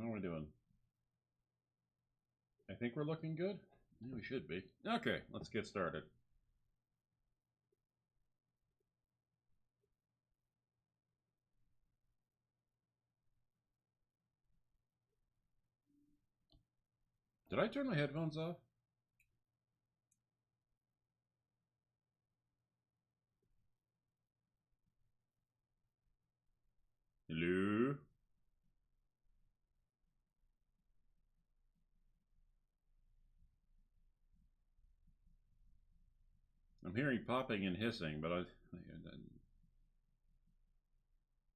How are we doing? I think we're looking good. Yeah, we should be. Okay, let's get started. Did I turn my headphones off? Hello? I'm hearing popping and hissing, but I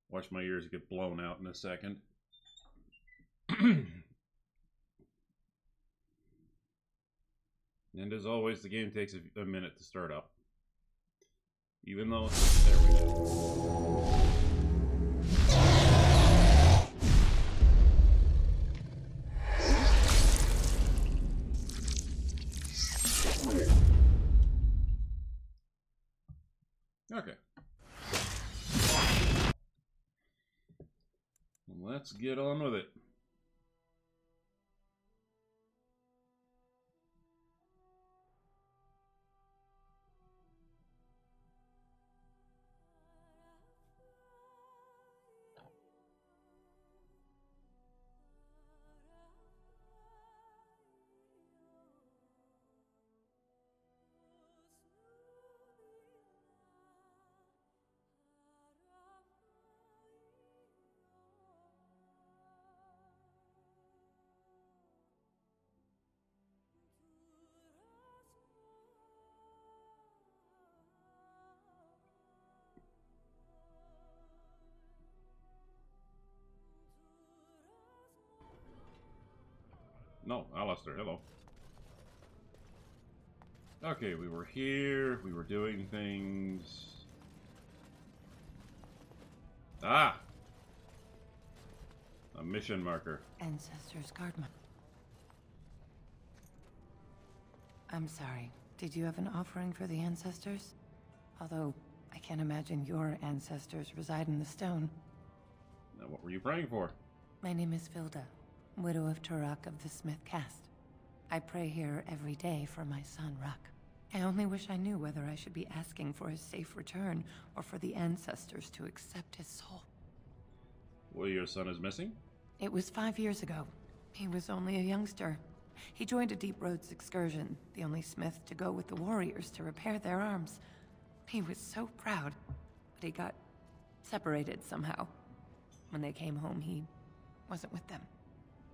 watch my ears get blown out in a second. And as always, the game takes a minute to start up. Even though, there we go. Okay. Let's get on with it. No, Alistair, hello. Okay, we were here, we were doing things. Ah! A mission marker. Ancestors Guardman. I'm sorry. Did you have an offering for the ancestors? Although, I can't imagine your ancestors reside in the stone. Now, what were you praying for? My name is Vilda, widow of Turok of the Smith caste. I pray here every day for my son, Ruck. I only wish I knew whether I should be asking for his safe return or for the ancestors to accept his soul. Well, your son is missing? It was 5 years ago. He was only a youngster. He joined a Deep Roads excursion, the only Smith to go with the warriors to repair their arms. He was so proud, but he got separated somehow. When they came home, he wasn't with them.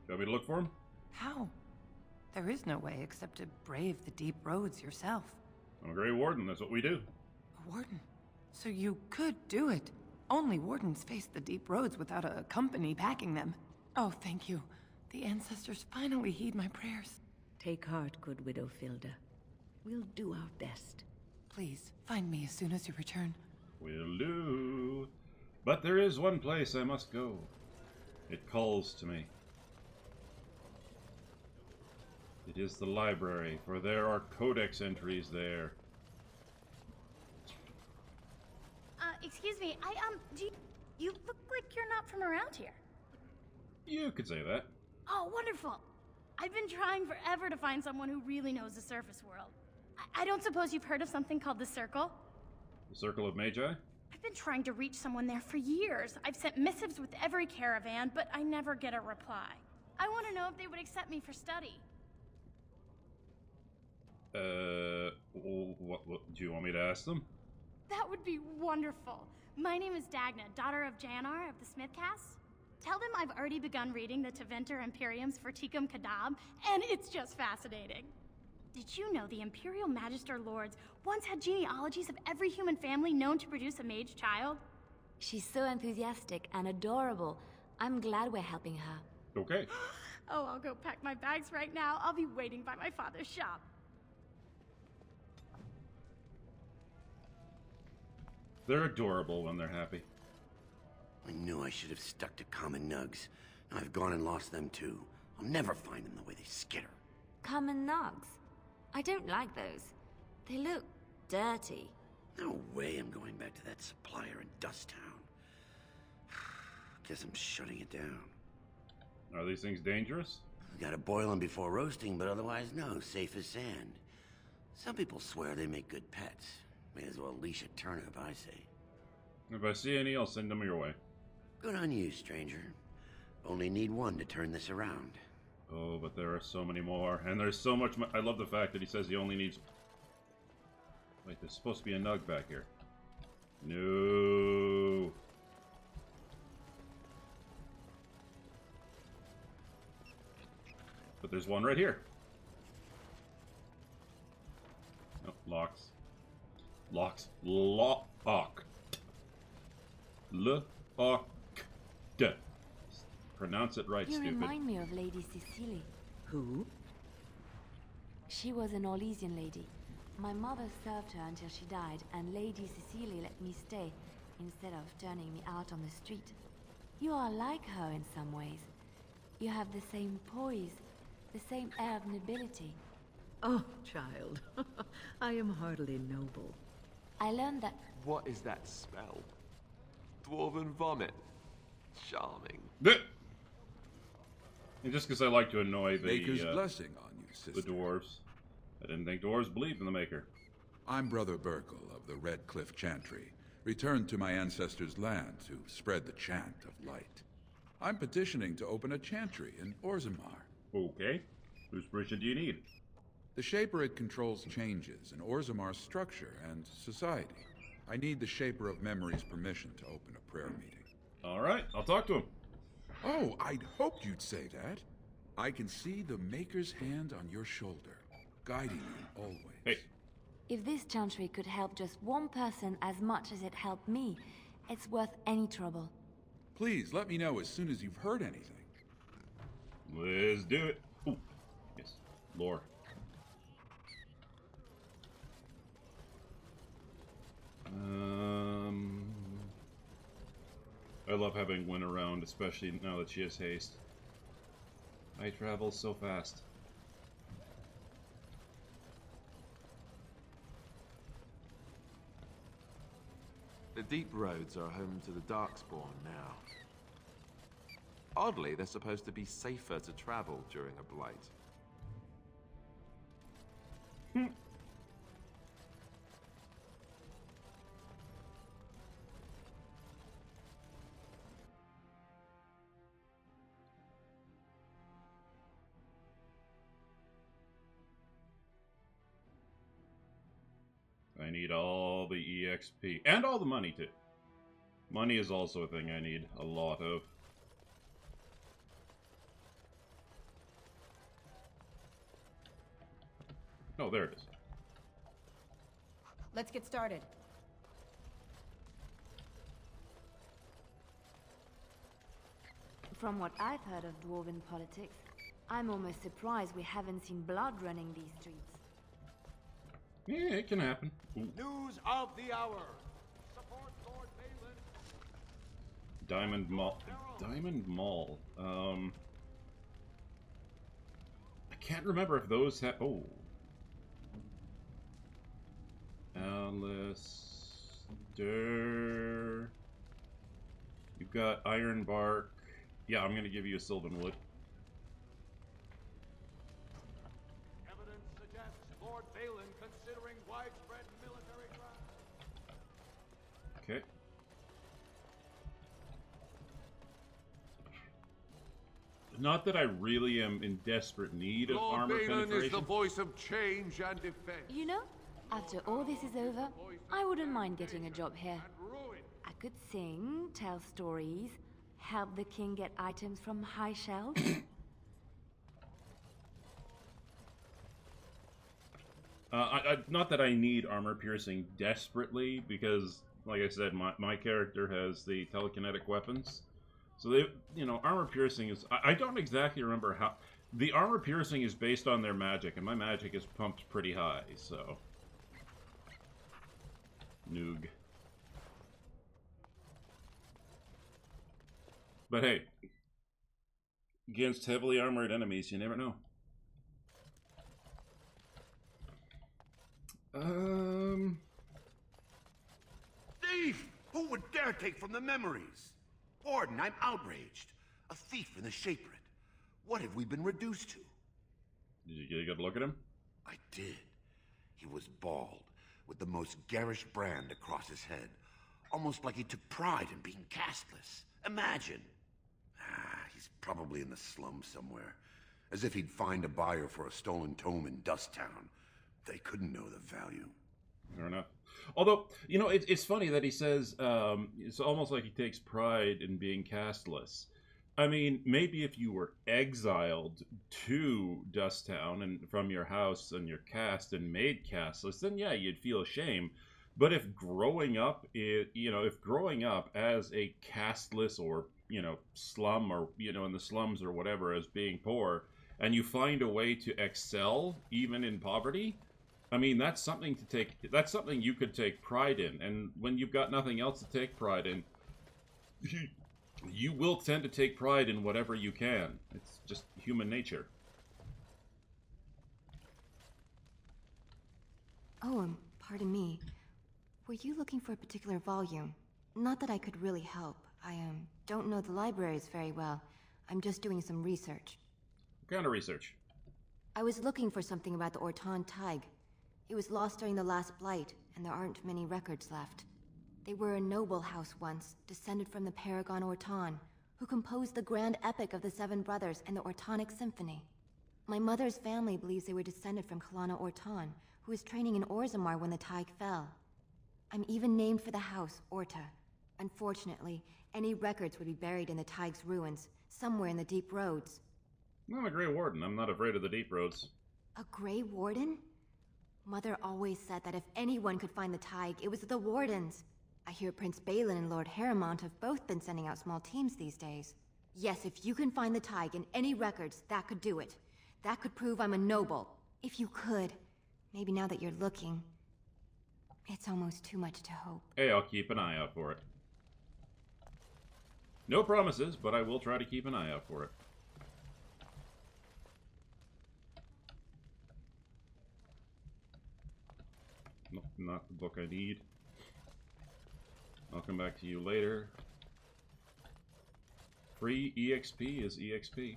Do you want me to look for him? How? There is no way except to brave the Deep Roads yourself. I'm a Grey Warden, that's what we do. A warden? So you could do it. Only wardens face the Deep Roads without a company backing them. Oh, thank you. The ancestors finally heed my prayers. Take heart, good Widow Filda. We'll do our best. Please, find me as soon as you return. Will do. But there is one place I must go. It calls to me. It is the library, for there are codex entries there. Excuse me, you look like you're not from around here. You could say that. Oh, wonderful. I've been trying forever to find someone who really knows the surface world. I don't suppose you've heard of something called the Circle? The Circle of Magi? I've been trying to reach someone there for years. I've sent missives with every caravan, but I never get a reply. I want to know if they would accept me for study. What do you want me to ask them? That would be wonderful. My name is Dagna, daughter of Janar of the Smith caste. Tell them I've already begun reading the Teventer Imperiums for Tikum Kadab, and it's just fascinating. Did you know the Imperial Magister Lords once had genealogies of every human family known to produce a mage child? She's so enthusiastic and adorable. I'm glad we're helping her. Okay. Oh, I'll go pack my bags right now. I'll be waiting by my father's shop. They're adorable when they're happy. I knew I should have stuck to common nugs. Now I've gone and lost them too. I'll never find them the way they skitter. Common nugs? I don't like those. They look dirty. No way I'm going back to that supplier in Dust Town. Guess I'm shutting it down. Are these things dangerous? Gotta boil them before roasting, but otherwise, no, safe as sand. Some people swear they make good pets. May as well leash a turnip, I say. If I see any, I'll send them your way. Good on you, stranger. Only need one to turn this around. Oh, but there are so many more. And there's so much... I love the fact that he says he only needs... Wait, there's supposed to be a nug back here. No. But there's one right here. Oh, locks. Locks. Lock. Lock. Pronounce it right, You stupid. remind me of Lady Cecily. Who? She was an Orlesian lady. My mother served her until she died, and Lady Cecily let me stay, instead of turning me out on the street. You are like her in some ways. You have the same poise, the same air of nobility. Oh, child. I am hardly noble. I learned that... What is that spell? Dwarven vomit. Charming. And just because I like to annoy the Maker's blessing on you, sister. the dwarves. I didn't think dwarves believed in the Maker. I'm Brother Burkle of the Red Cliff Chantry, returned to my ancestors' land to spread the chant of light. I'm petitioning to open a chantry in Orzammar. Okay. Whose permission do you need? The Shaperid controls changes in Orzammar's structure and society. I need the Shaper of Memory's permission to open a prayer meeting. Alright, I'll talk to him. Oh, I'd hoped you'd say that. I can see the Maker's hand on your shoulder, guiding you always. Hey. if this chantry could help just one person as much as it helped me, it's worth any trouble. Please, let me know as soon as you've heard anything. Let's do it. Ooh. Yes. Lore. I love having Win around, especially now that she has haste. I travel so fast. The deep roads are home to the Darkspawn now. Oddly, they're supposed to be safer to travel during a blight. I need all the EXP. And all the money, too. Money is also a thing I need a lot of. Oh, there it is. Let's get started. From what I've heard of dwarven politics, I'm almost surprised we haven't seen blood running these streets. Yeah, it can happen. Ooh. News of the hour. Support Lord Balin. Diamond Mall. Diamond Mall. I can't remember if those have. Oh. Alistair. You've got Iron Bark. Yeah, I'm gonna give you a Sylvan Wood. Evidence suggests Lord Balin considering widespread military trials. Okay. Not that I really am in desperate need of Lord armor Balin is the penetration. voice of change and defense. You know, after all this is over, I wouldn't mind getting a job here. And ruin. I could sing, tell stories, help the king get items from high shelves. Not that I need armor piercing desperately, because, like I said, my character has the telekinetic weapons. So they, armor piercing is. I don't exactly remember how. The armor piercing is based on their magic, and my magic is pumped pretty high, so. Noog. But hey, against heavily armored enemies, you never know. Thief! Who would dare take from the memories? Warden, I'm outraged. A thief in the Shaperid. What have we been reduced to? Did you get a good look at him? I did. He was bald, with the most garish brand across his head. Almost like he took pride in being castless. Imagine. He's probably in the slums somewhere. As if he'd find a buyer for a stolen tome in Dust Town. They couldn't know the value. Fair enough. Although, you know, it's funny that he says it's almost like he takes pride in being castless. I mean, maybe if you were exiled to Dust Town and from your house and your caste and made castless, then yeah, you'd feel ashamed. But if growing up, if growing up as a castless or slum or in the slums or whatever as being poor, and you find a way to excel even in poverty, I mean that's something you could take pride in. And when you've got nothing else to take pride in, you will tend to take pride in whatever you can. It's just human nature. Oh, pardon me. Were you looking for a particular volume? Not that I could really help. I don't know the libraries very well. I'm just doing some research. What kind of research? I was looking for something about the Orton Tig. It was lost during the last blight, and there aren't many records left. They were a noble house once, descended from the Paragon Orton, who composed the grand epic of the Seven Brothers and the Ortonic Symphony. My mother's family believes they were descended from Kalana Orton, who was training in Orzammar when the Tig fell. I'm even named for the house, Orta. Unfortunately, any records would be buried in the Tig's ruins, somewhere in the Deep Roads. I'm a Grey Warden. I'm not afraid of the Deep Roads. A Grey Warden? Mother always said that if anyone could find the Tig, it was the Wardens. I hear Prince Balin and Lord Harrimont have both been sending out small teams these days. Yes, if you can find the Tig in any records, that could do it. That could prove I'm a noble. If you could. Maybe now that you're looking. It's almost too much to hope. Hey, I'll keep an eye out for it. No promises, but I will try to keep an eye out for it. Nope, not the book I need. I'll come back to you later. Free EXP is EXP.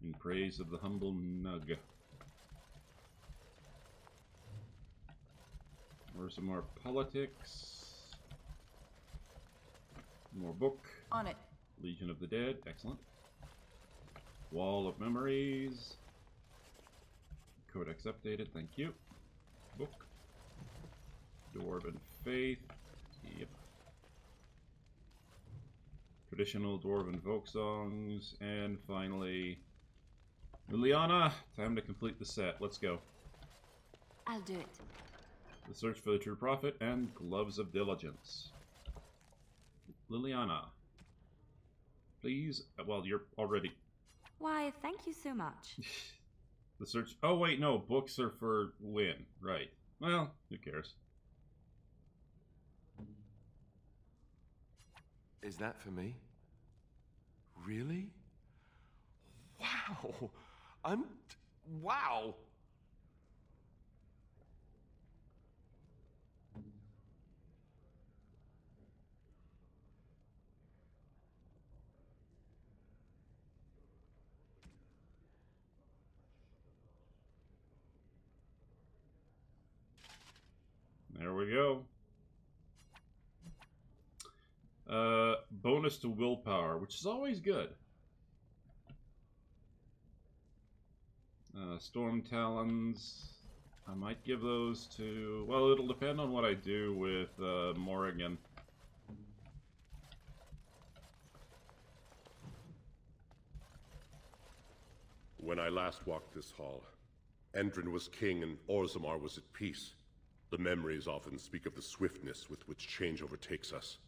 In praise of the humble Nug. Or some more politics. More book. On it. Legion of the Dead. Excellent. Wall of Memories. Codex updated. Thank you. Book. Dwarven Faith. Yep. Traditional Dwarven folk songs. And finally, Liliana. Time to complete the set. Let's go. I'll do it. The Search for the True Prophet and Gloves of Diligence. Liliana. Please. Well, you're already. Why, thank you so much. The search. Oh, wait, no. Books are for Win. Right. Well, who cares? Is that for me? Really? Wow! Wow! There we go. Bonus to willpower, which is always good. Storm Talons. I might give those to... Well, it'll depend on what I do with Morrigan. When I last walked this hall, Endrin was king and Orzammar was at peace. The memories often speak of the swiftness with which change overtakes us.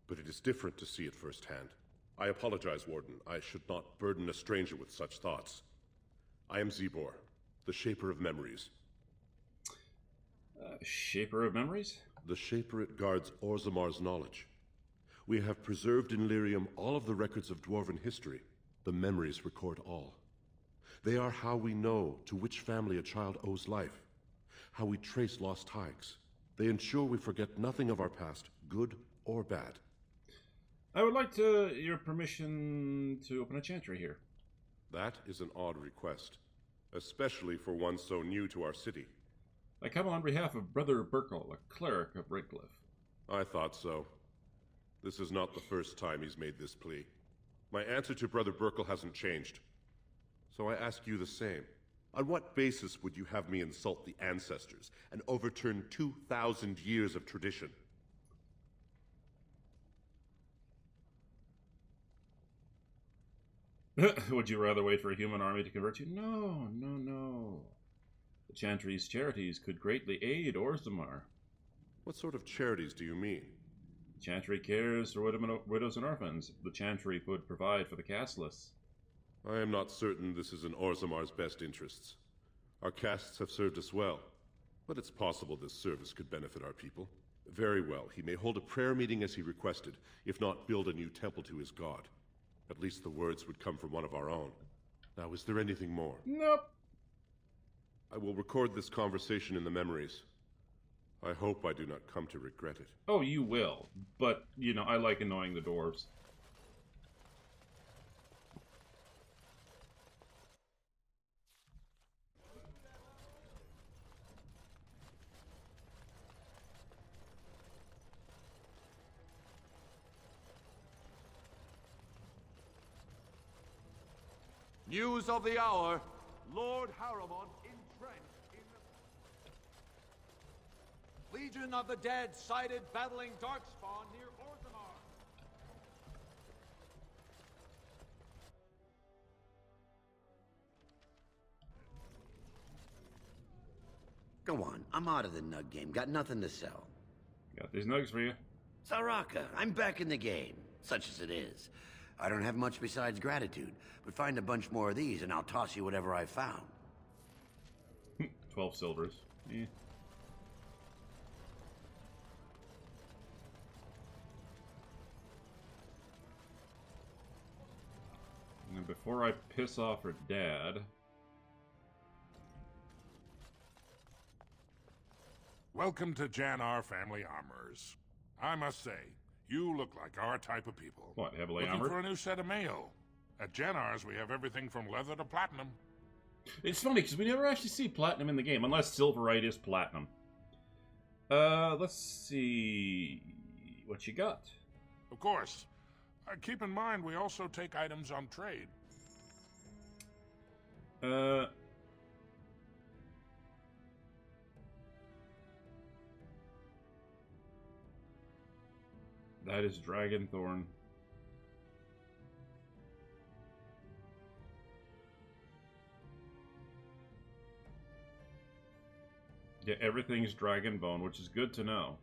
But it is different to see it firsthand. I apologize, Warden. I should not burden a stranger with such thoughts. I am Zebor, the Shaper of Memories. Shaper of Memories? The Shaperate guards Orzammar's knowledge. We have preserved in Lyrium all of the records of Dwarven history. The memories record all. They are how we know to which family a child owes life, how we trace lost Tigs. They ensure we forget nothing of our past, good or bad. I would like your permission to open a chantry here. That is an odd request, especially for one so new to our city. I come on behalf of Brother Burkle, a cleric of Redcliffe. I thought so. This is not the first time he's made this plea. My answer to Brother Burkle hasn't changed. So I ask you the same. On what basis would you have me insult the ancestors and overturn 2,000 years of tradition? Would you rather wait for a human army to convert you? No, no, no. The chantry's charities could greatly aid Orzammar. What sort of charities do you mean? The chantry cares for widows and orphans. The chantry would provide for the casteless. I am not certain this is in Orzammar's best interests. Our castes have served us well, but it's possible this service could benefit our people. Very well, he may hold a prayer meeting as he requested, if not build a new temple to his god. At least the words would come from one of our own. Now, is there anything more? Nope. I will record this conversation in the memories. I hope I do not come to regret it. Oh, you will. But, you know, I like annoying the dwarves. News of the hour. Lord Harrimont entrenched in the... Legion of the Dead sighted battling Darkspawn near Orzammar. Go on, I'm out of the nug game. Got nothing to sell. Got these nugs for you. Saraka, I'm back in the game, such as it is. I don't have much besides gratitude, but find a bunch more of these and I'll toss you whatever I found. 12 silvers. Eh. And before I piss off her dad... Welcome to Jannar Family Armorers. I must say, you look like our type of people. What, heavily Looking armored? for a new set of mail. At Jannar's, we have everything from leather to platinum. It's funny, because we never actually see platinum in the game, unless Silverite is platinum. Let's see... what you got? Of course. Keep in mind, we also take items on trade. That is Dragonthorn. Yeah, everything's Dragonbone, which is good to know.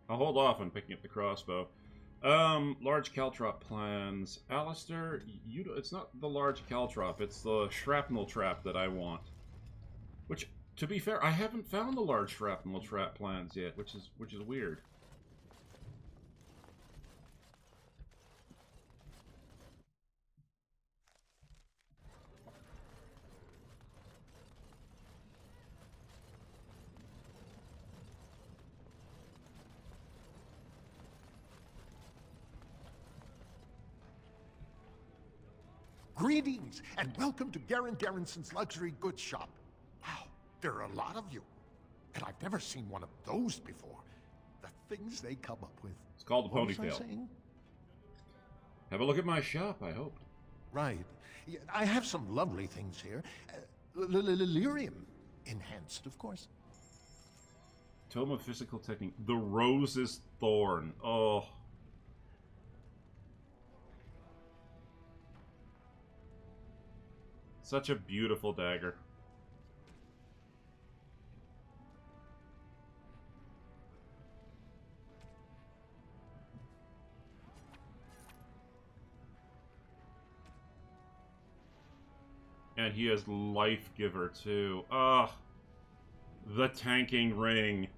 I'll hold off on picking up the crossbow. Large caltrop plans. Alistair, it's not the large caltrop, it's the shrapnel trap that I want. Which, to be fair, I haven't found the large shrapnel trap plans yet, which is weird. Greetings, and welcome to Garen Garrison's Luxury Goods Shop. Wow, there are a lot of you. And I've never seen one of those before. The things they come up with. It's called the What was I ponytail. saying? Have a look at my shop, I hope. Right. Yeah, I have some lovely things here. Lyrium enhanced, of course. Tome of Physical Technique. The Rose's Thorn. Oh. Such a beautiful dagger. And he has Life Giver too. Ah, the tanking ring.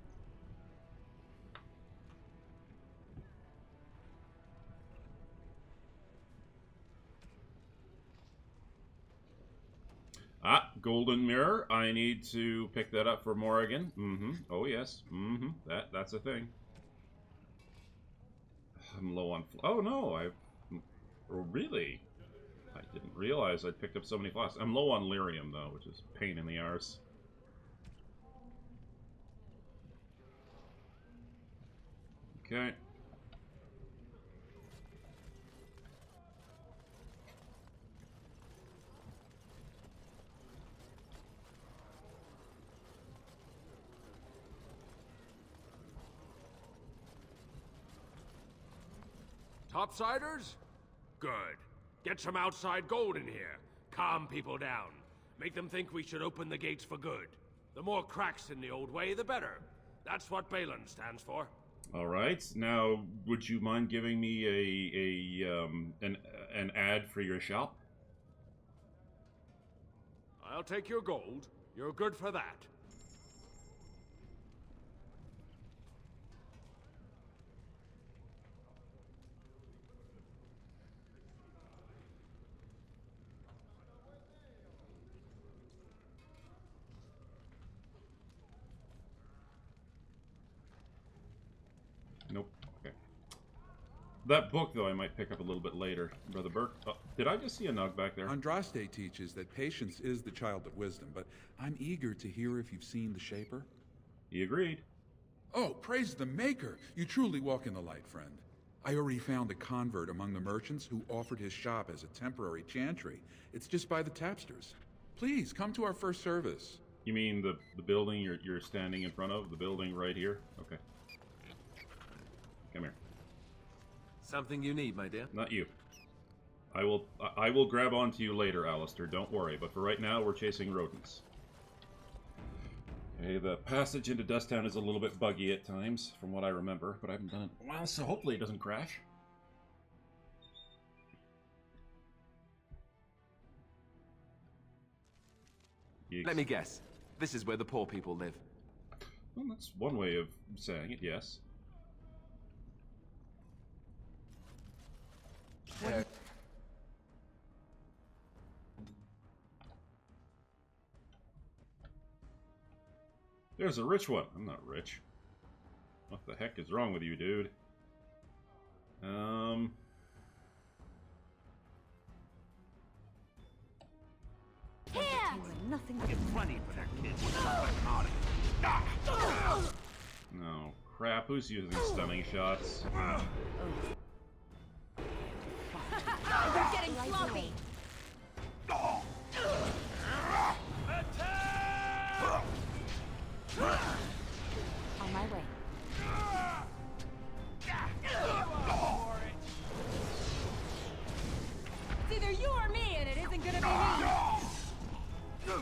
Ah, Golden Mirror. I need to pick that up for Morrigan. Mm-hmm. Oh, yes. Mm-hmm. That's a thing. I'm low on... Oh, no, Oh, really? I didn't realize I'd picked up so many flasks. I'm low on lyrium, though, which is a pain in the arse. Okay. Topsiders? Good. Get some outside gold in here. Calm people down. Make them think we should open the gates for good. The more cracks in the old way, the better. That's what Balin stands for. All right. Now, would you mind giving me an ad for your shop? I'll take your gold. You're good for that. Nope. Okay. That book, though, I might pick up a little bit later. Brother Burke, did I just see a Nug back there? Andraste teaches that patience is the child of wisdom, but I'm eager to hear if you've seen the Shaper. He agreed. Oh, praise the Maker! You truly walk in the light, friend. I already found a convert among the merchants who offered his shop as a temporary chantry. It's just by the tapsters. Please, come to our first service. You mean the building you're standing in front of? The building right here? Okay. Come here. Something you need, my dear? Not you. I will grab onto you later, Alistair. Don't worry. But for right now, we're chasing rodents. Okay, the passage into Dusttown is a little bit buggy at times, from what I remember, but I haven't done it in a while, so hopefully it doesn't crash. Yeeks. Let me guess. This is where the poor people live. Well, that's one way of saying it, yes. There's a rich one. I'm not rich. What the heck is wrong with you, dude? Nothing. Get plenty for that kid. No. Crap, who's using stunning shots? We're getting sloppy. On my way. It's either you or me, and it isn't gonna be me.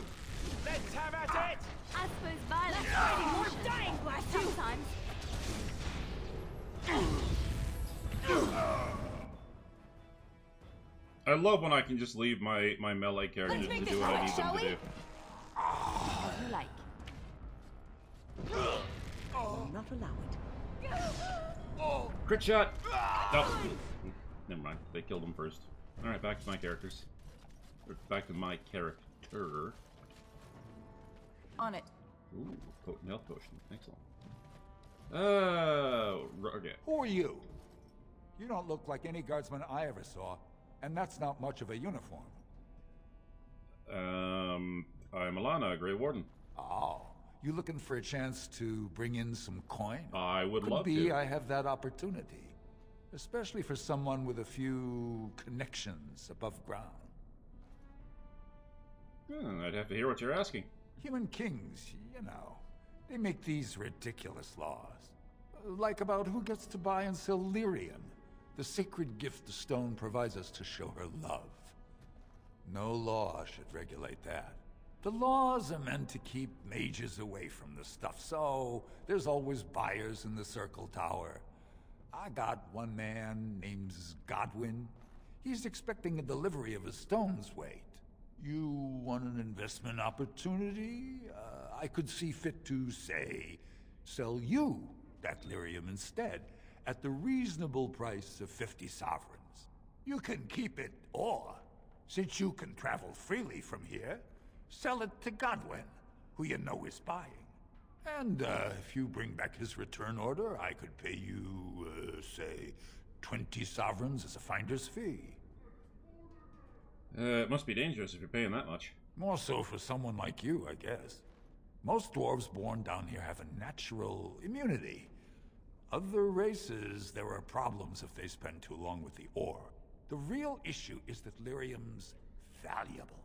Let's have at it! I suppose violence is Fighting more dying, blast you! sometimes. I love when I can just leave my melee character to do what I need them to do. As you like. Will not allow it. Crit shot! Oh. Never mind. They killed him first. Alright, back to my characters. Or back to my character. On it. Ooh, potent health potion. Excellent. Okay. Who are you? You don't look like any guardsman I ever saw, and that's not much of a uniform. I'm Alana, Grey Warden. Oh, you looking for a chance to bring in some coin? I would love Could be to. I have that opportunity. Especially for someone with a few connections above ground. I'd have to hear what you're asking. Human kings, you know, they make these ridiculous laws. Like about who gets to buy and sell lyrium, the sacred gift the stone provides us to show her love. No law should regulate that. The laws are meant to keep mages away from the stuff, so there's always buyers in the Circle Tower. I got one man named Godwin. He's expecting a delivery of a stone's weight. You want an investment opportunity? I could see fit to, say, sell you that lyrium instead, at the reasonable price of 50 sovereigns. You can keep it, or, since you can travel freely from here, sell it to Godwin, who you know is buying. And if you bring back his return order, I could pay you, say, 20 sovereigns as a finder's fee. It must be dangerous if you're paying that much. More so for someone like you, I guess. Most dwarves born down here have a natural immunity. Other races, there are problems if they spend too long with the ore. The real issue is that lyrium's valuable.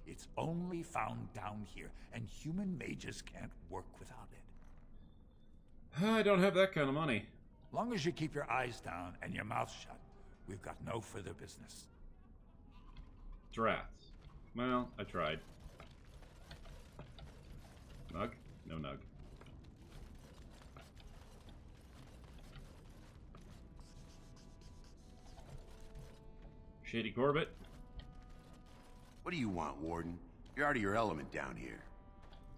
It's only found down here, and human mages can't work without it. I don't have that kind of money. Long as you keep your eyes down and your mouth shut, we've got no further business. Drafts. Well, I tried. Nug? No nug. Shady Corbett? What do you want, Warden? You're out of your element down here.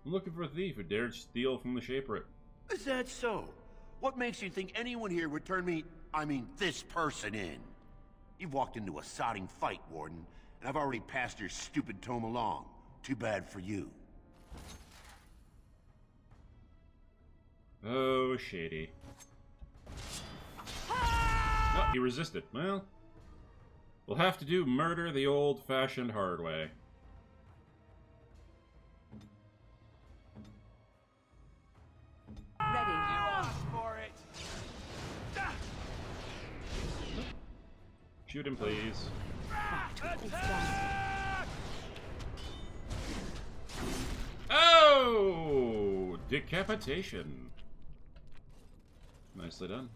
I'm looking for a thief who dared steal from the Shaperate. Is that so? What makes you think anyone here would turn me, this person in? You've walked into a sodding fight, Warden, and I've already passed your stupid tome along. Too bad for you. Oh, Shady. Oh, he resisted. Well, we'll have to do murder the old-fashioned hard way. Ready. You asked for it! Shoot him, please. Oh! Decapitation. Nicely done.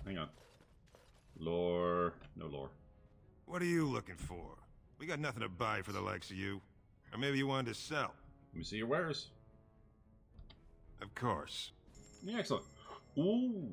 Hang on. Lore. No lore. What are you looking for? We got nothing to buy for the likes of you. Or maybe you wanted to sell. Let me see your wares. Of course. Yeah, excellent. Ooh.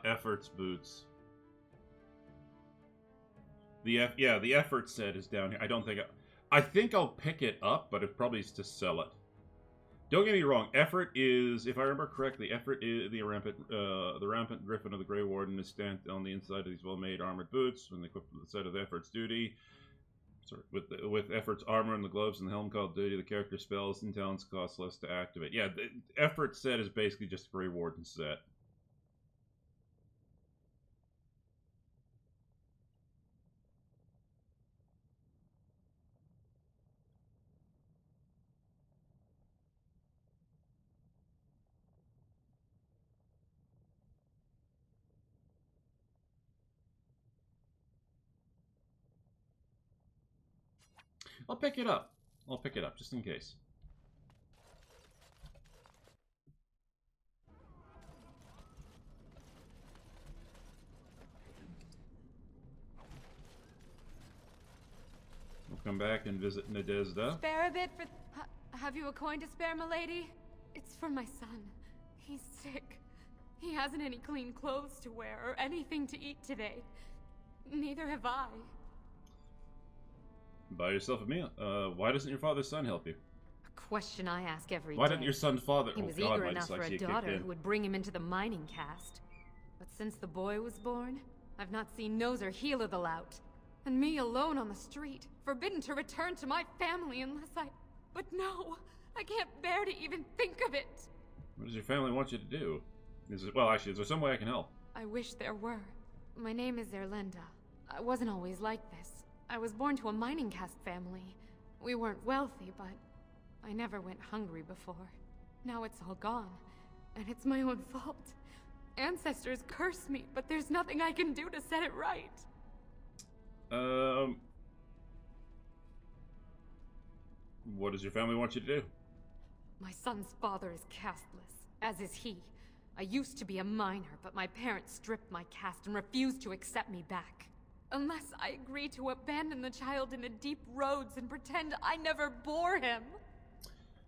Efforts boots. The effort set is down here. I don't think I think I'll pick it up, but it probably is to sell it. Don't get me wrong. Effort is, if I remember correctly, effort is the rampant griffin of the Grey Warden is stamped on the inside of these well-made armored boots when they equipped with the set of Effort's duty. Sorry, with Effort's armor and the gloves and the helm called duty, the character spells and talents cost less to activate. Yeah, the Effort set is basically just a Grey Warden set. I'll pick it up. I'll pick it up, just in case. We'll come back and visit Nadezhda. Spare a bit for... have you a coin to spare, milady? It's for my son. He's sick. He hasn't any clean clothes to wear or anything to eat today. Neither have I. Buy yourself a meal. Why doesn't your father's son help you? A question I ask every day. Why didn't your son's father... He was oh God, eager my enough for a dyslexia daughter kicked in. who would bring him into the mining caste. But since the boy was born, I've not seen nose or heel of the lout. And me alone on the street, forbidden to return to my family unless I... But no, I can't bear to even think of it. What does your family want you to do? Well, actually, is there some way I can help? I wish there were. My name is Erlinda. I wasn't always like this. I was born to a mining caste family. We weren't wealthy, but I never went hungry before. Now it's all gone, and it's my own fault. Ancestors curse me, but there's nothing I can do to set it right. What does your family want you to do? My son's father is casteless, as is he. I used to be a miner, but my parents stripped my caste and refused to accept me back. Unless I agree to abandon the child in the deep roads and pretend I never bore him.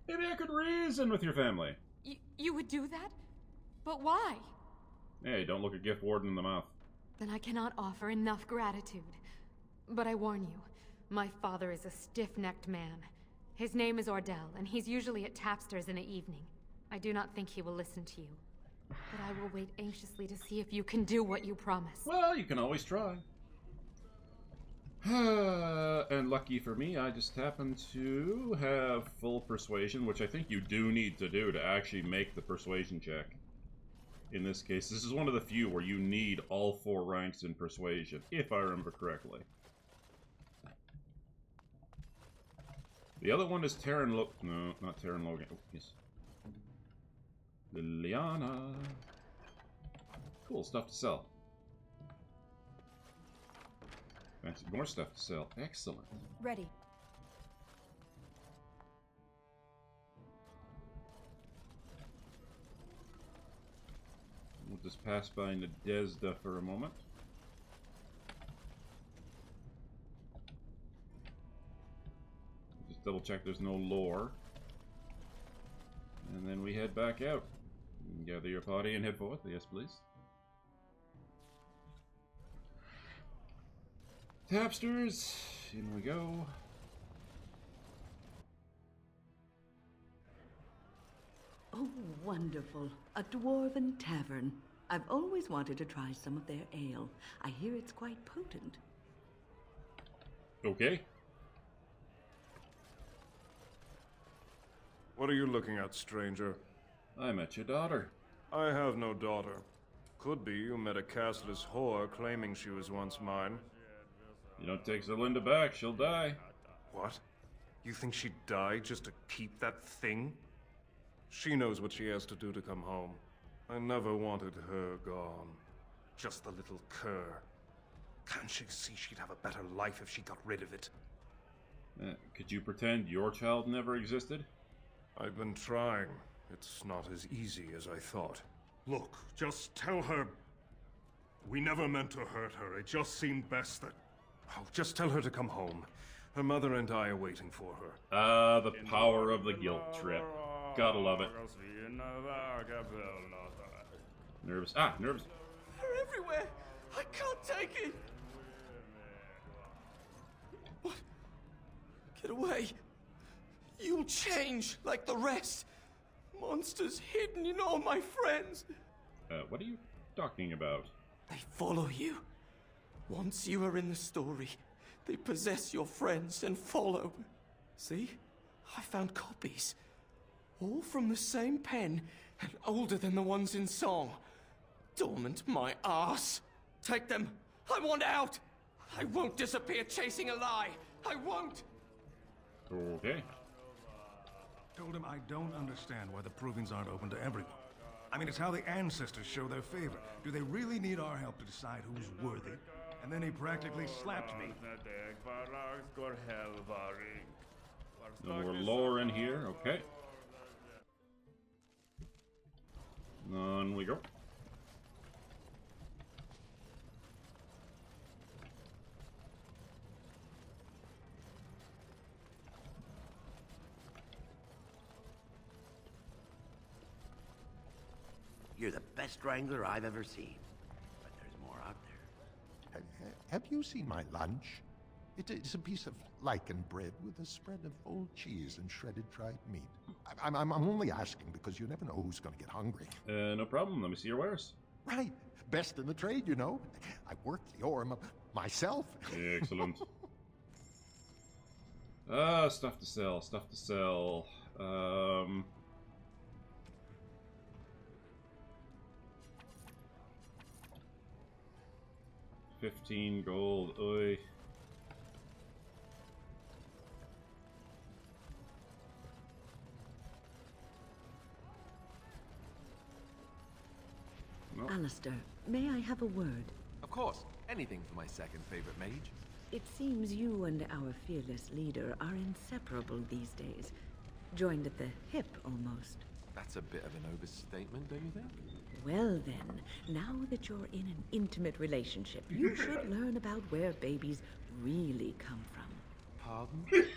Maybe I could reason with your family. You would do that? But why? Hey, don't look a gift warden in the mouth. Then I cannot offer enough gratitude. But I warn you, my father is a stiff-necked man. His name is Ordell, and he's usually at Tapster's in the evening. I do not think he will listen to you. But I will wait anxiously to see if you can do what you promise. Well, you can always try. And lucky for me, I just happen to have full persuasion, which I think you do need to do to actually make the persuasion check. In this case, this is one of the few where you need all 4 ranks in persuasion, if I remember correctly. The other one is No, not Terran Logan. Oh, yes. Liliana. Cool, stuff to sell. Fancy more stuff to sell. Excellent. Ready. We'll just pass by Nadezhda for a moment. Just double check there's no lore. And then we head back out. Gather your party and head forth. Yes, please. Tapsters, in we go. Oh, wonderful. A dwarven tavern. I've always wanted to try some of their ale. I hear it's quite potent. Okay. What are you looking at, stranger? I met your daughter. I have no daughter. Could be you met a castless whore claiming she was once mine. You don't take Zelinda back, she'll die. What? You think she'd die just to keep that thing? She knows what she has to do to come home. I never wanted her gone. Just the little cur. Can't she see she'd have a better life if she got rid of it? Could you pretend your child never existed? I've been trying. It's not as easy as I thought. Look, just tell her... We never meant to hurt her. It just seemed best that... Oh, just tell her to come home. Her mother and I are waiting for her. The power of the guilt trip. Gotta love it. Nervous. Nervous. They're everywhere. I can't take it. What? Get away. You'll change like the rest. Monsters hidden in all my friends. What are you talking about? They follow you. Once you are in the story, they possess your friends and follow. See? I found copies. All from the same pen and older than the ones in song. Dormant my ass. Take them. I want out. I won't disappear chasing a lie. I won't. Okay. Told him I don't understand why the provings aren't open to everyone. I mean, it's how the ancestors show their favor. Do they really need our help to decide who's worthy? And then he practically slapped me. No more lore in here, okay. On we go. You're the best wrangler I've ever seen. But there's more out there. Have you seen my lunch? It's a piece of lichen bread with a spread of old cheese and shredded dried meat. I'm only asking because you never know who's going to get hungry. No problem. Let me see your wares. Right. Best in the trade, you know. I worked the Orm myself. Excellent. Stuff to sell. Stuff to sell. 15 gold. Oi. No. Alistair, may I have a word? Of course. Anything for my second favorite mage. It seems you and our fearless leader are inseparable these days. Joined at the hip, almost. That's a bit of an overstatement, don't you think? Well then, now that you're in an intimate relationship, you should learn about where babies really come from. Pardon?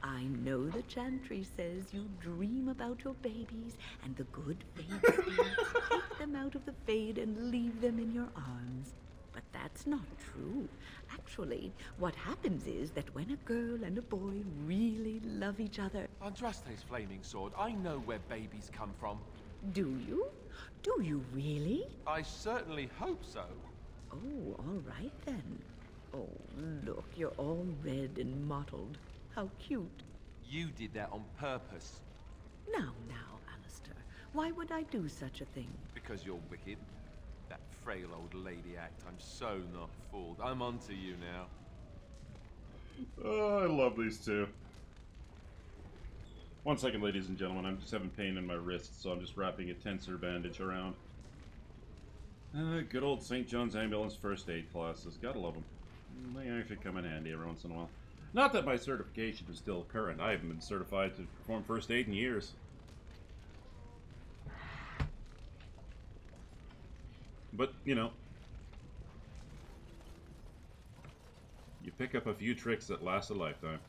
I know the chantry says you dream about your babies and the good fate spirits take them out of the fade and leave them in your arms. But that's not true. Actually, what happens is that when a girl and a boy really love each other... Andraste's flaming sword, I know where babies come from. Do you? Do you really? I certainly hope so. Oh, all right then. Oh, look, you're all red and mottled. How cute. You did that on purpose. Now, Alistair, why would I do such a thing? Because you're wicked. That frail old lady act, I'm so not fooled. I'm onto you now. Oh, I love these two. 1 second, ladies and gentlemen. I'm just having pain in my wrist, so I'm just wrapping a tensor bandage around. Good old St. John's Ambulance first aid classes. Gotta love them. They actually come in handy every once in a while. Not that my certification is still current. I haven't been certified to perform first aid in years. But, you know, you pick up a few tricks that last a lifetime.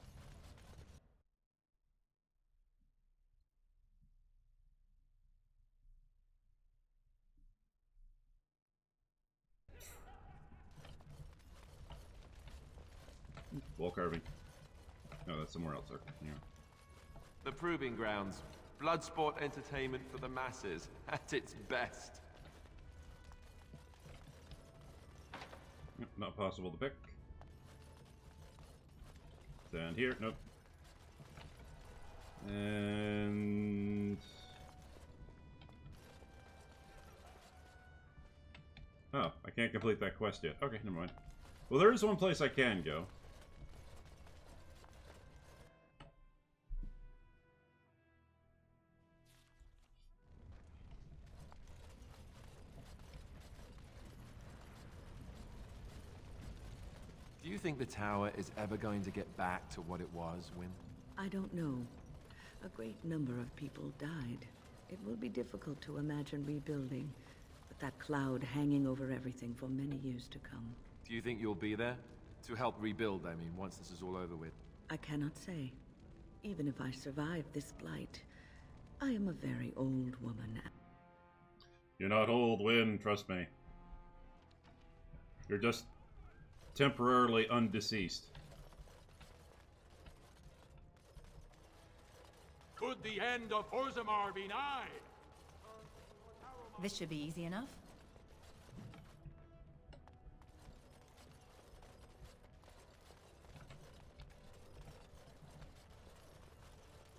Wall carving. No, that's somewhere else. Yeah. The Proving Grounds. Bloodsport entertainment for the masses. At its best. Not possible to pick. Stand here. Nope. And... oh, I can't complete that quest yet. Okay, never mind. Well, there is one place I can go. Do you think the tower is ever going to get back to what it was, Wynne? I don't know. A great number of people died. It will be difficult to imagine rebuilding, with that cloud hanging over everything for many years to come. Do you think you'll be there? To help rebuild, I mean, once this is all over with. I cannot say. Even if I survive this blight, I am a very old woman. You're not old, Wynne, trust me. You're just temporarily undeceased. Could the end of Orzammar be nigh? This should be easy enough.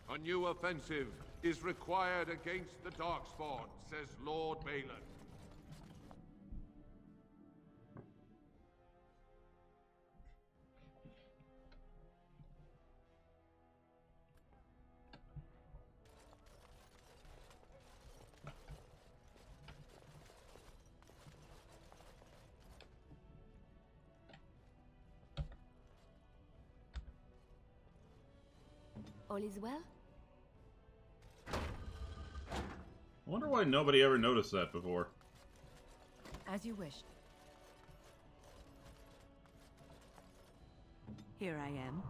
A new offensive is required against the Darkspawn, says Lord Balin. All is well? I wonder why nobody ever noticed that before. As you wish. Here I am.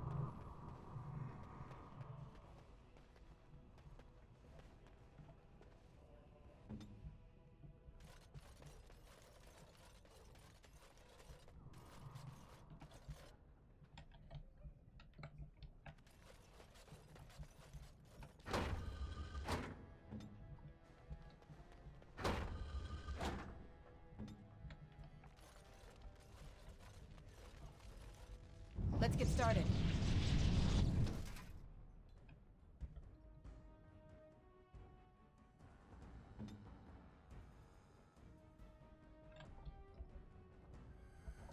Let's get started.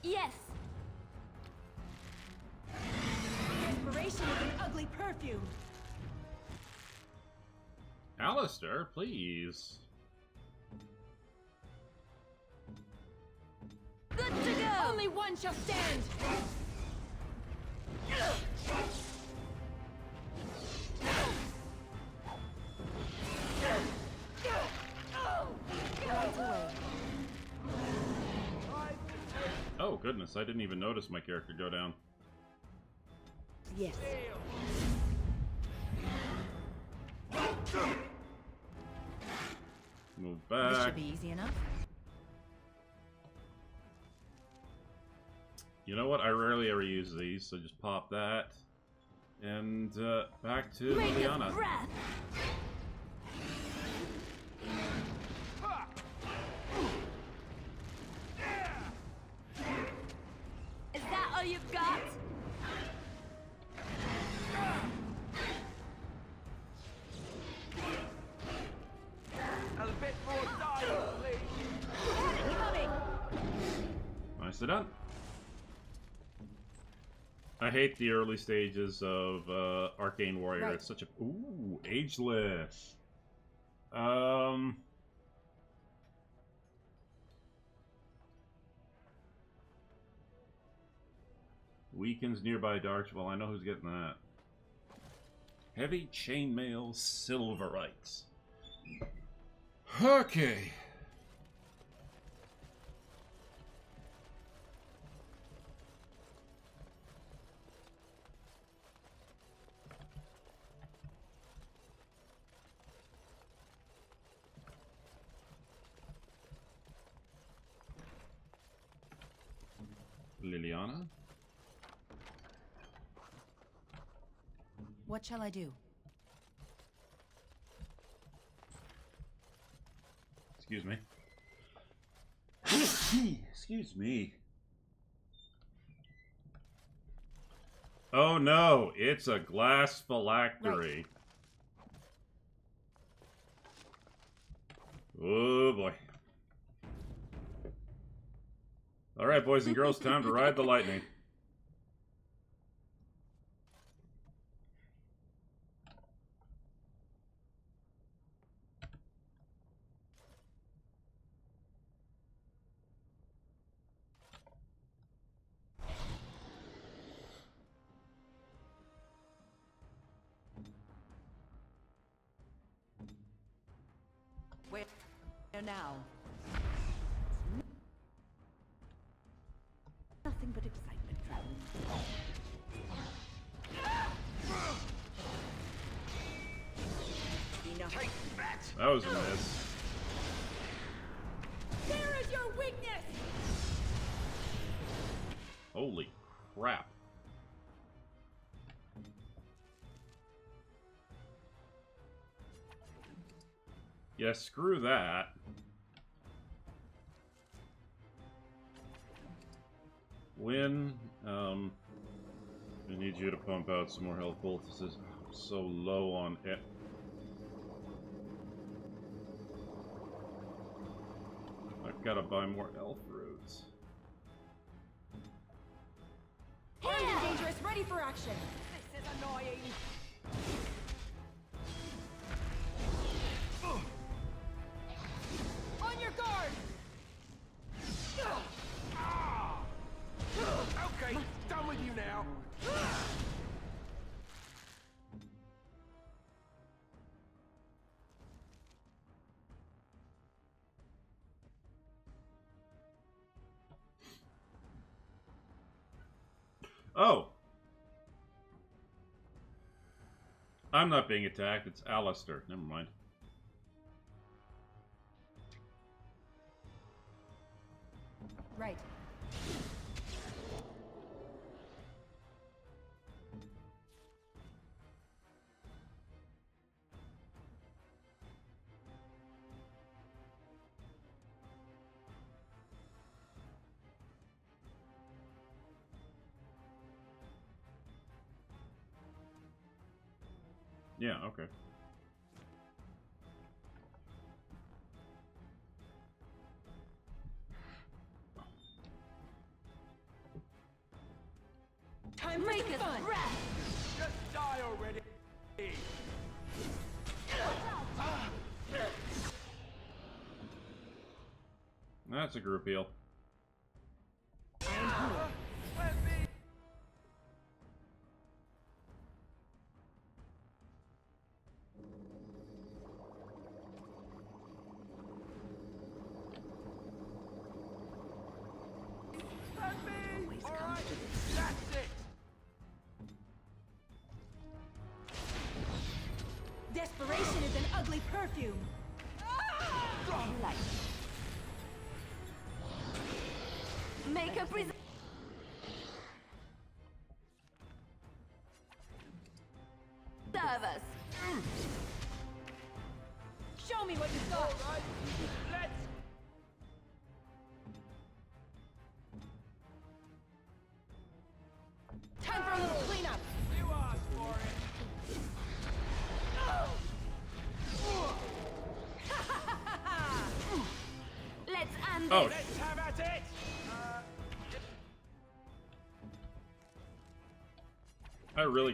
Yes! Inspiration is an ugly perfume. Alistair, please. Good to go! Only one shall stand! Oh, goodness, I didn't even notice my character go down. Yes. Move This back. should be easy enough. You know what? I rarely ever use these, so just pop that. And back to Liliana. Is that all you got? A bit more time, please. Coming. Nicely done. I hate the early stages of Arcane Warrior. Right. It's such a ageless. Weakens nearby darks. Well, I know who's getting that. Heavy chainmail silverites. Okay. Liliana? What shall I do? Excuse me. Excuse me. Oh no, it's a glass phylactery. Right. Oh boy. Alright, boys and girls, time to ride the lightning. Where now? Nothing but excitement traveling. Take that! That was a miss. There is your weakness! Holy crap. Yeah, screw that. Win. I need you to pump out some more health poultices. I'm so low on it. I've got to buy more elf roots. Hand dangerous, ready for action! This is annoying! On your guard! Okay, done with you now. Oh! I'm not being attacked, it's Alistair. Never mind. Right. Yeah, okay. Time for some fun! Just die already. That's a group heal. Desperation is an perfume. Light. Make a present. Serve us. Show me what you've got. Let's... Time for a little cleanup. You asked for it. Let's end Oh. this. Let's have at it. I really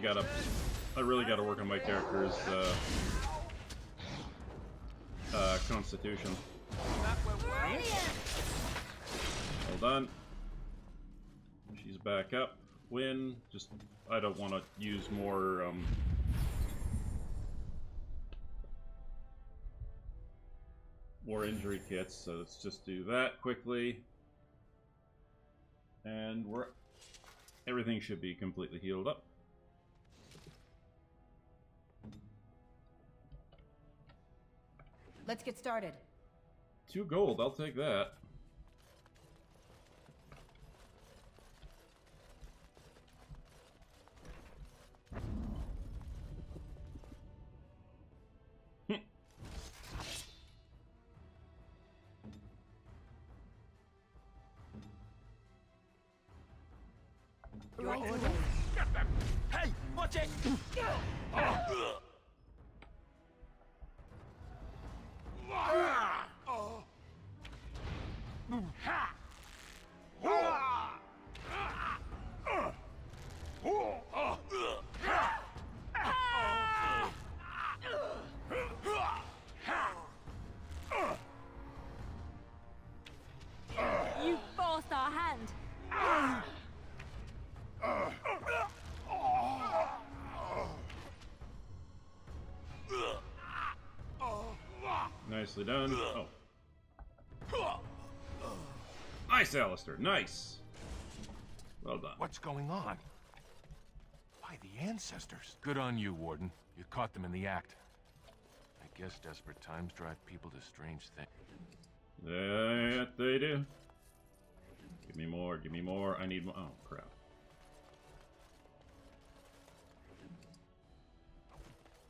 gotta work on my character's constitution. Well done. She's back up. Win. Just I don't want to use more more injury kits, so let's just do that quickly. And everything should be completely healed up. Let's get started. 2 gold, I'll take that. Your order. Hey, watch it. You forced our hand. Nicely done. Oh. Nice, Alistair. Nice. Well done. What's going on? Why, the ancestors. Good on you, Warden. You caught them in the act. I guess desperate times drive people to strange things. Yeah, they do. Give me more, give me more. I need more. Oh, crap.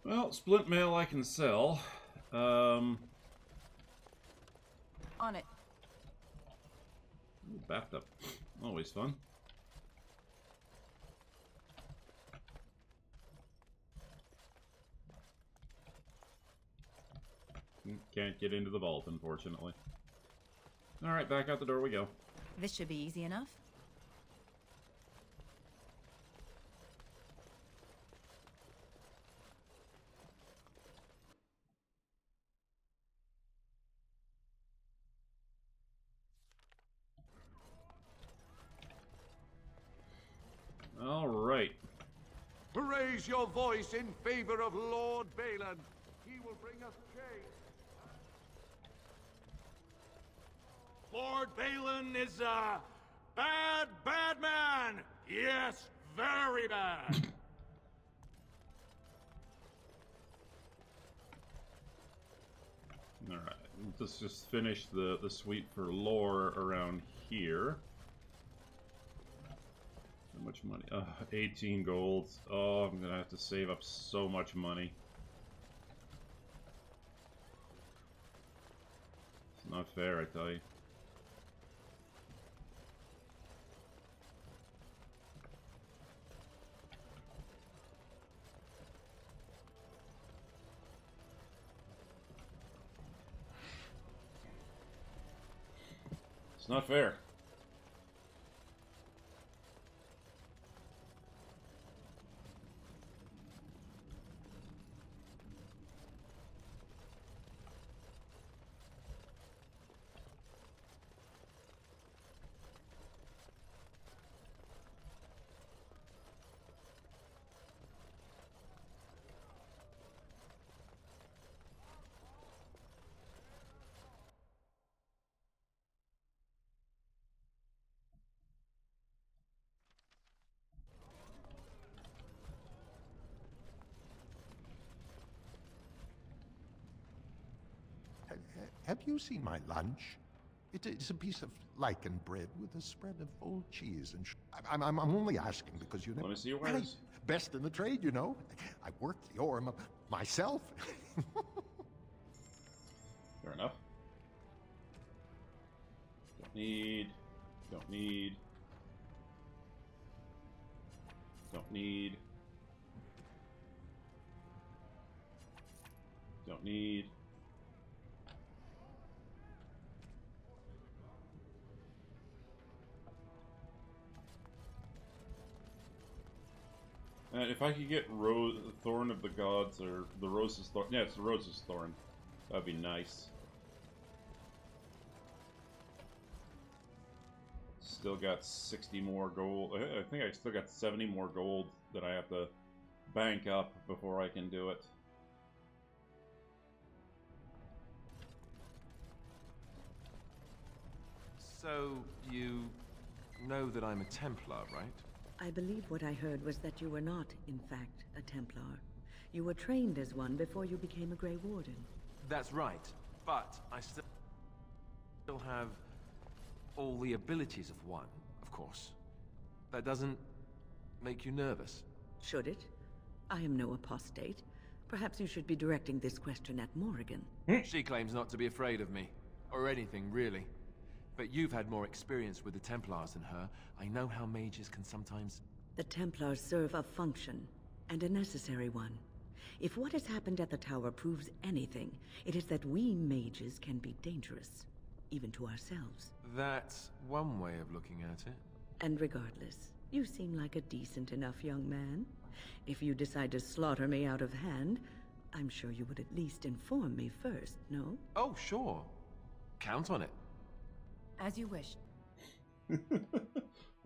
Well, splint mail I can sell. On it. Ooh, bathtub. Always fun. Can't get into the vault, unfortunately. Alright, back out the door we go. This should be easy enough. Alright. Raise your voice in favor of Lord Balin. He will bring us change. Lord Balin is a bad, bad man. Yes, very bad. Alright, let's just finish the sweep for lore around here. How much money? 18 gold. Oh, I'm gonna have to save up so much money. It's not fair, I tell you. It's not fair. Have you seen my lunch? It's a piece of lichen bread with a spread of old cheese and I'm only asking because you know. Let me see your Hey, wares. best in the trade, you know. I work the ore myself. Fair enough. Don't need. Don't need. Don't need. Don't need. And if I could get Thorn of the Gods, or the Rose's Thorn. Yeah, it's the Rose's Thorn. That'd be nice. Still got 60 more gold. I think I still got 70 more gold that I have to bank up before I can do it. So, you know that I'm a Templar, right? I believe what I heard was that you were not, in fact, a Templar. You were trained as one before you became a Grey Warden. That's right, but I still have all the abilities of one, of course. That doesn't make you nervous. Should it? I am no apostate. Perhaps you should be directing this question at Morrigan. She claims not to be afraid of me, or anything, really. But you've had more experience with the Templars than her. I know how mages can sometimes... The Templars serve a function, and a necessary one. If what has happened at the tower proves anything, it is that we mages can be dangerous, even to ourselves. That's one way of looking at it. And regardless, you seem like a decent enough young man. If you decide to slaughter me out of hand, I'm sure you would at least inform me first, no? Oh, sure. Count on it. As you wish.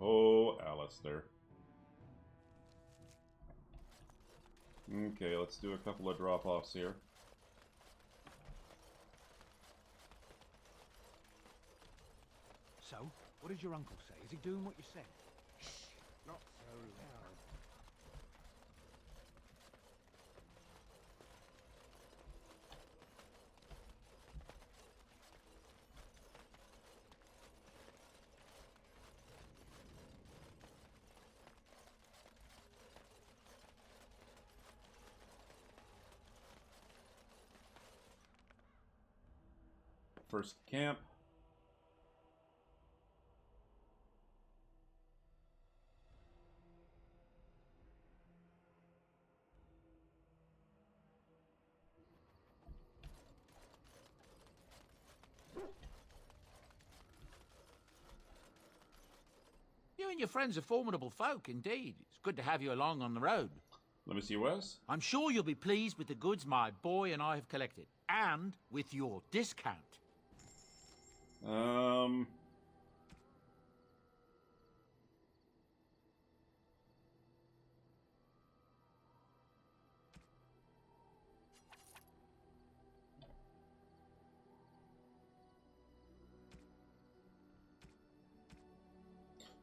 Oh, Alistair. Okay, let's do a couple of drop-offs here. So, what did your uncle say? Is he doing what you said? Shh, not so loud. First camp. You and your friends are formidable folk, indeed. It's good to have you along on the road. Let me see, Wes. I'm sure you'll be pleased with the goods my boy and I have collected, and with your discount. I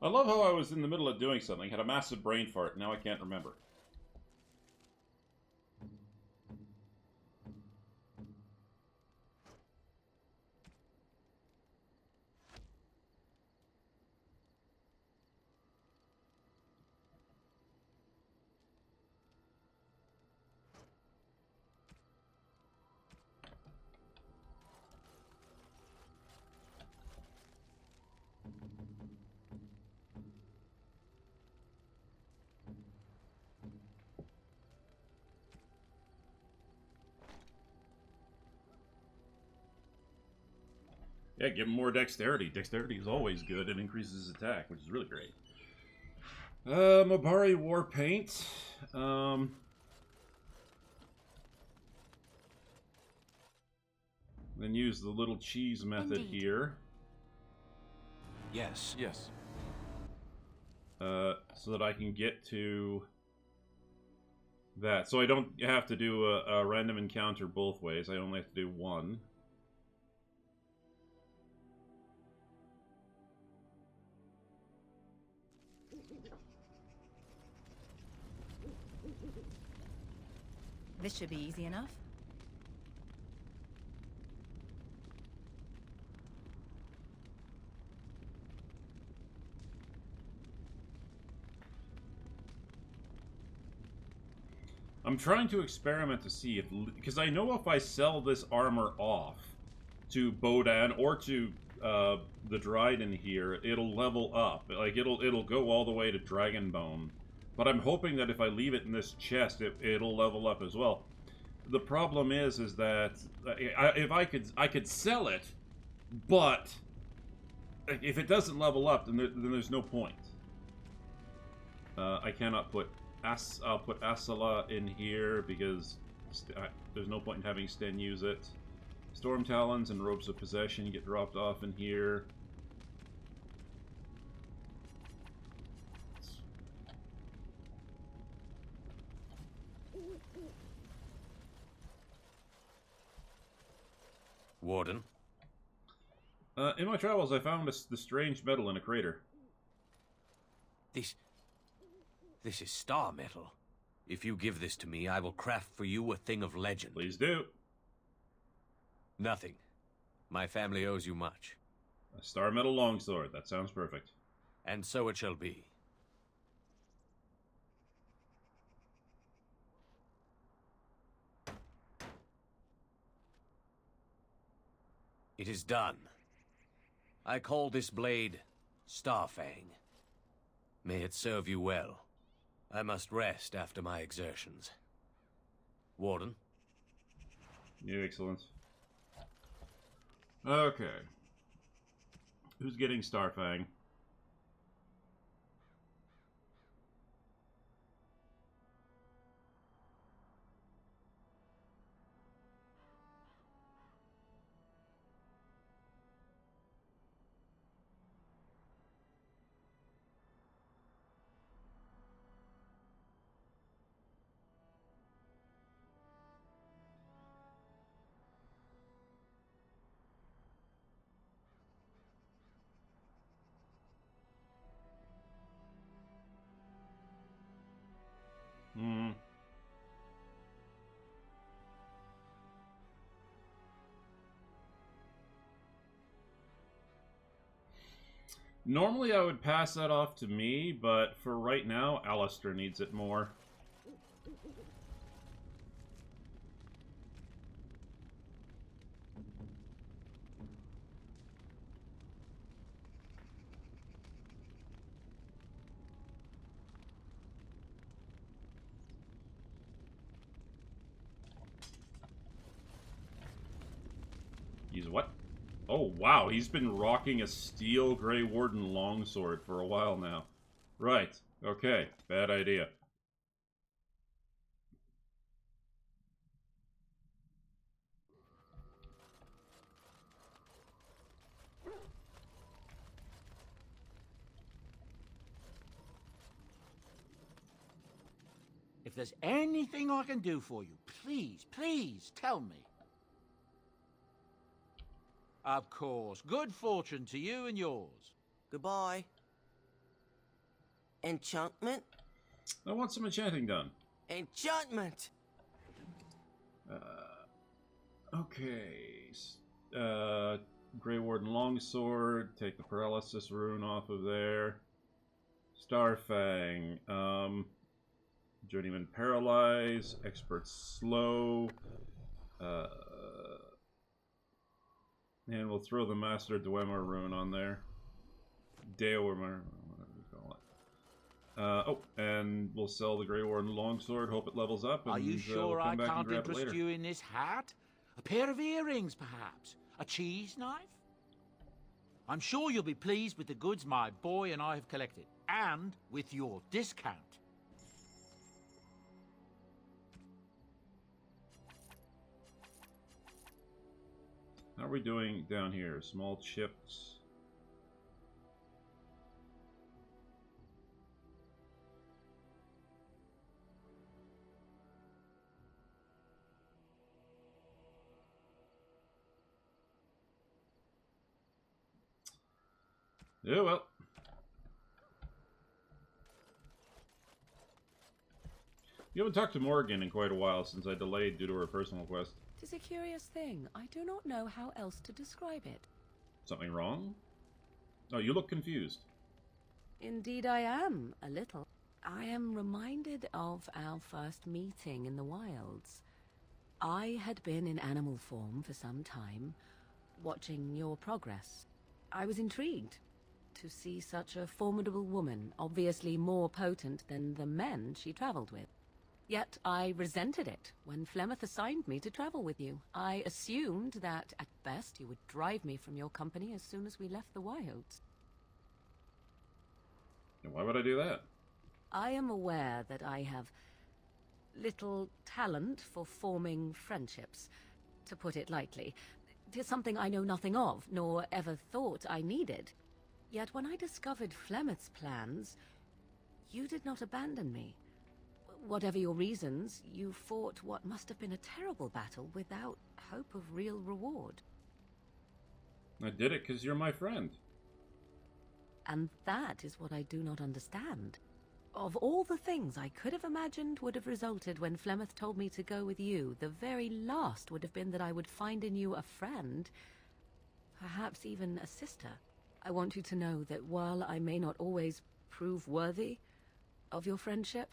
love how I was in the middle of doing something, had a massive brain fart, now I can't remember. Yeah, give him more dexterity. Dexterity is always good. It increases his attack, which is really great. Mabari War Paint. Then use the little cheese method here. Yes. Yes. So that I can get to that. So I don't have to do a random encounter both ways. I only have to do one. This should be easy enough. I'm trying to experiment to see if... Because I know if I sell this armor off to Bodan or to the Dryden here, it'll level up. Like, it'll go all the way to Dragonbone. But I'm hoping that if I leave it in this chest, it'll level up as well. The problem is that if I could sell it, but if it doesn't level up, then there's no point. I cannot put I'll put Asala in here because there's no point in having Sten use it. Storm Talons and Ropes of Possession get dropped off in here. Warden? In my travels, I found the strange metal in a crater. This is star metal. If you give this to me, I will craft for you a thing of legend. Please do. Nothing. My family owes you much. A star metal longsword. That sounds perfect. And so it shall be. It is done. I call this blade Starfang. May it serve you well. I must rest after my exertions. Warden? Yeah, excellent. Okay. Who's getting Starfang? Normally I would pass that off to me, but for right now, Alistair needs it more. Use what? Oh, wow, he's been rocking a steel Grey Warden longsword for a while now. Right, okay, bad idea. If there's anything I can do for you, please, please tell me. Of course. Good fortune to you and yours. Goodbye. Enchantment? I want some enchanting done. Enchantment! Okay. Grey Warden Longsword. Take the Paralysis rune off of there. Starfang. Journeyman Paralyze. Expert Slow. And we'll throw the Master Dwemer rune on there. Deomer, whatever you call it. Oh, and we'll sell the Grey Warden Longsword, hope it levels up. And, Are you sure we'll I come back and can't grab it interest later. you in this hat? A pair of earrings, perhaps? A cheese knife? I'm sure you'll be pleased with the goods my boy and I have collected. And with your discount. How are we doing down here? Small chips. Yeah, well. You haven't talked to Morgan in quite a while since I delayed due to her personal quest. 'Tis a curious thing. I do not know how else to describe it. Something wrong? Oh, you look confused. Indeed I am, a little. I am reminded of our first meeting in the wilds. I had been in animal form for some time, watching your progress. I was intrigued to see such a formidable woman, obviously more potent than the men she traveled with. Yet I resented it when Flemeth assigned me to travel with you. I assumed that, at best, you would drive me from your company as soon as we left the wilds. And why would I do that? I am aware that I have little talent for forming friendships, to put it lightly. 'Tis something I know nothing of, nor ever thought I needed. Yet when I discovered Flemeth's plans, you did not abandon me. Whatever your reasons, you fought what must have been a terrible battle without hope of real reward. I did it because you're my friend. And that is what I do not understand. Of all the things I could have imagined would have resulted when Flemeth told me to go with you, the very last would have been that I would find in you a friend, perhaps even a sister. I want you to know that while I may not always prove worthy of your friendship,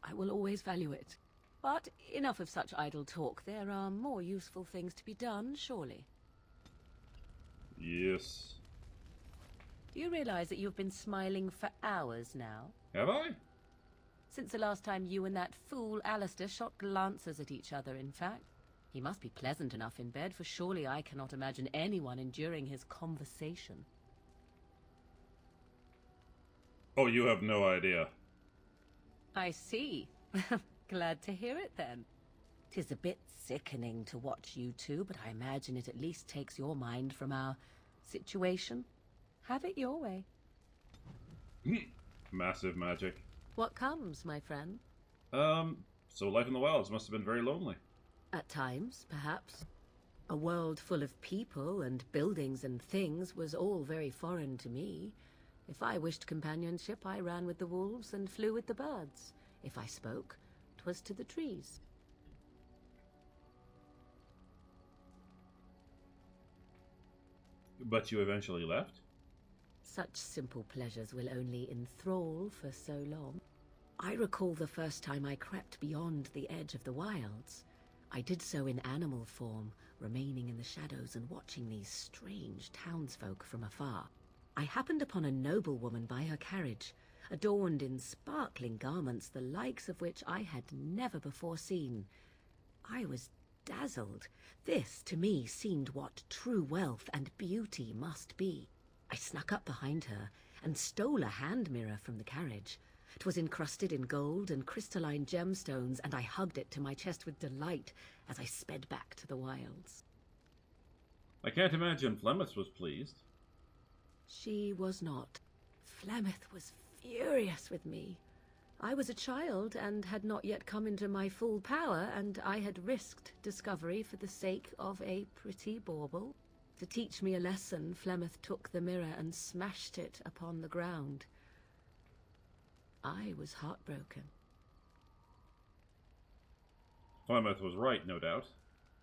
I will always value it. But enough of such idle talk. There are more useful things to be done, surely. Yes. Do you realize that you've been smiling for hours now? Have I? Since the last time you and that fool Alistair shot glances at each other, in fact. He must be pleasant enough in bed, for surely I cannot imagine anyone enduring his conversation. Oh, you have no idea. I see. Glad to hear it, then. 'Tis a bit sickening to watch you two, but I imagine it at least takes your mind from our situation. Have it your way. Massive magic. What comes, my friend? So life in the wilds must have been very lonely. At times, perhaps. A world full of people and buildings and things was all very foreign to me. If I wished companionship, I ran with the wolves and flew with the birds. If I spoke, 'twas to the trees. But you eventually left? Such simple pleasures will only enthrall for so long. I recall the first time I crept beyond the edge of the wilds. I did so in animal form, remaining in the shadows and watching these strange townsfolk from afar. I happened upon a noblewoman by her carriage, adorned in sparkling garments, the likes of which I had never before seen. I was dazzled. This, to me, seemed what true wealth and beauty must be. I snuck up behind her and stole a hand mirror from the carriage. 'Twas encrusted in gold and crystalline gemstones, and I hugged it to my chest with delight as I sped back to the wilds. I can't imagine Flemeth was pleased. She was not. Flemeth was furious with me. I was a child and had not yet come into my full power, and I had risked discovery for the sake of a pretty bauble. To teach me a lesson, Flemeth took the mirror and smashed it upon the ground. I was heartbroken. Flemeth was right, no doubt.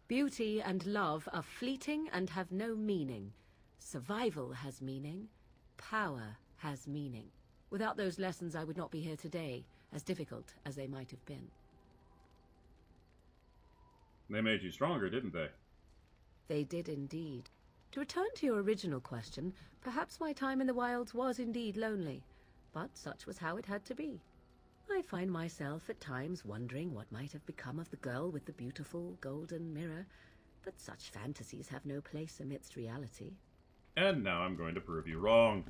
Beauty and love are fleeting and have no meaning. Survival has meaning. Power has meaning. Without those lessons, I would not be here today, as difficult as they might have been. They made you stronger, didn't they? They did indeed. To return to your original question, perhaps my time in the wilds was indeed lonely, but such was how it had to be. I find myself at times wondering what might have become of the girl with the beautiful golden mirror, but such fantasies have no place amidst reality. And now I'm going to prove you wrong.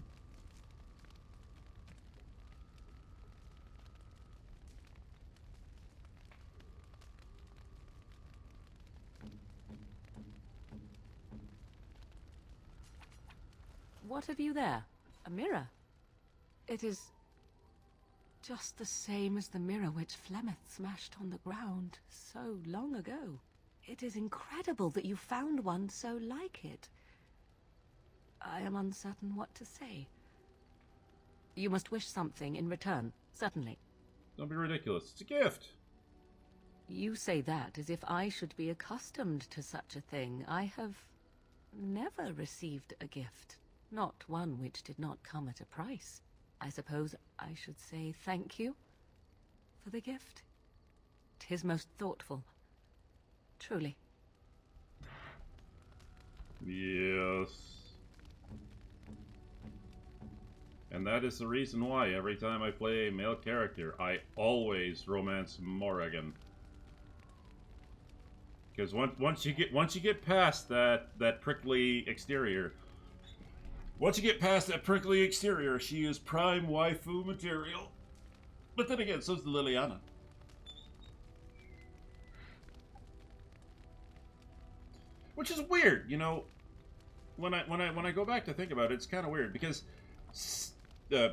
What have you there? A mirror? It is just the same as the mirror which Flemeth smashed on the ground so long ago. It is incredible that you found one so like it. I am uncertain what to say. You must wish something in return, certainly. Don't be ridiculous. It's a gift. You say that as if I should be accustomed to such a thing. I have never received a gift, not one which did not come at a price. I suppose I should say thank you for the gift. 'Tis most thoughtful. Truly. Yes. And that is the reason why every time I play a male character, I always romance Morrigan. Because once you get past that prickly exterior, she is prime waifu material. But then again, so's the Liliana. Which is weird, you know. When I go back to think about it, it's kind of weird because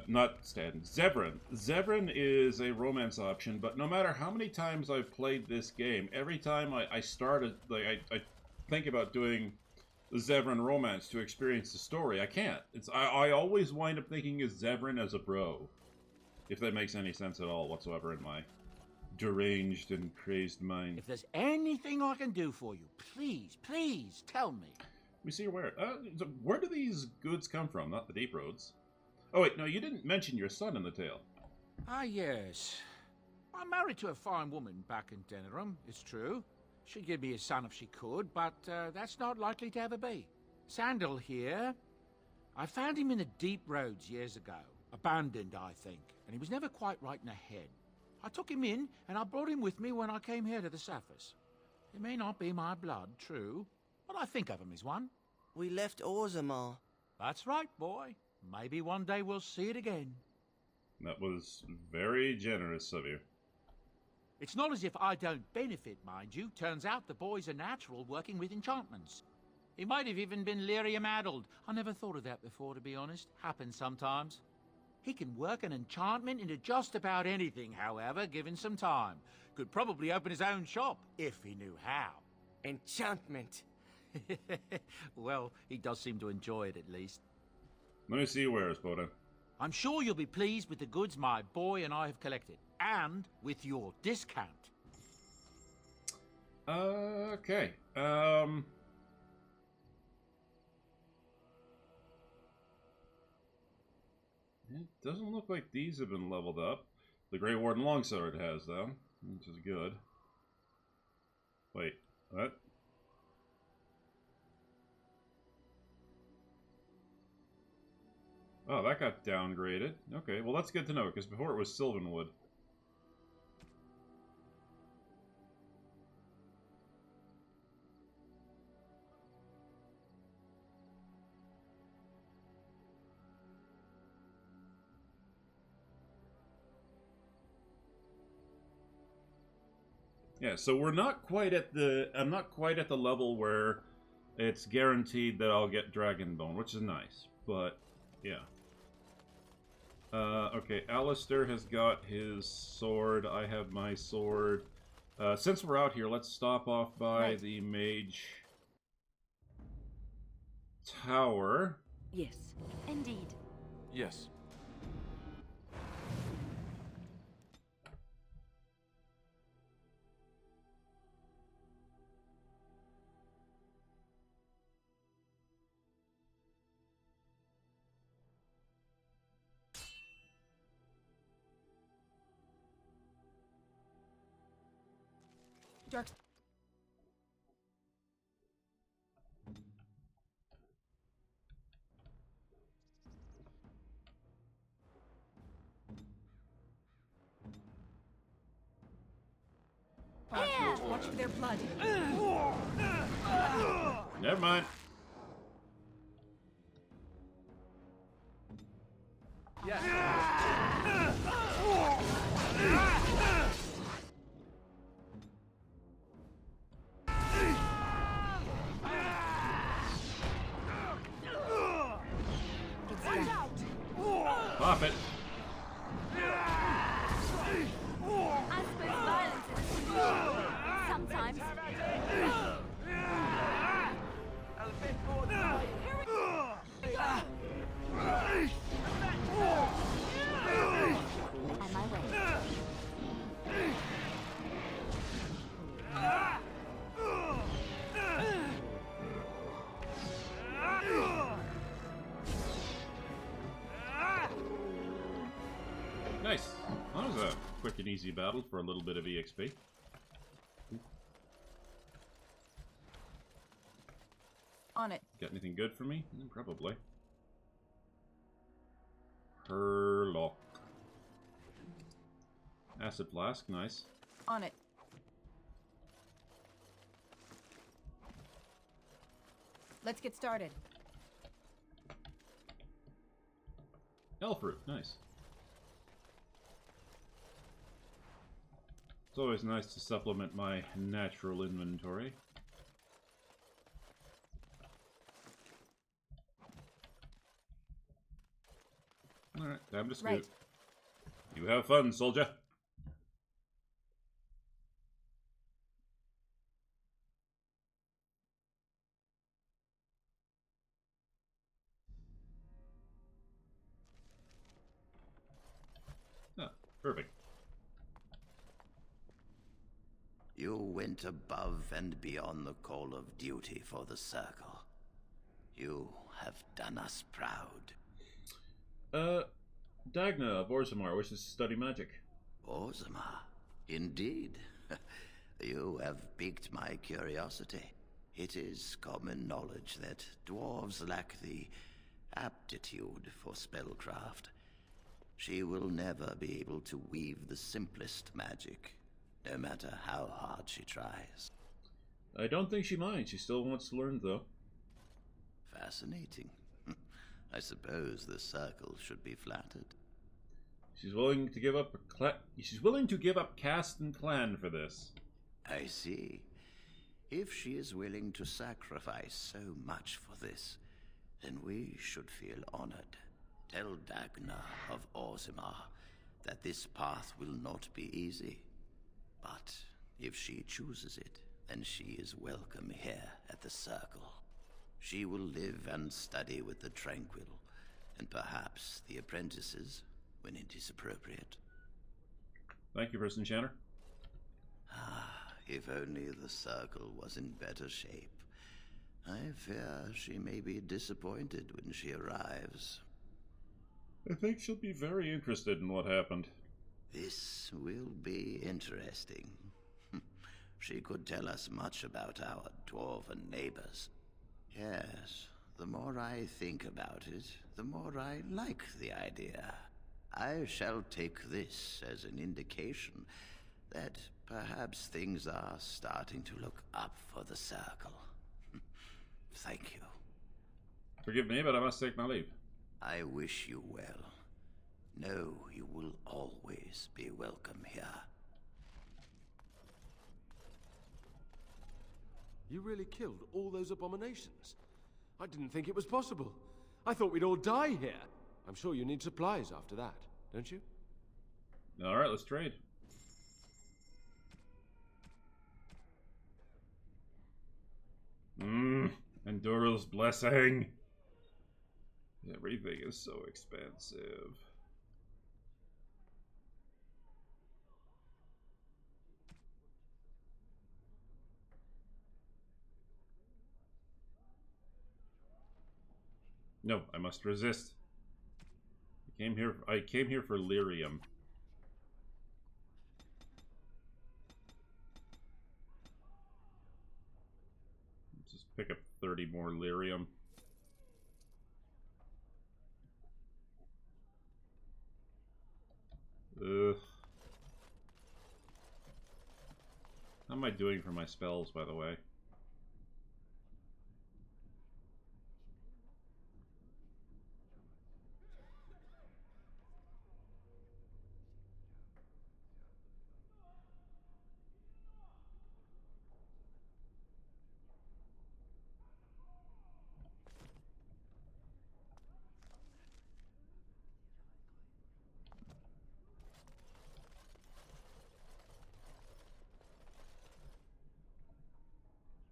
not Stan, Zevran. Zevran is a romance option, but no matter how many times I've played this game, every time I started, like I think about doing the Zevran romance to experience the story, I can't. I always wind up thinking of Zevran as a bro, if that makes any sense at all whatsoever in my deranged and crazed mind. If there's anything I can do for you, please tell me. We see where. Where do these goods come from? Not the Deep Roads. Oh wait, no, you didn't mention your son in the tale. Ah, yes. I'm married to a fine woman back in Denerim, it's true. She'd give me a son if she could, but that's not likely to ever be. Sandal here. I found him in the Deep Roads years ago. Abandoned, I think, and he was never quite right in the head. I took him in, and I brought him with me when I came here to the surface. It may not be my blood, true, but I think of him as one. We left Orzammar. That's right, boy. Maybe one day we'll see it again. That was very generous of you. It's not as if I don't benefit, mind you. Turns out the boy's a natural working with enchantments. He might have even been lyrium-addled. I never thought of that before, to be honest. Happens sometimes. He can work an enchantment into just about anything, however, given some time. Could probably open his own shop, if he knew how. Enchantment. Well, he does seem to enjoy it, at least. Let me see wares, Boda. I'm sure you'll be pleased with the goods my boy and I have collected. And with your discount. Okay. It doesn't look like these have been leveled up. The Grey Warden Longsword has, though, which is good. Wait, what? Oh, that got downgraded. Okay, well that's good to know, because before it was Sylvanwood. Yeah, so we're not quite at the... I'm not quite at the level where it's guaranteed that I'll get Dragonbone, which is nice, but yeah. Okay, Alistair has got his sword, I have my sword. Since we're out here, let's stop off by the Mage Tower. Yes. Indeed. Yes. Dark. Watch their blood. Never mind. Pop it. I suppose violence is a solution. Sometimes. On my way. Nice. That was a quick and easy battle for a little bit of EXP. On it. Got anything good for me? Probably. Herlock. Acid flask, nice. On it. Let's get started. Elf root, nice. It's always nice to supplement my natural inventory. Alright, time to scoot. Right. You have fun, soldier. Ah, perfect. You went above and beyond the call of duty for the Circle. You have done us proud. Dagna of Orzammar wishes to study magic. Orzammar? Indeed. You have piqued my curiosity. It is common knowledge that dwarves lack the aptitude for spellcraft. She will never be able to weave the simplest magic, no matter how hard she tries. I don't think she minds. She still wants to learn, though. Fascinating. I suppose the Circle should be flattered. She's willing to give up She's willing to give up caste and clan for this. I see. If she is willing to sacrifice so much for this, then we should feel honored. Tell Dagna of Orzammar that this path will not be easy. But if she chooses it, then she is welcome here at the Circle. She will live and study with the Tranquil, and perhaps the apprentices, when it is appropriate. Thank you, First Enchanter. Ah, if only the Circle was in better shape. I fear she may be disappointed when she arrives. I think she'll be very interested in what happened. This will be interesting. She could tell us much about our dwarven neighbors. Yes, the more I think about it, the more I like the idea. I shall take this as an indication that perhaps things are starting to look up for the Circle. Thank you. Forgive me, but I must take my leave. I wish you well. Know you will always be welcome here. You really killed all those abominations? I didn't think it was possible. I thought we'd all die here. I'm sure you need supplies after that, don't you? Alright, let's trade. Endural's blessing. Everything is so expensive. No, I must resist. I came here for lyrium. Let's just pick up 30 more lyrium. Ugh. How am I doing for my spells, by the way?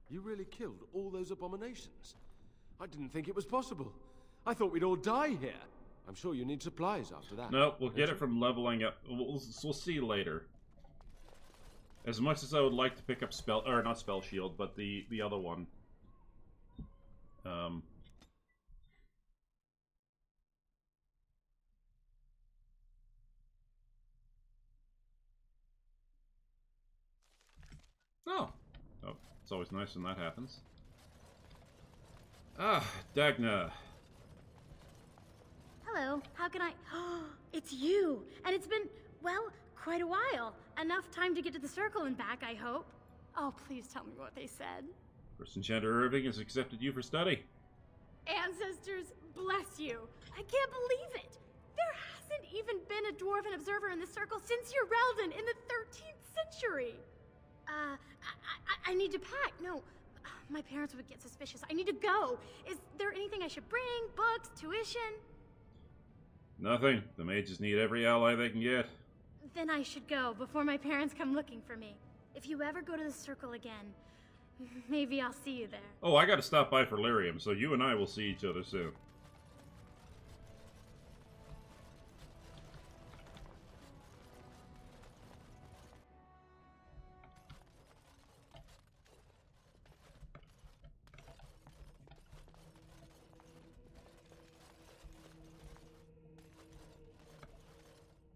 You really killed all those abominations? I didn't think it was possible. I thought we'd all die here. I'm sure you need supplies after that. No, we'll get it from leveling up. We'll see later. As much as I would like to pick up not spell shield, but the other one. Oh. Oh, it's always nice when that happens. Ah, Dagna. Hello, how can I... It's you! And it's been, well, quite a while. Enough time to get to the circle and back, I hope. Oh, please tell me what they said. First Enchanter Irving has accepted you for study. Ancestors, bless you. I can't believe it. There hasn't even been a dwarven observer in the circle since Urelden in the 13th century. I need to pack. No, my parents would get suspicious. I need to go. Is there anything I should bring? Books? Tuition? Nothing. The mages need every ally they can get. Then I should go before my parents come looking for me. If you ever go to the circle again, maybe I'll see you there. Oh, I gotta stop by for Lyrium, so you and I will see each other soon.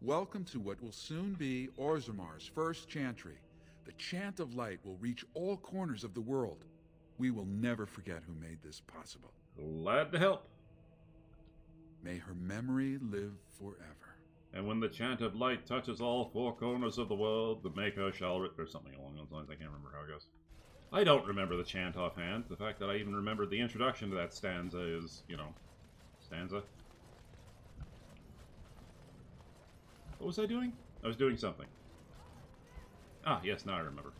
Welcome to what will soon be Orzamar's first chantry. The chant of light will reach all corners of the world. We will never forget who made this possible. Glad to help. May her memory live forever. And when the chant of light touches all four corners of the world, the Maker shall... or something along those lines. I can't remember how it goes. I don't remember the chant offhand. The fact that I even remembered the introduction to that stanza is, you know, stanza. What was I doing? I was doing something. Ah, yes, now I remember.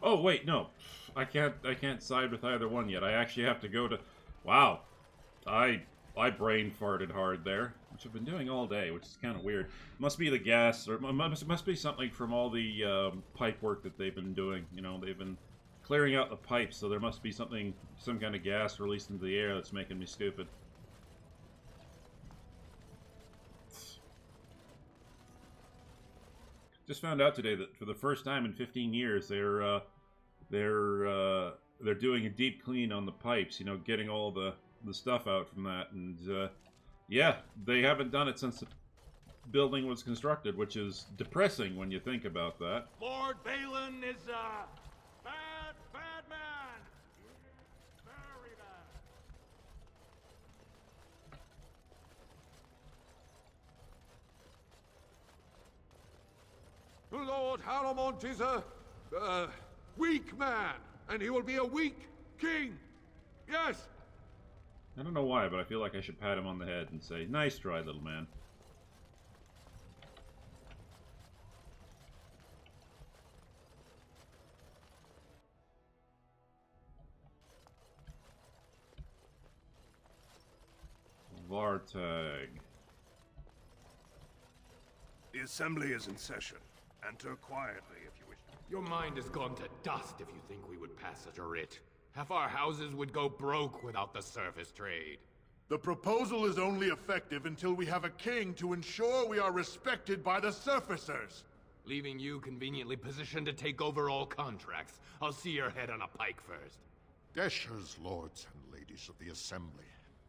Oh, wait, no. I can't side with either one yet. I actually have to go to... Wow. I brain farted hard there, which I've been doing all day, which is kind of weird. Must be the gas, or must be something from all the pipe work that they've been doing. You know, they've been clearing out the pipes, so there must be something, some kind of gas released into the air that's making me stupid. Just found out today that for the first time in 15 years, they're doing a deep clean on the pipes. You know, getting all the stuff out from that, and yeah, they haven't done it since the building was constructed, which is depressing when you think about that. Lord Balin is a bad man. Very bad. Lord Haramont is a weak man, and he will be a weak king. Yes. I don't know why, but I feel like I should pat him on the head and say, "Nice try, little man." Vartag. The assembly is in session. Enter quietly if you wish. Your mind has gone to dust if you think we would pass such a writ. Half our houses would go broke without the surface trade. The proposal is only effective until we have a king to ensure we are respected by the surfacers. Leaving you conveniently positioned to take over all contracts. I'll see your head on a pike first. Deshers, lords and ladies of the assembly.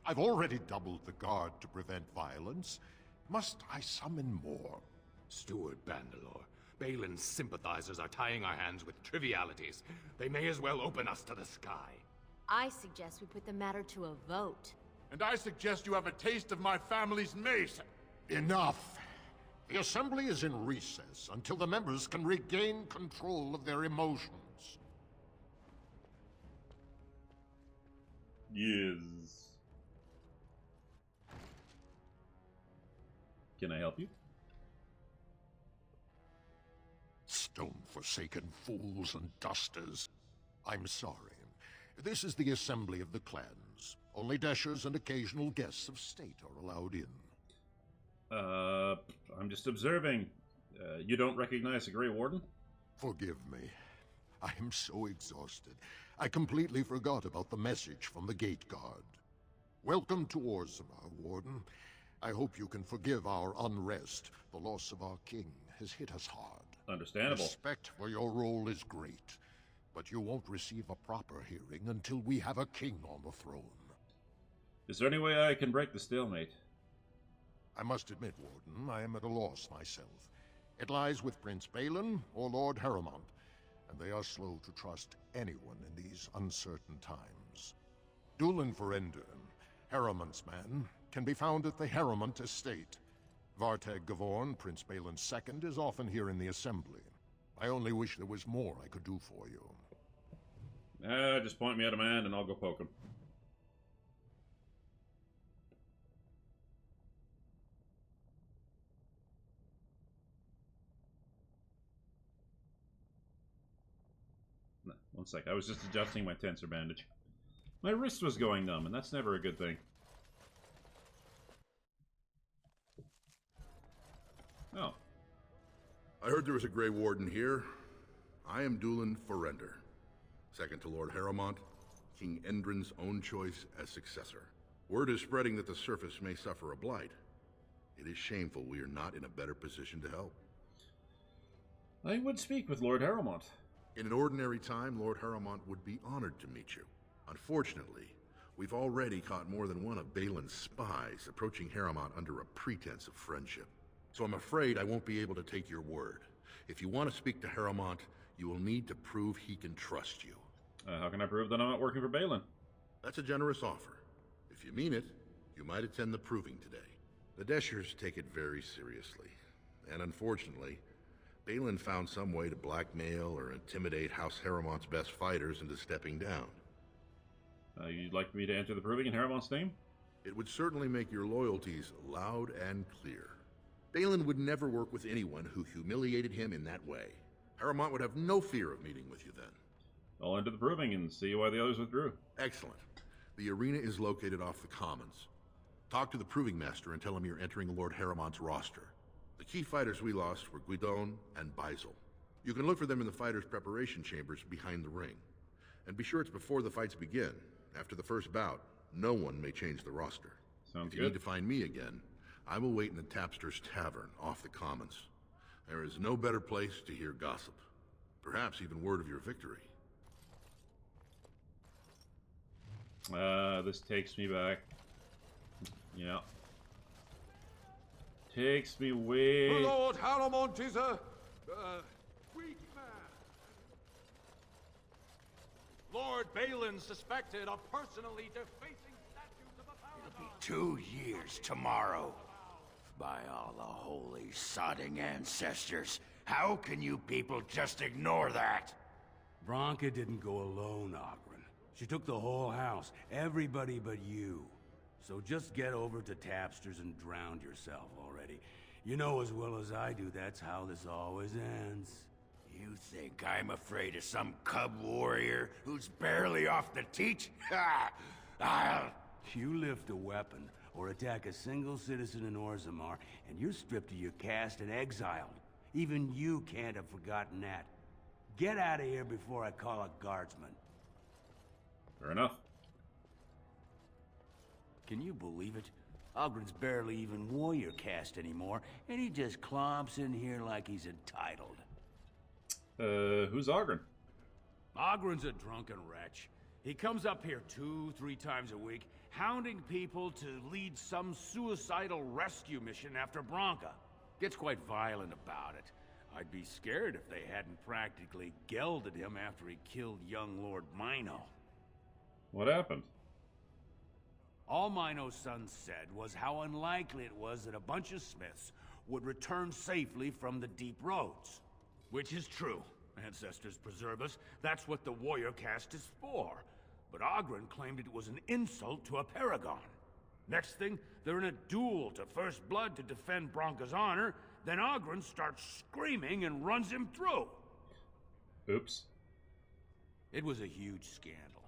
I've already doubled the guard to prevent violence. Must I summon more? Steward Bandalore, Balin's sympathizers are tying our hands with trivialities. They may as well open us to the sky. I suggest we put the matter to a vote. And I suggest you have a taste of my family's mace. Enough! The assembly is in recess until the members can regain control of their emotions. Yes. Can I help you? Stone-forsaken fools and dusters. I'm sorry. This is the assembly of the clans. Only Deshers and occasional guests of state are allowed in. I'm just observing. You don't recognize the Grey Warden? Forgive me. I am so exhausted. I completely forgot about the message from the gate guard. Welcome to Orzammar, Warden. I hope you can forgive our unrest. The loss of our king has hit us hard. Understandable. Respect for your role is great, But you won't receive a proper hearing until we have a king on the throne. Is there any way I can break the stalemate? I must admit, Warden, I am at a loss myself. It lies with Prince Balin or Lord Harrowmont, and they are slow to trust anyone in these uncertain times. Dulin Ferender, Harrowmont's man, can be found at the Harrowmont estate. Vartag Gavorn, Prince Balin's second, is often here in the assembly. I only wish there was more I could do for you. Just point me at a man and I'll go poke him. No, one sec. I was just adjusting my tensor bandage. My wrist was going numb, and that's never a good thing. Oh. I heard there was a Grey Warden here. I am Dulin Ferender, second to Lord Harrowmont, King Endrin's own choice as successor. Word is spreading that the surface may suffer a blight. It is shameful we are not in a better position to help. I would speak with Lord Harrowmont. In an ordinary time, Lord Harrowmont would be honored to meet you. Unfortunately, we've already caught more than one of Balin's spies approaching Harrowmont under a pretense of friendship. So I'm afraid I won't be able to take your word. If you want to speak to Harrowmont, you will need to prove he can trust you. How can I prove that I'm not working for Balin? That's a generous offer. If you mean it, you might attend the proving today. The Deshers take it very seriously. And unfortunately, Balin found some way to blackmail or intimidate House Harrowmont's best fighters into stepping down. You'd like me to enter the proving in Harrowmont's name? It would certainly make your loyalties loud and clear. Balin would never work with anyone who humiliated him in that way. Harrowmont would have no fear of meeting with you then. I'll enter the proving and see why the others withdrew. Excellent. The arena is located off the Commons. Talk to the proving master and tell him you're entering Lord Harrowmont's roster. The key fighters we lost were Guidon and Baisel. You can look for them in the fighters' preparation chambers behind the ring. And be sure it's before the fights begin. After the first bout, no one may change the roster. Sounds good. If you good. need to find me again, I will wait in the Tapster's Tavern off the Commons. There is no better place to hear gossip. Perhaps even word of your victory. This takes me back. Yeah. Takes me way... Lord Harrowmont is a... weak man. Lord Balin suspected of personally defacing statues of a paragon. 2 years tomorrow. By all the holy sodding ancestors, how can you people just ignore that? Branka didn't go alone, Ogren. She took the whole house, everybody but you. So just get over to Tapster's and drown yourself already. You know as well as I do that's how this always ends. You think I'm afraid of some cub warrior who's barely off the teat? Ha! I'll... You lift a weapon or attack a single citizen in Orzammar, and you're stripped of your caste and exiled. Even you can't have forgotten that. Get out of here before I call a guardsman. Fair enough. Can you believe it? Ogren's barely even warrior caste anymore, and he just clomps in here like he's entitled. Who's Ogren? Ogren's a drunken wretch. He comes up here 2-3 times a week, hounding people to lead some suicidal rescue mission after Branka. Gets quite violent about it. I'd be scared if they hadn't practically gelded him after he killed young Lord Mino. What happened? All Mino's son said was how unlikely it was that a bunch of Smiths would return safely from the deep roads. Which is true. Ancestors preserve us. That's what the warrior caste is for. But Ogren claimed it was an insult to a paragon. Next thing, they're in a duel to first blood to defend Branka's honor. Then Ogren starts screaming and runs him through. Oops. It was a huge scandal.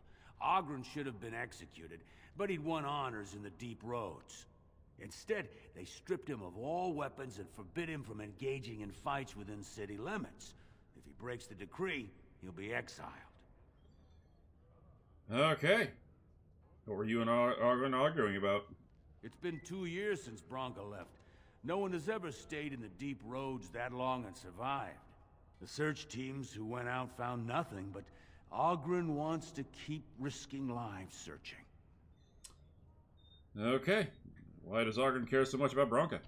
Ogren should have been executed, but he'd won honors in the deep roads. Instead, they stripped him of all weapons and forbid him from engaging in fights within city limits. If he breaks the decree, he'll be exiled. Okay. What were you and Ogren arguing about? It's been 2 years since Branka left. No one has ever stayed in the deep roads that long and survived. The search teams who went out found nothing, but Ogren wants to keep risking lives searching. Okay. Why does Ogren care so much about Bronca?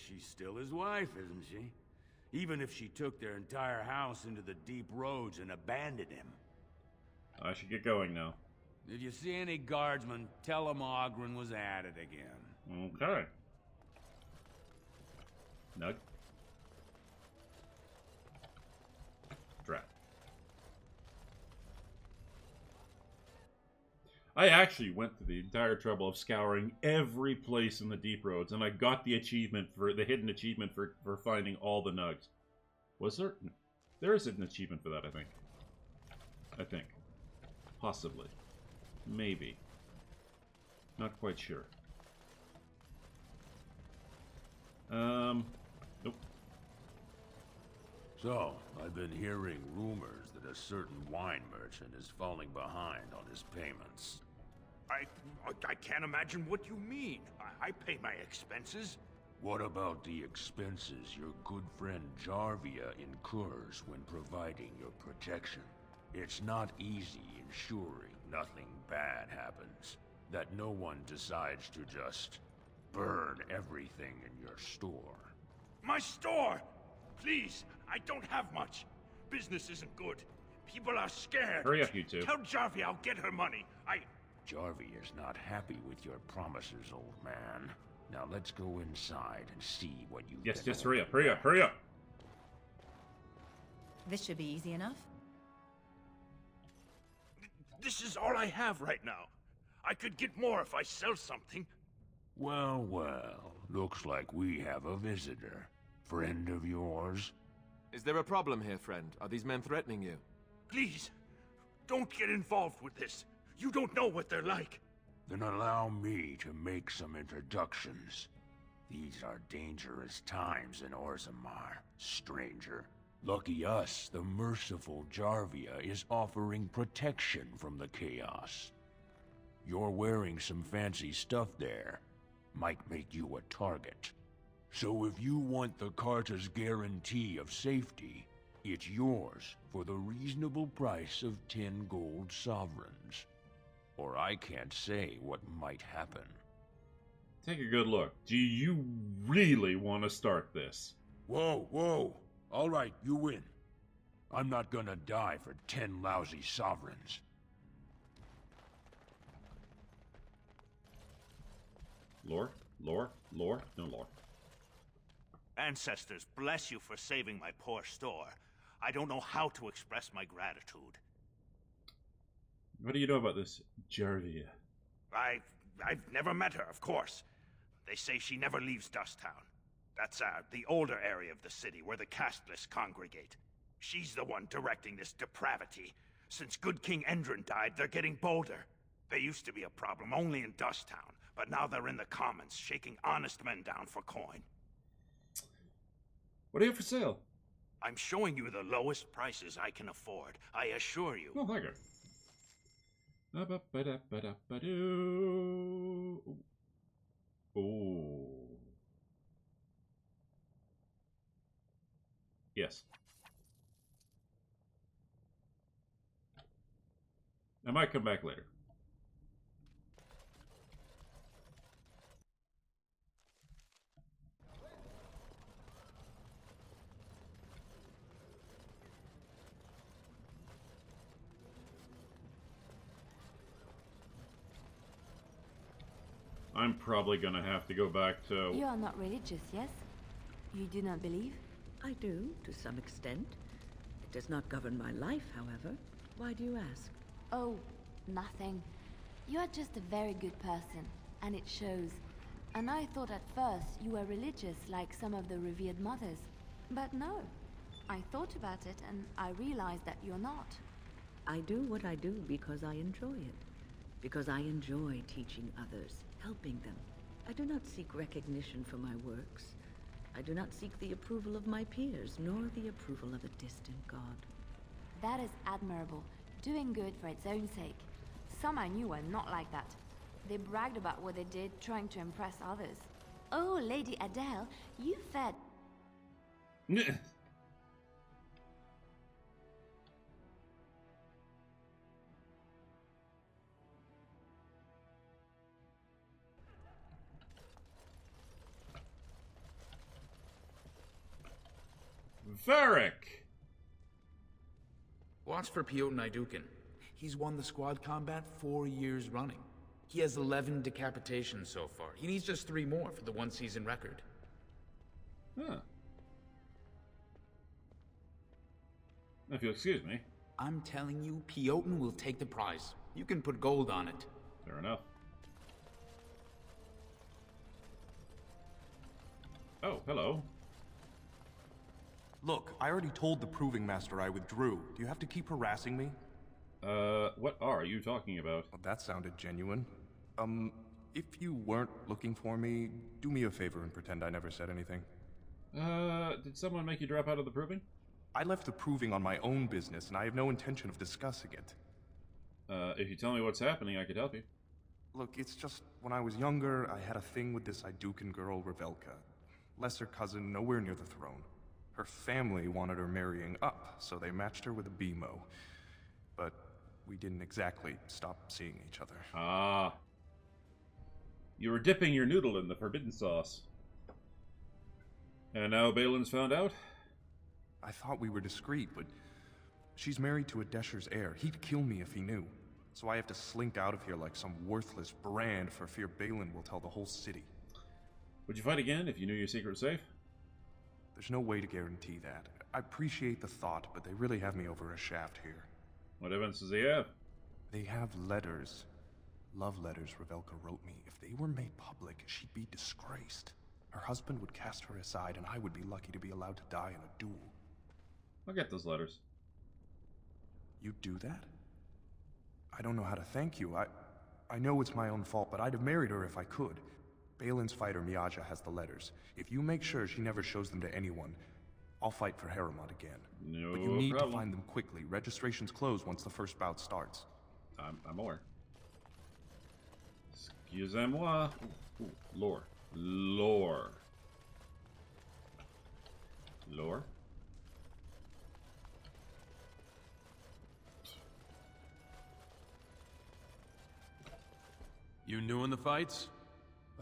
She's still his wife, isn't she? Even if she took their entire house into the deep roads and abandoned him. I should get going now. If you see any guardsmen, tell them Ogren was at it again. Okay. Nug. Drat. I actually went to the entire trouble of scouring every place in the deep roads, and I got the achievement for the hidden achievement for finding all the nugs. Was there? There is an achievement for that, I think. Possibly. Maybe. Not quite sure. Nope. So, I've been hearing rumors that a certain wine merchant is falling behind on his payments. I can't imagine what you mean. I pay my expenses. What about the expenses your good friend Jarvia incurs when providing your protection? It's not easy ensuring nothing bad happens, that no one decides to just burn everything in your store. My store! Please, I don't have much. Business isn't good. People are scared. Hurry up, you two. Tell Jarvia I'll get her money. Jarvia's not happy with your promises, old man. Now let's go inside and see what you Yes, hurry up, hurry up, hurry up! This should be easy enough. This is all I have right now. I could get more if I sell something. Well, well, looks like we have a visitor. Friend of yours? Is there a problem here, friend? Are these men threatening you? Please, don't get involved with this. You don't know what they're like. Then allow me to make some introductions. These are dangerous times in Orzammar, stranger. Lucky us, the merciful Jarvia is offering protection from the chaos. You're wearing some fancy stuff there. Might make you a target. So if you want the Carta's guarantee of safety, it's yours for the reasonable price of 10 gold sovereigns. Or I can't say what might happen. Take a good look. Do you really want to start this? Whoa, whoa. All right, you win. I'm not gonna die for 10 lousy sovereigns. Lore? Lore? Lore? No lore. Ancestors, bless you for saving my poor store. I don't know how to express my gratitude. What do you know about this Jarvia? I've never met her, of course. They say she never leaves Dusttown. That's the older area of the city where the casteless congregate. She's the one directing this depravity. Since good King Endrin died, they're getting bolder. They used to be a problem only in Dusttown, but now they're in the commons, shaking honest men down for coin. What do you have for sale? I'm showing you the lowest prices I can afford, I assure you. Oh, thank you. Oh. Yes. I might come back later. I'm probably gonna have to go back to... You are not religious, yes? You do not believe? I do, to some extent. It does not govern my life, however. Why do you ask? Oh, nothing. You are just a very good person, and it shows. And I thought at first you were religious like some of the revered mothers. But no. I thought about it, and I realized that you're not. I do what I do because I enjoy it. Because I enjoy teaching others, helping them. I do not seek recognition for my works. I do not seek the approval of my peers, nor the approval of a distant god. That is admirable. Doing good for its own sake. Some I knew were not like that. They bragged about what they did, trying to impress others. Oh, Lady Adele, you fed... Varric! Watch for Piotr Idukin. He's won the squad combat 4 years running. He has 11 decapitations so far. He needs just 3 more for the one-season record. Huh. If you'll excuse me. I'm telling you, Piotr will take the prize. You can put gold on it. Fair enough. Oh, hello. Look, I already told the Proving Master I withdrew. Do you have to keep harassing me? What are you talking about? Well, that sounded genuine. If you weren't looking for me, do me a favor and pretend I never said anything. Did someone make you drop out of the Proving? I left the Proving on my own business, and I have no intention of discussing it. If you tell me what's happening, I could help you. Look, it's just, when I was younger, I had a thing with this Idukan girl, Revelka. Lesser cousin, nowhere near the throne. Her family wanted her marrying up, so they matched her with a BMO. But we didn't exactly stop seeing each other. Ah. You were dipping your noodle in the forbidden sauce. And now Balin's found out? I thought we were discreet, but she's married to a Desher's heir. He'd kill me if he knew. So I have to slink out of here like some worthless brand for fear Balin will tell the whole city. Would you fight again if you knew your secret was safe? There's no way to guarantee that. I appreciate the thought, but they really have me over a shaft here. What evidence does he have? They have letters. Love letters Revelka wrote me. If they were made public, she'd be disgraced. Her husband would cast her aside, and I would be lucky to be allowed to die in a duel. I'll get those letters. You'd do that? I don't know how to thank you. I know it's my own fault, but I'd have married her if I could. Balin's fighter Miaja has the letters. If you make sure she never shows them to anyone, I'll fight for Harriman again. No but you need problem. to find them quickly. Registrations close once the first bout starts. I'm aware. Excusez-moi. Ooh, lore. Lore. Lore? You new in the fights?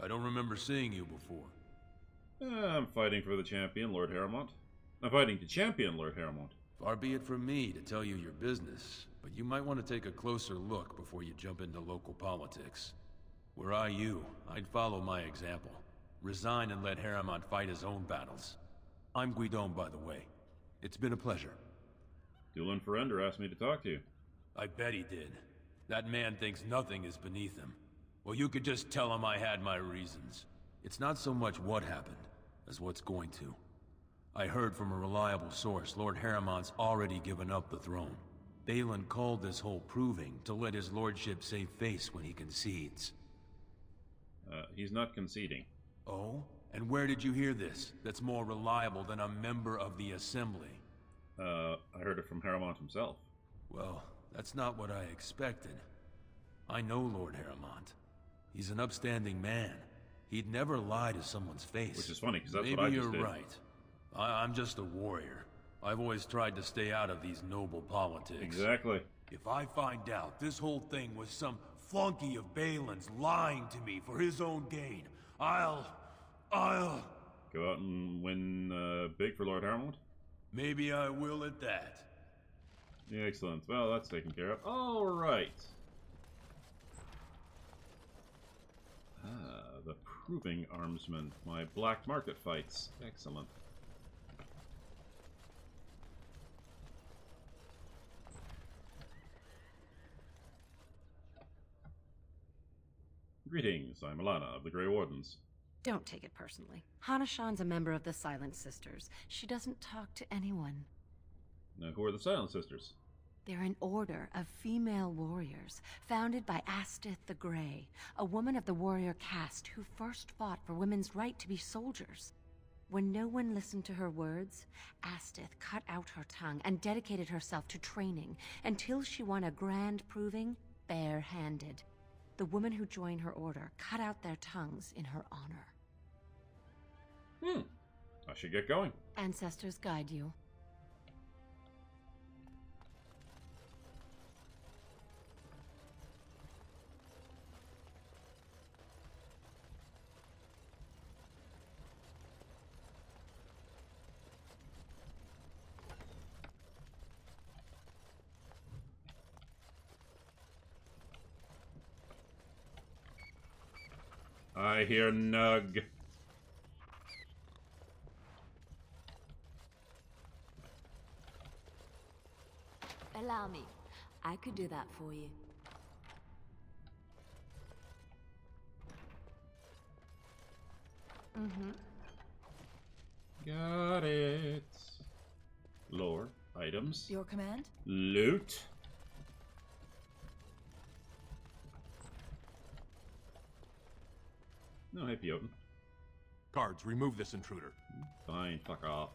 I don't remember seeing you before. I'm fighting for the champion, Lord Harrowmont. I'm fighting to champion Lord Harrowmont. Far be it from me to tell you your business, but you might want to take a closer look before you jump into local politics. Were I you, I'd follow my example. Resign and let Harrowmont fight his own battles. I'm Guidon, by the way. It's been a pleasure. Dulan Ferender asked me to talk to you. I bet he did. That man thinks nothing is beneath him. Well, you could just tell him I had my reasons. It's not so much what happened, as what's going to. I heard from a reliable source Lord Harrowmont's already given up the throne. Balin called this whole proving to let his lordship save face when he concedes. He's not conceding. Oh? And where did you hear this? That's more reliable than a member of the Assembly. I heard it from Harrowmont himself. Well, that's not what I expected. I know Lord Harrowmont. He's an upstanding man. He'd never lie to someone's face. Which is funny, because that's Maybe what I just did. Maybe you're right. I'm just a warrior. I've always tried to stay out of these noble politics. Exactly. If I find out this whole thing was some flunky of Balin's lying to me for his own gain, I'll... Go out and win big for Lord Harrowmont? Maybe I will at that. Excellent. Well, that's taken care of. All right. The Proving Armsman. My black market fights. Excellent. Greetings, I'm Alana of the Grey Wardens. Don't take it personally. Hana-shan's a member of the Silent Sisters. She doesn't talk to anyone. Now, who are the Silent Sisters? They're an order of female warriors, founded by Astith the Grey, a woman of the warrior caste who first fought for women's right to be soldiers. When no one listened to her words, Astith cut out her tongue and dedicated herself to training until she won a grand proving bare-handed. The women who joined her order cut out their tongues in her honor. I should get going. Ancestors guide you. I hear Nug. Allow me. I could do that for you. Mm-hmm. Got it. Lore. Items. Your command? Loot. No, hey, Piotin. Guards, remove this intruder. Fine, fuck off.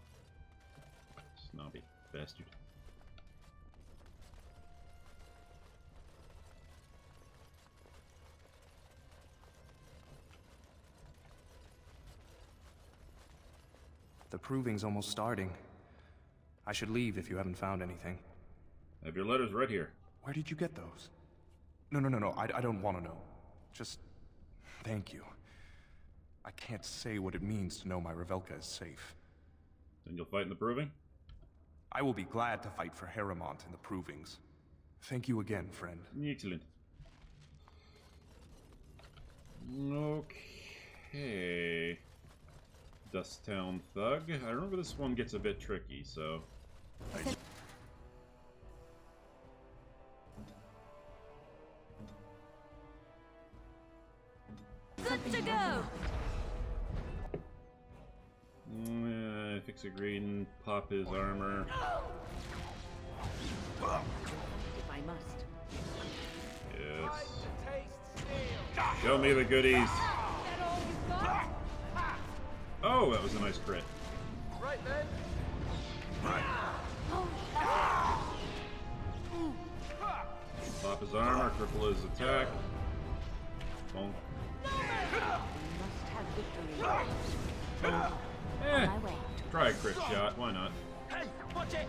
Snobby bastard. The proving's almost starting. I should leave if you haven't found anything. I have your letters right here. Where did you get those? No, I don't want to know. Just thank you. I can't say what it means to know my Revelka is safe. Then you'll fight in the proving? I will be glad to fight for Harrowmont in the provings. Thank you again, friend. Excellent. Okay. Dust Town Thug. I remember this one gets a bit tricky, so... Good to go! Fix a green, pop his armor. If I must. Yes. Show me the goodies. Oh, that was a nice crit. Right then. Pop his armor, cripple his attack. Bonk. Must have victory. Bonk. Eh, try a crit shot, why not? Hey, watch it!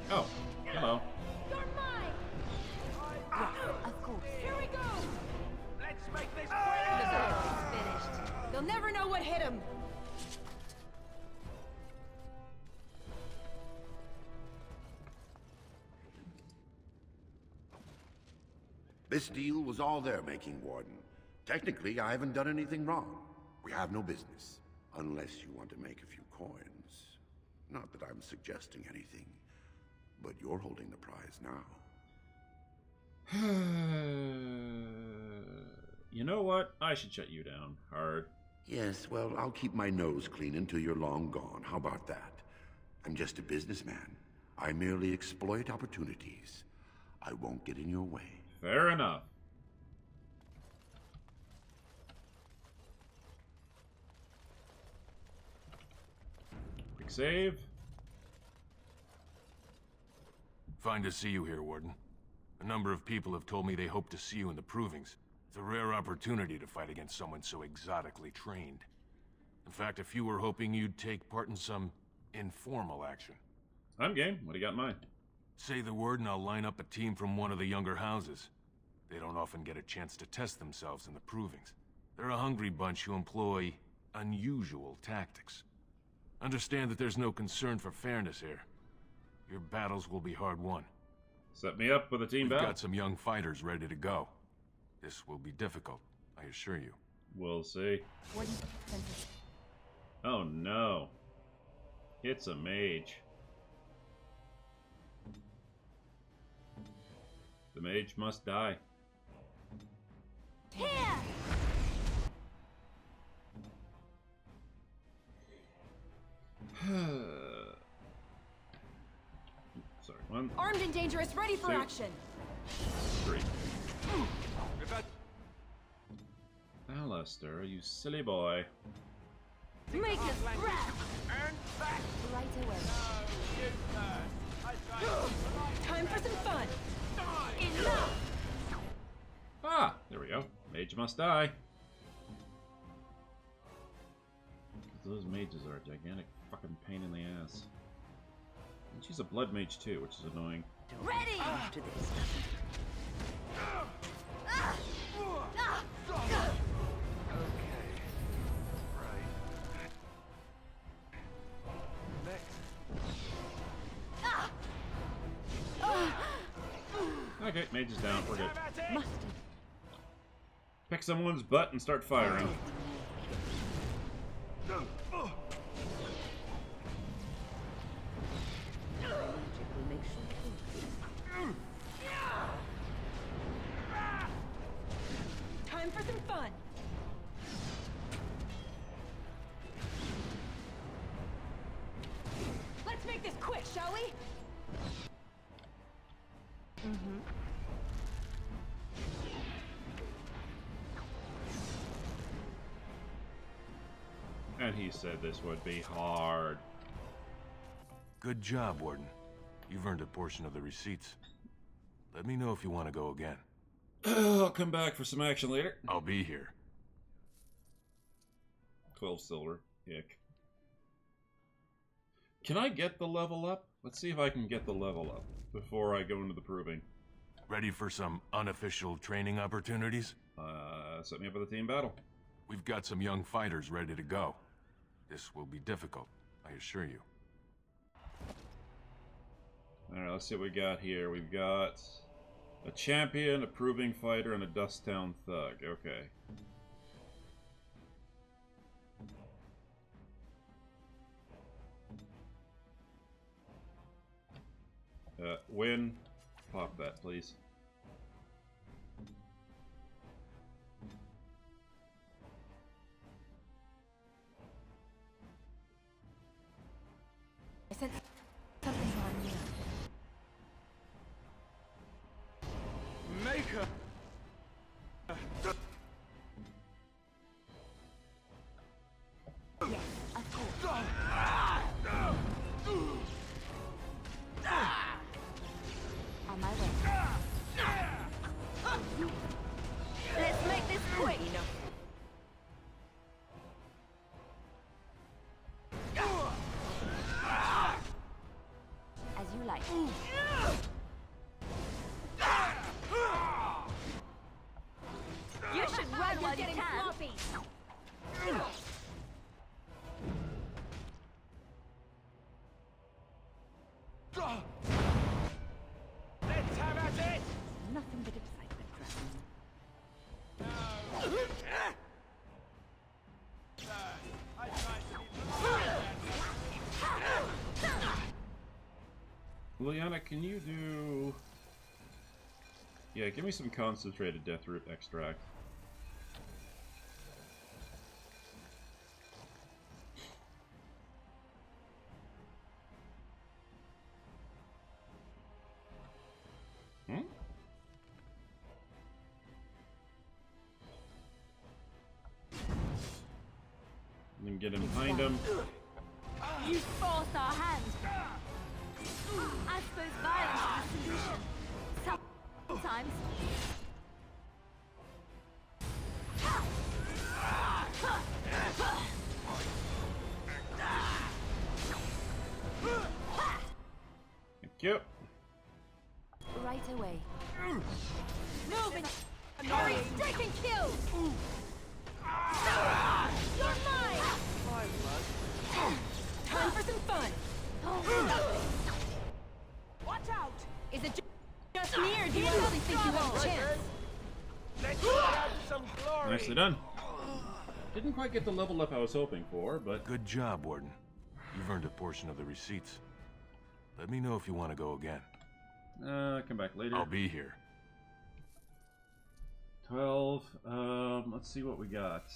Oh, hello. You're mine! Yeah, of course. Here we go! Let's make this The quick! battle's finished. They'll never know what hit him. This deal was all their making, Warden. Technically, I haven't done anything wrong. We have no business. Unless you want to make a few coins. Not that I'm suggesting anything. But you're holding the prize now. You know what? I should shut you down. Hard. Yes, well, I'll keep my nose clean until you're long gone. How about that? I'm just a businessman. I merely exploit opportunities. I won't get in your way. Fair enough. Quick save. Fine to see you here, Warden. A number of people have told me they hope to see you in the provings. It's a rare opportunity to fight against someone so exotically trained. In fact, a few were hoping you'd take part in some informal action. I'm game. What do you got in mind? Say the word and I'll line up a team from one of the younger houses. They don't often get a chance to test themselves in the provings. They're a hungry bunch who employ unusual tactics. Understand that there's no concern for fairness here. Your battles will be hard won. Set me up with a team We've battle. got some young fighters ready to go. This will be difficult, I assure you. We'll see. Oh no. It's a mage. The mage must die. Here! Sorry, one. Armed and dangerous, ready for Two. action. 3. Alistair, you silly boy. Make us breath! Right away. Time for some fun! Enough! Ah, there we go. Mage must die. Those mages are a gigantic fucking pain in the ass. And she's a blood mage too, which is annoying. Ready! To this. Okay, mage is down. We're good. Mustard. Pick someone's butt and start firing. Time for some fun. Let's make this quick, shall we? Mm-hmm. And he said this would be hard. Good job, Warden. You've earned a portion of the receipts. Let me know if you want to go again. I'll come back for some action later. I'll be here. 12 silver. Ick. Can I get the level up? Let's see if I can get the level up before I go into the proving. Ready for some unofficial training opportunities? Set me up with a team battle. We've got some young fighters ready to go. This will be difficult, I assure you. Alright, let's see what we got here. We've got a champion, a proving fighter, and a Dusttown thug. Okay. Win. Pop that, please. I said something on you. Maker! Yes, of course. On my way. Let's make this quick. As you like. You should run while you can. Sloppy. Let's have at it! Nothing but excitement, Kraken. I tried to be Liliana, can you do... Yeah, give me some concentrated death root extract. Hmm? And then get in behind him. You forced our hand. I suppose violence is the solution. Sometimes. Thank you. Right away. Moving. Hurry, taking kills. You're mine. Time for some fun. Watch out. Is it just me or do you really think you have a chance? Let's have some glory. Nicely done. Didn't quite get the level up I was hoping for, but... Good job, Warden. You've earned a portion of the receipts. Let me know if you want to go again. Come back later. I'll be here. 12. Let's see what we got.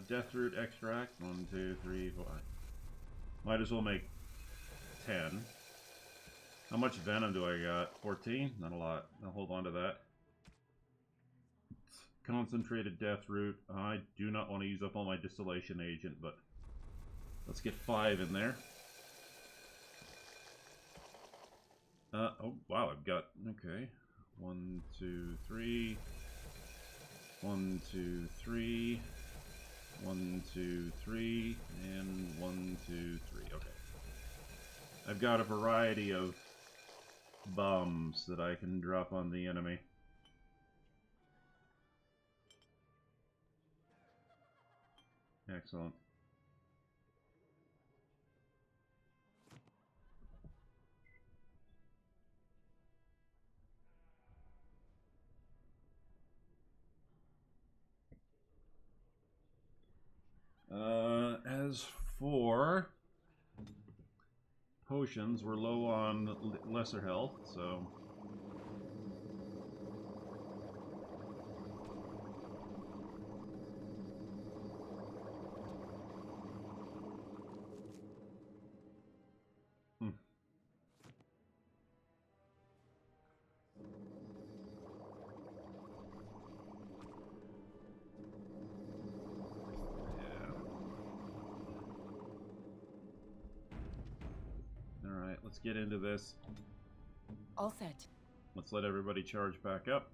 Death root extract. 1, 2, 3, 4. Might as well make 10. How much venom do I got? 14? Not a lot. I'll hold on to that. Concentrated death root. I do not want to use up all my distillation agent, but let's get 5 in there. Oh, wow, I've got, okay. 1, 2, 3. 1, 2, 3. 1, 2, 3. And 1, 2, 3. Okay. I've got a variety of bombs that I can drop on the enemy. Excellent. potions. We're low on lesser health, so... Let's get into this. All set. Let's let everybody charge back up.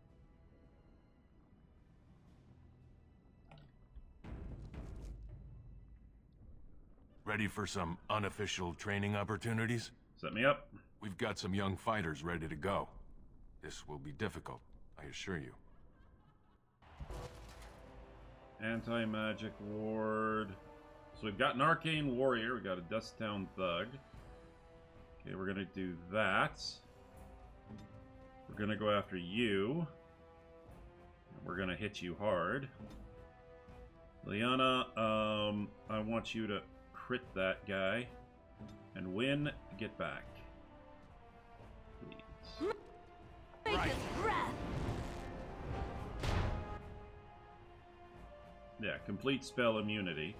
Ready for some unofficial training opportunities? Set me up. We've got some young fighters ready to go. This will be difficult, I assure you. Anti-magic ward. So we've got an arcane warrior. We got a Dusttown thug. Okay, we're gonna do that. We're gonna go after you. We're gonna hit you hard. Liana, I want you to crit that guy. And win, get back. Please. Right. Yeah, complete spell immunity.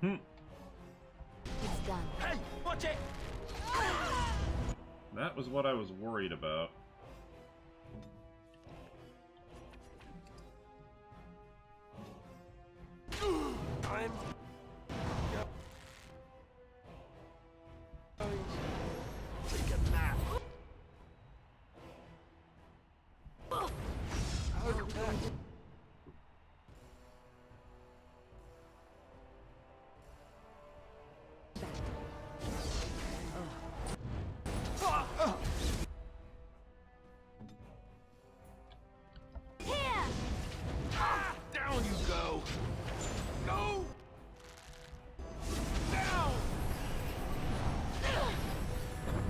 It's done. Hey, watch it! That was what I was worried about. I'm... Take a nap. Down you go! Go! Down!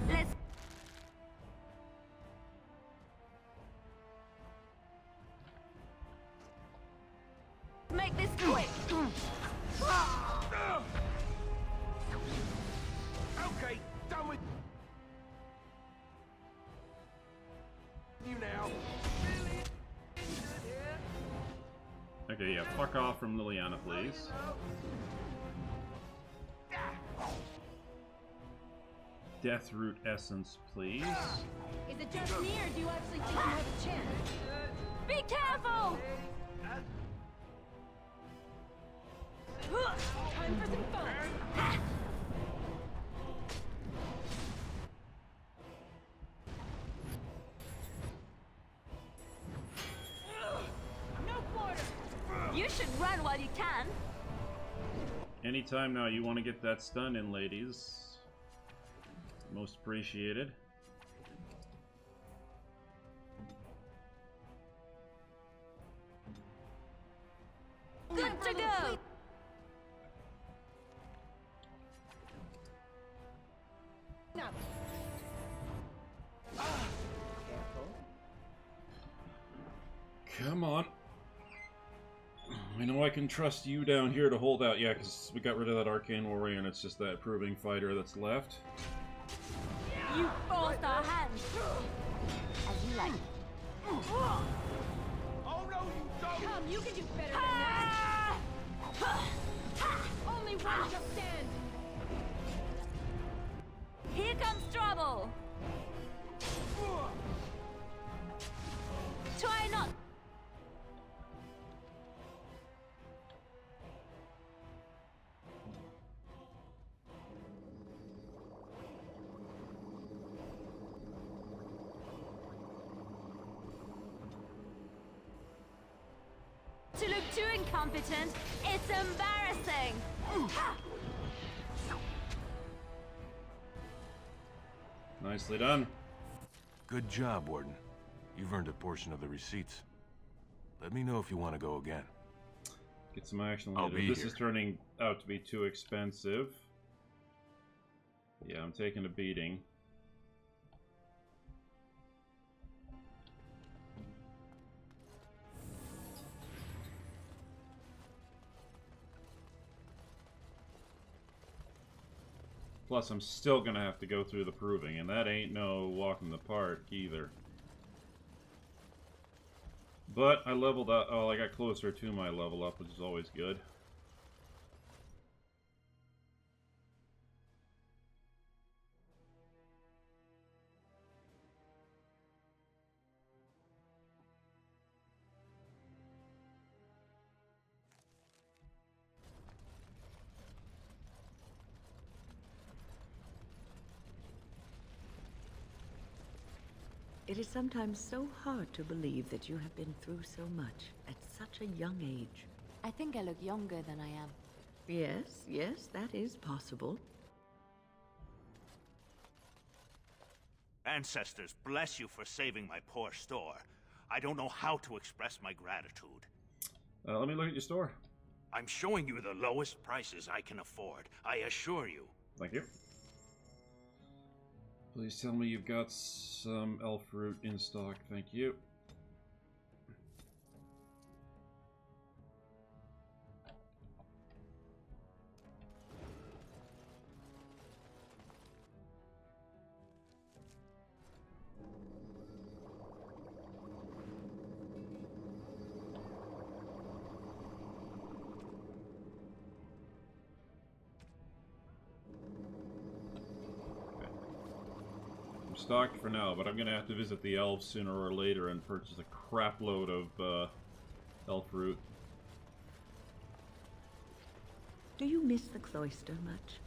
Let's... make this quick! Okay, done with you now. Okay, yeah, fuck off from Liliana, please. Deathroot essence, please. Is it just me, or do you actually think you have a chance? Be careful! Time for some fun. No quarter! You should run while you can. Anytime now you want to get that stun in, ladies. Most appreciated. Good to go! No. Come on. I know I can trust you down here to hold out. Yeah, because we got rid of that Arcane Warrior and it's just that proving fighter that's left. You forced our hands! As you like. Oh no, you don't! Come, you can do better than that! Only one shall stand! Here comes trouble! Try not... to look too incompetent, it's embarrassing! Nicely done. Good job, Warden. You've earned a portion of the receipts. Let me know if you want to go again. Get some action I'll later. be This here. is turning out to be too expensive. Yeah, I'm taking a beating. Plus, I'm still gonna have to go through the proving, and that ain't no walk in the park either. But I leveled up. Oh, I got closer to my level up, which is always good. It is sometimes so hard to believe that you have been through so much at such a young age. I think I look younger than I am. Yes, yes, that is possible. Ancestors, bless you for saving my poor store. I don't know how to express my gratitude. Let me look at your store. I'm showing you the lowest prices I can afford, I assure you. Thank you. Please tell me you've got some elf fruit in stock. Thank you. Stocked for now, but I'm gonna have to visit the elves sooner or later and purchase a crap load of elf fruit. Do you miss the cloister much?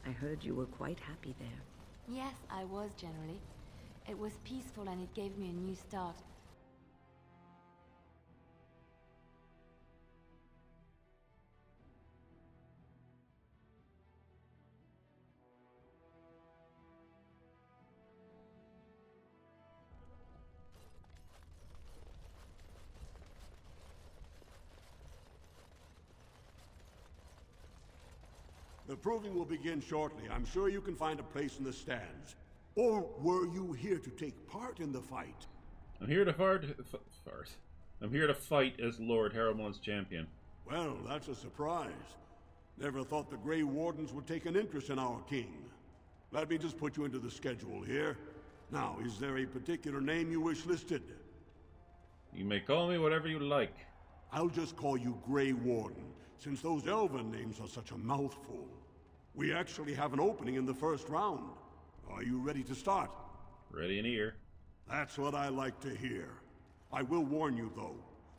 I heard you were quite happy there. Yes, I was generally. It was peaceful and it gave me a new start. The proving will begin shortly. I'm sure you can find a place in the stands. Or were you here to take part in the fight? I'm here to I'm here to fight as Lord Haramon's champion. Well, that's a surprise. Never thought the Grey Wardens would take an interest in our king. Let me just put you into the schedule here. Now, is there a particular name you wish listed? You may call me whatever you like. I'll just call you Grey Warden, since those elven names are such a mouthful. We actually have an opening in the first round. Are you ready to start? Ready in ear. That's what I like to hear. I will warn you, though.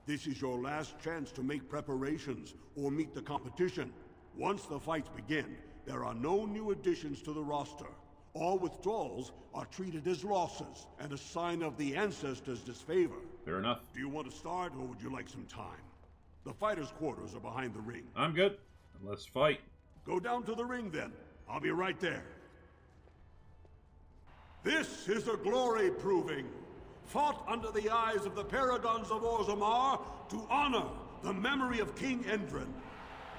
This is your last chance to make preparations or meet the competition. Once the fights begin, there are no new additions to the roster. All withdrawals are treated as losses and a sign of the ancestors' disfavor. Fair enough. Do you want to start, or would you like some time? The fighters' quarters are behind the ring. I'm good. Let's fight. Go down to the ring, then. I'll be right there. This is a glory proving, fought under the eyes of the paragons of Orzammar to honor the memory of King Endrin.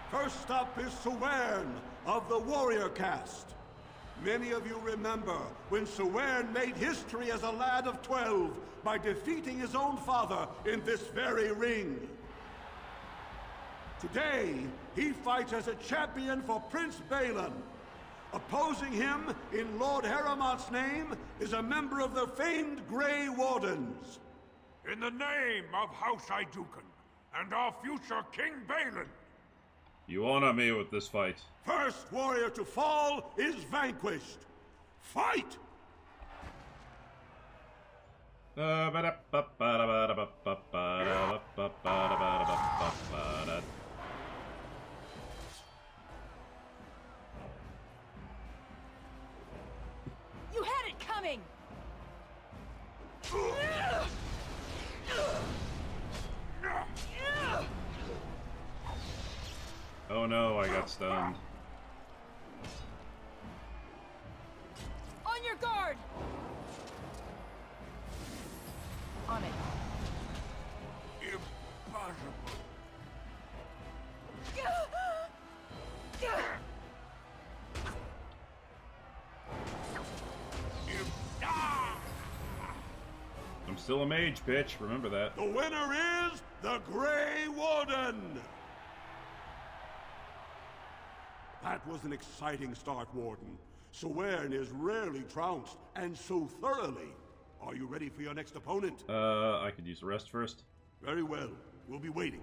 First up is Suwern of the warrior caste. Many of you remember when Suwern made history as a lad of 12 by defeating his own father in this very ring. Today, he fights as a champion for Prince Balin. Opposing him, in Lord Haramont's name, is a member of the famed Grey Wardens. In the name of House Iduken and our future King Balin. You honor me with this fight. First warrior to fall is vanquished. Fight! You had it coming! Oh no, I got stunned. On your guard! On it. Impossible. I'm still a mage, bitch. Remember that. The winner is the Grey Warden! That was an exciting start, Warden. Sawern is rarely trounced, and so thoroughly. Are you ready for your next opponent? I could use the rest first. Very well. We'll be waiting.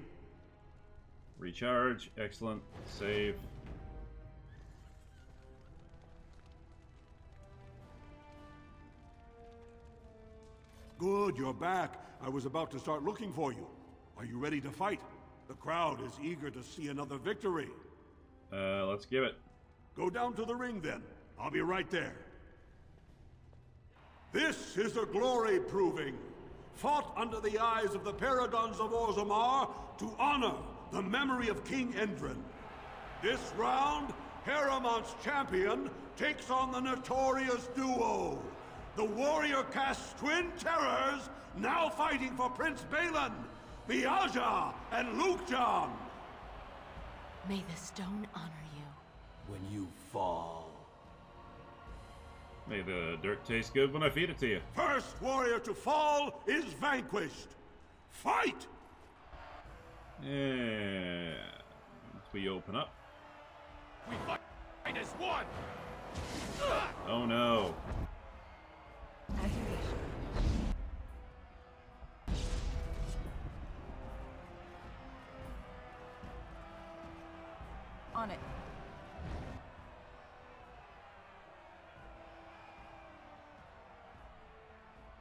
Recharge. Excellent. Save. Good, you're back. I was about to start looking for you. Are you ready to fight? The crowd is eager to see another victory. Let's give it. Go down to the ring then. I'll be right there. This is a glory proving, fought under the eyes of the Paragons of Orzammar to honor the memory of King Endrin. This round, Heramont's champion takes on the notorious duo, the warrior caste twin terrors, now fighting for Prince Balin, Viaja and Lukjan. May the stone honor you. When you fall. May the dirt taste good when I feed it to you. First warrior to fall is vanquished. Fight! Yeah. We open up. We fight as one! Oh no. As you wish. On it.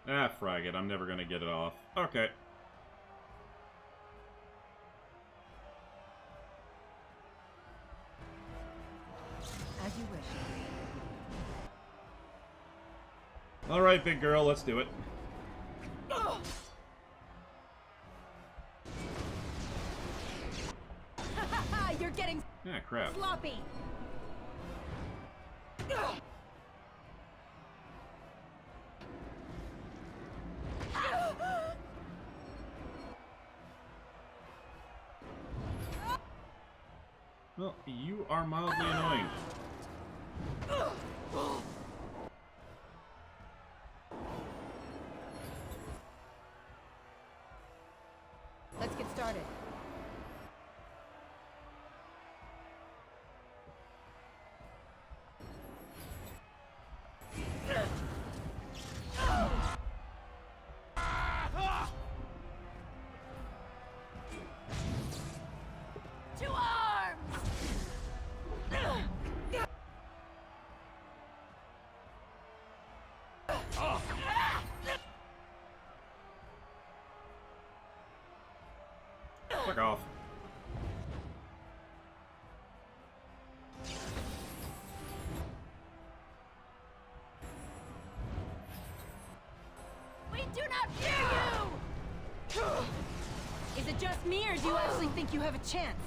Ah, frag it. I'm never gonna get it off. Okay. As you wish. Alright, big girl, let's do it. You're getting Ah, crap. sloppy. Well, you are mildly annoying. Let's get started. To arms! Fuck off. We do not fear you! Is it just me, or do you actually think you have a chance?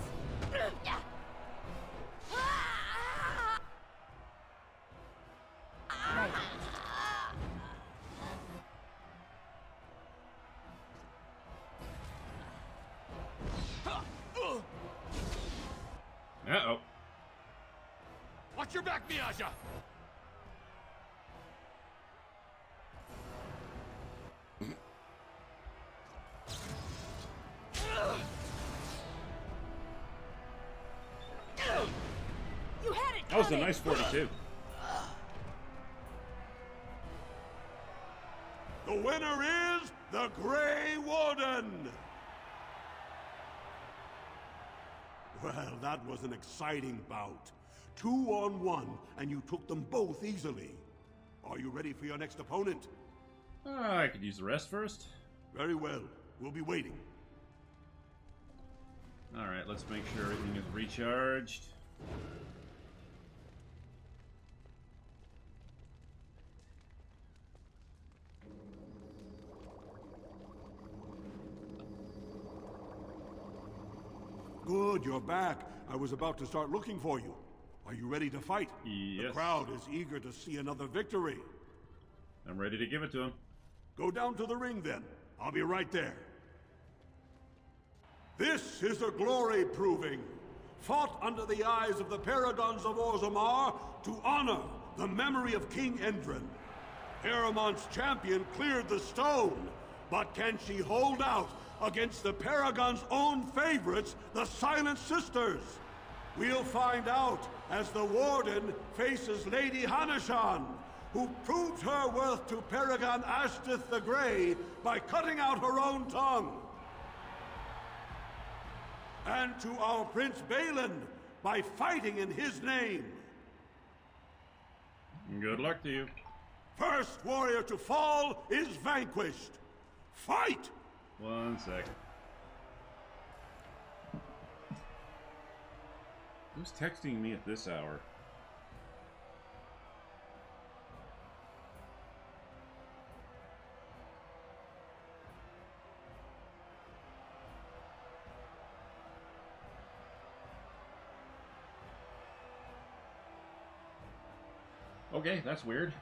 Right. Uh-oh. Watch your back, Viaja! You had it That was a coming. nice 42. The winner is the Grey Warden! Well, that was an exciting bout. 2-on-1, and you took them both easily. Are you ready for your next opponent? I could use the rest first. Very well. We'll be waiting. Alright, let's make sure everything is recharged. Good, you're back. I was about to start looking for you. Are you ready to fight? Yes. The crowd is eager to see another victory. I'm ready to give it to him. Go down to the ring then. I'll be right there. This is a glory proving, fought under the eyes of the Paragons of Orzammar to honor the memory of King Endrin. Heramont's champion cleared the stone, but can she hold out against the Paragon's own favorites, the Silent Sisters? We'll find out as the Warden faces Lady Hanashan, who proved her worth to Paragon Ashtith the Grey by cutting out her own tongue. And to our Prince Balin by fighting in his name. Good luck to you. First warrior to fall is vanquished. Fight! 1 sec. Who's texting me at this hour? Okay, that's weird.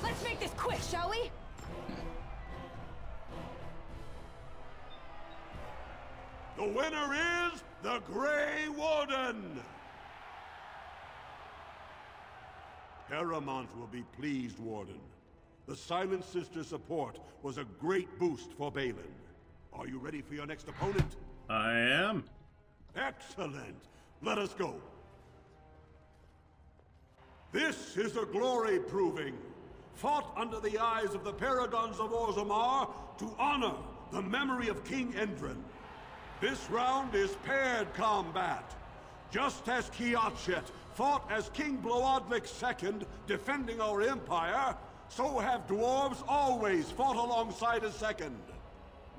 Let's make this quick, shall we? The winner is the Grey Warden! Paramount will be pleased, Warden. The Silent Sister's support was a great boost for Balin. Are you ready for your next opponent? I am. Excellent. Let us go. This is a glory proving, fought under the eyes of the Paragons of Orzammar to honor the memory of King Endrin. This round is paired combat. Just as Kiatchet fought as King Bloodlik II defending our empire, so have dwarves always fought alongside a second.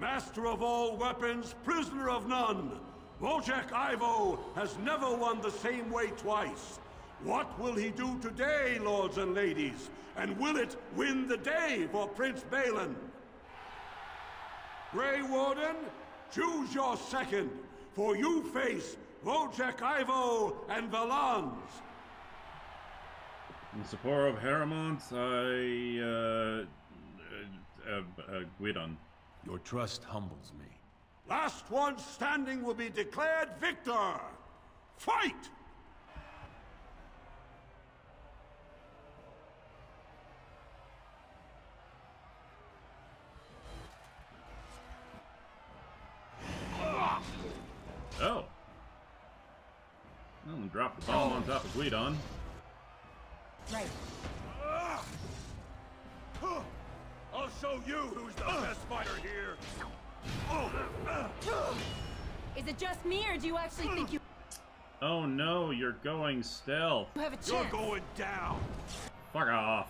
Master of all weapons, prisoner of none, Wojciech Ivo has never won the same way twice. What will he do today, lords and ladies? And will it win the day for Prince Balin? Grey Warden, choose your second, for you face Wojciech Ivo and Valans. In support of Haramont, Guidon. Your trust humbles me. Last one standing will be declared victor. Fight! Oh. Well, drop the bomb on top of Guidon. Right. I'll show you who's the best fighter here. Is it just me, or do you actually think you Oh no, you're going stealth. have a chance? You're going down. Fuck off.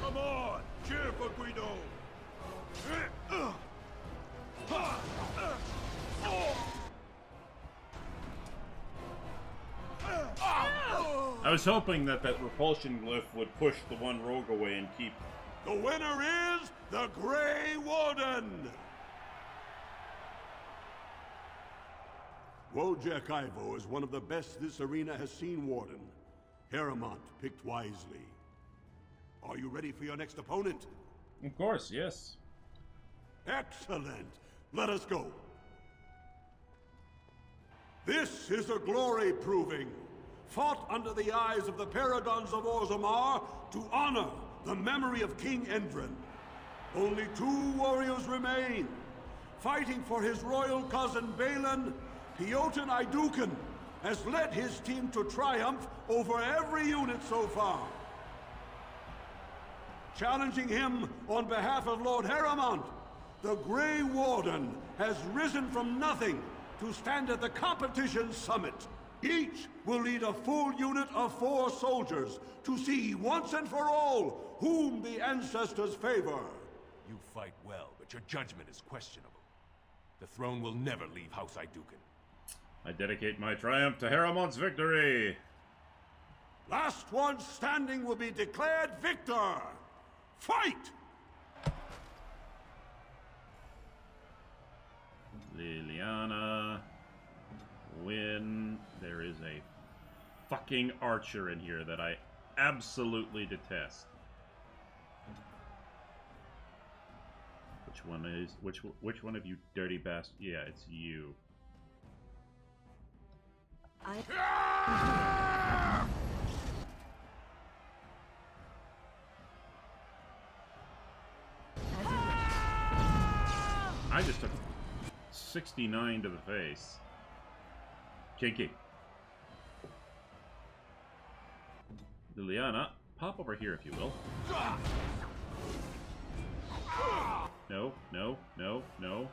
Come on, cheer for Guido. I was hoping that repulsion glyph would push the one rogue away and keep... The winner is the Grey Warden! Wojciech Ivo is one of the best this arena has seen, Warden. Haramont picked wisely. Are you ready for your next opponent? Of course, yes. Excellent. Let us go. This is a glory proving, fought under the eyes of the Paragons of Orzammar to honor the memory of King Endrin. Only 2 warriors remain. Fighting for his royal cousin Balin, Piotr Idukan has led his team to triumph over every unit so far. Challenging him on behalf of Lord Haramont, the Grey Warden has risen from nothing to stand at the competition's summit. Each will lead a full unit of 4 soldiers to see once and for all whom the ancestors favor. You fight well, but your judgment is questionable. The throne will never leave House Iduken. I dedicate my triumph to Haramont's victory! Last one standing will be declared victor! Fight! Liliana... Win. There is a fucking archer in here that I absolutely detest. Which one is... Which one of you dirty bastard? Yeah, it's you. I just took 69 to the face. Kinky. Liliana, pop over here if you will. No, no, no, no.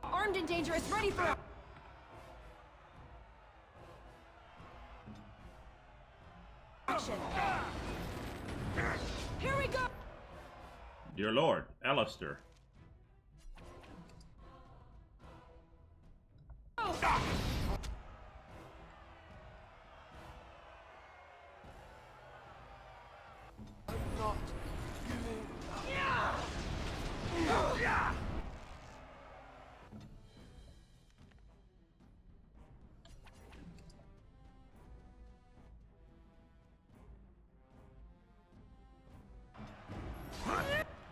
Armed and dangerous, ready for action. Here we go. Dear Lord, Alistair.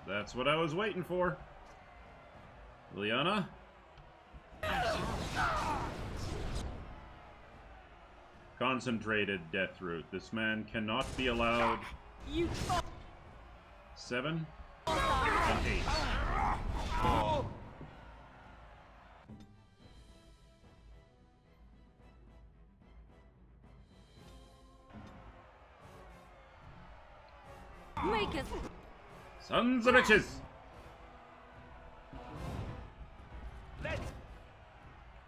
That's what I was waiting for. Liliana? Concentrated death route. This man cannot be allowed. 7 and 8. Make us. Sons of bitches!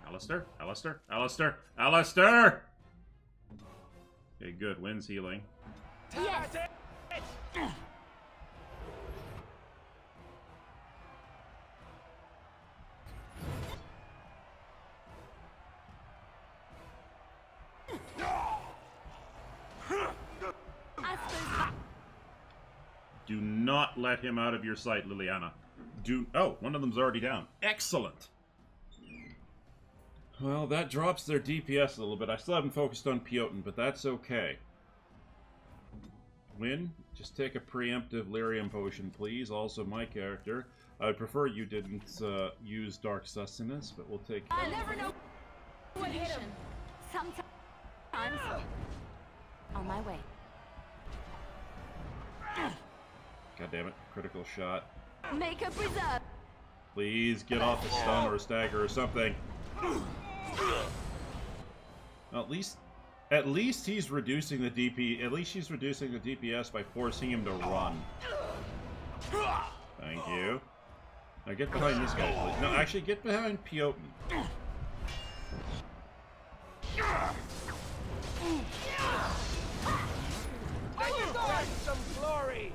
Alistair? Alistair? Alistair? Alistair! Okay, good. Wind's healing. Yes. Do not let him out of your sight, Liliana. Oh, one of them's already down. Excellent! Well, that drops their DPS a little bit. I still haven't focused on Piotr, but that's okay. Win, just take a preemptive lyrium potion, please. Also, my character. I would prefer you didn't use Dark Sustenance, but we'll take... I never know what hit him. Sometimes. On my way. God damn it, critical shot. Make a preserve. Please get off a stun or a stagger or something. Well, at least he's reducing the DP. At least she's reducing the DPS by forcing him to run. Thank you. Now get behind this guy, please. No, actually, get behind Piotr. Some glory.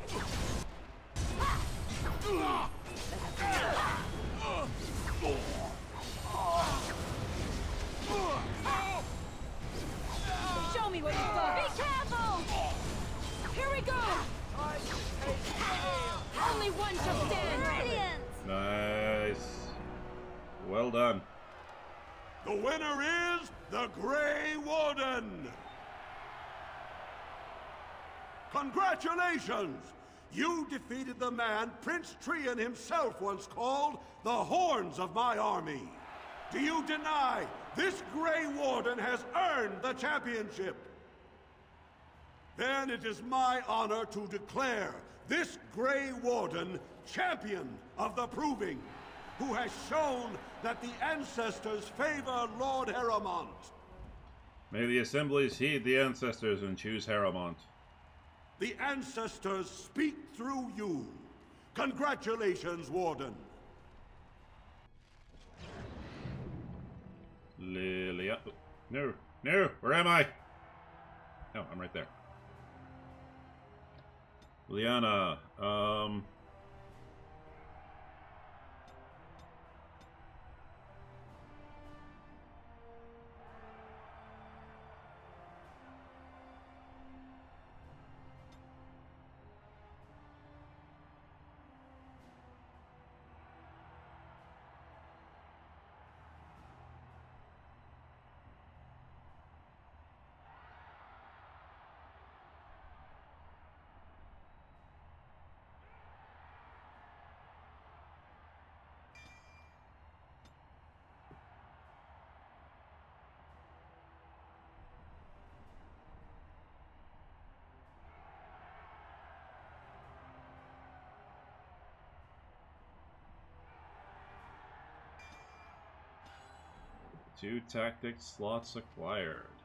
Show me what you got. Be careful! Here we go! Only one shall stand. Brilliant! Nice. Well done. The winner is the Grey Warden! Congratulations! You defeated the man Prince Trian himself once called the Horns of my army. Do you deny this Grey Warden has earned the championship? Then it is my honor to declare this Grey Warden champion of the Proving, who has shown that the ancestors favor Lord Haramont. May the assemblies heed the ancestors and choose Haramont. The ancestors speak through you. Congratulations, Warden. Lilia. No, no, where am I? Oh, I'm right there. Liana, two tactic slots acquired.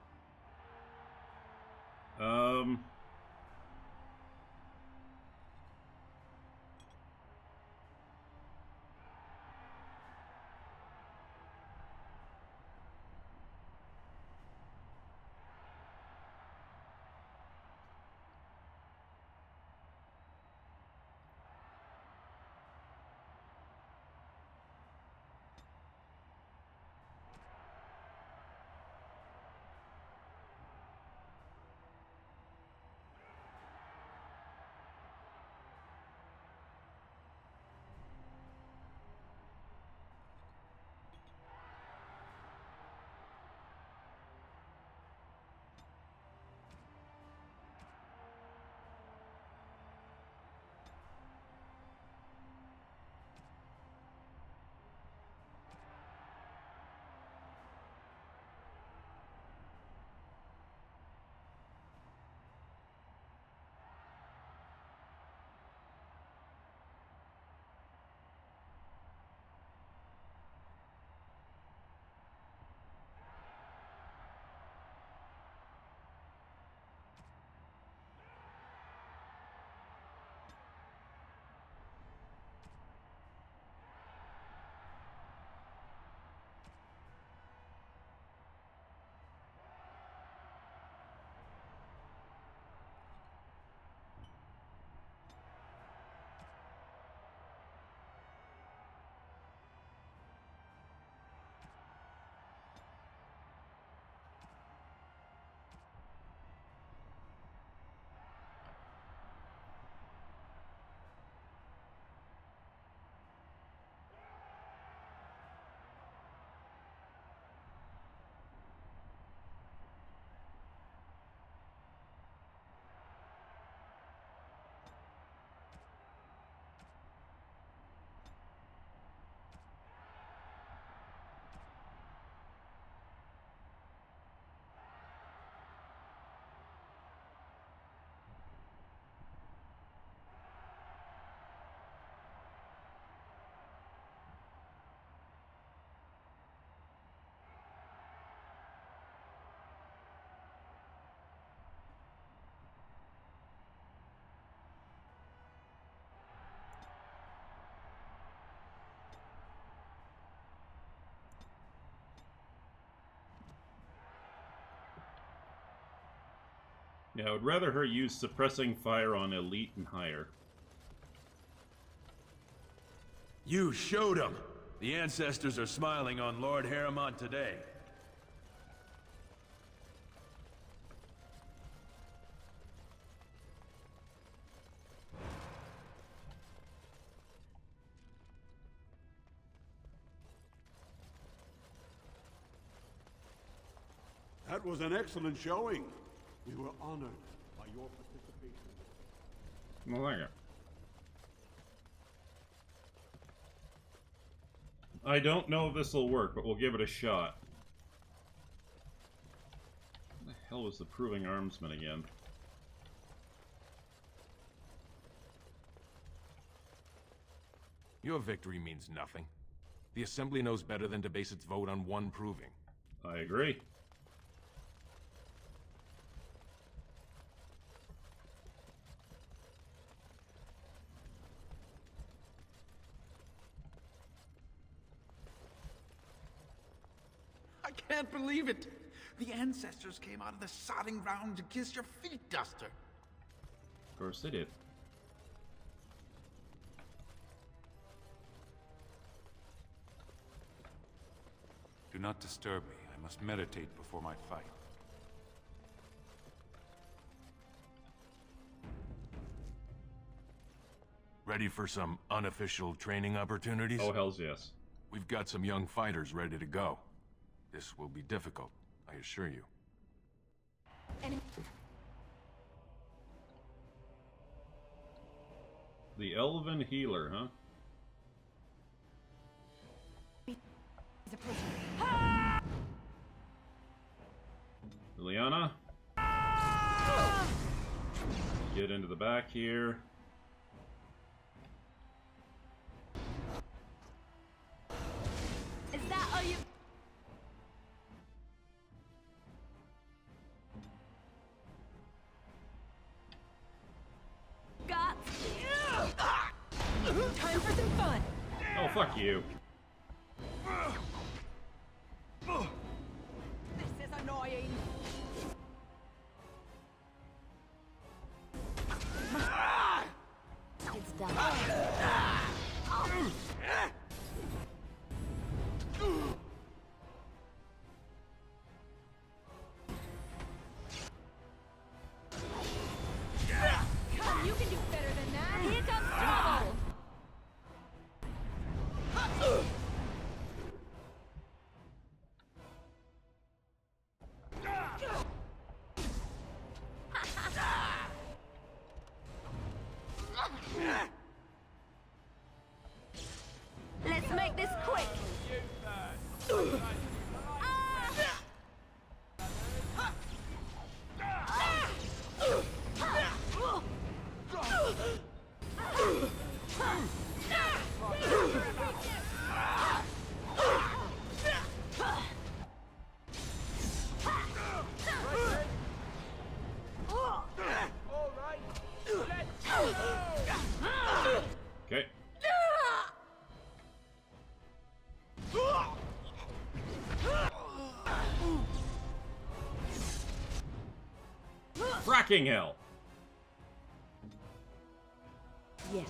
Yeah, I would rather her use suppressing fire on elite and higher. You showed them. The ancestors are smiling on Lord Harriman today. That was an excellent showing. We were honored by your participation. Well, there you go. I don't know if this will work, but we'll give it a shot. What the hell was the proving armsman again? Your victory means nothing. The Assembly knows better than to base its vote on one proving. I agree. I can't believe it. The ancestors came out of the sodding ground to kiss your feet, Duster. Of course they did. Do not disturb me. I must meditate before my fight. Ready for some unofficial training opportunities? Oh, hells yes. We've got some young fighters ready to go. This will be difficult, I assure you. The Elven Healer, huh? Liliana? Get into the back here. Is that all you... got? Time for some fun. Oh, fuck you. This is annoying. It's done. Come, you can do better than that. Here comes trouble. Let's make this quick. Okay. Fracking hell. Yes.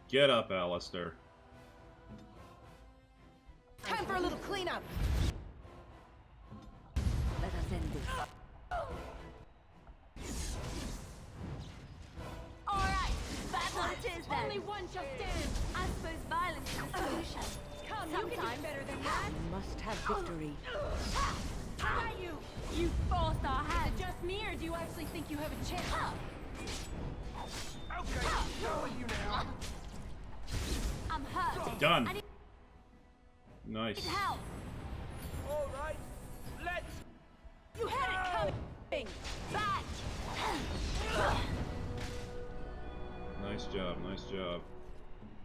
Get up, Alistair. Time for a little cleanup. Let us end this. All right, that's what it is then. Only one shall stand. I suppose violence is the solution. Come, you can do Sometimes. better than that. We must have victory. Got you. You forced our Is hand. it just me, or do you actually think you have a chance? Okay, showing you now. I'm hurt. Done. I need Nice. help. All right, let's... You had it coming. Back. Nice job, nice job.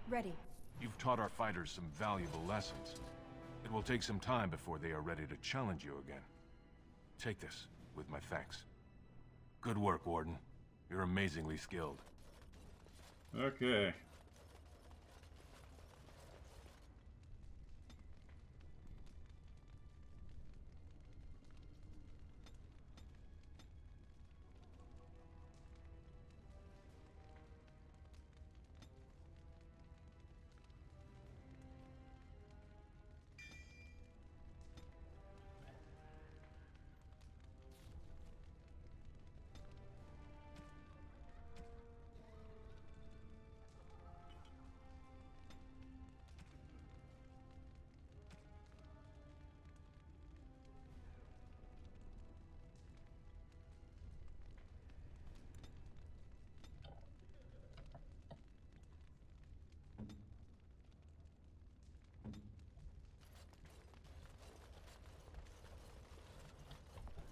Ready. You've taught our fighters some valuable lessons. It will take some time before they are ready to challenge you again. Take this, with my thanks. Good work, Warden. You're amazingly skilled. Okay.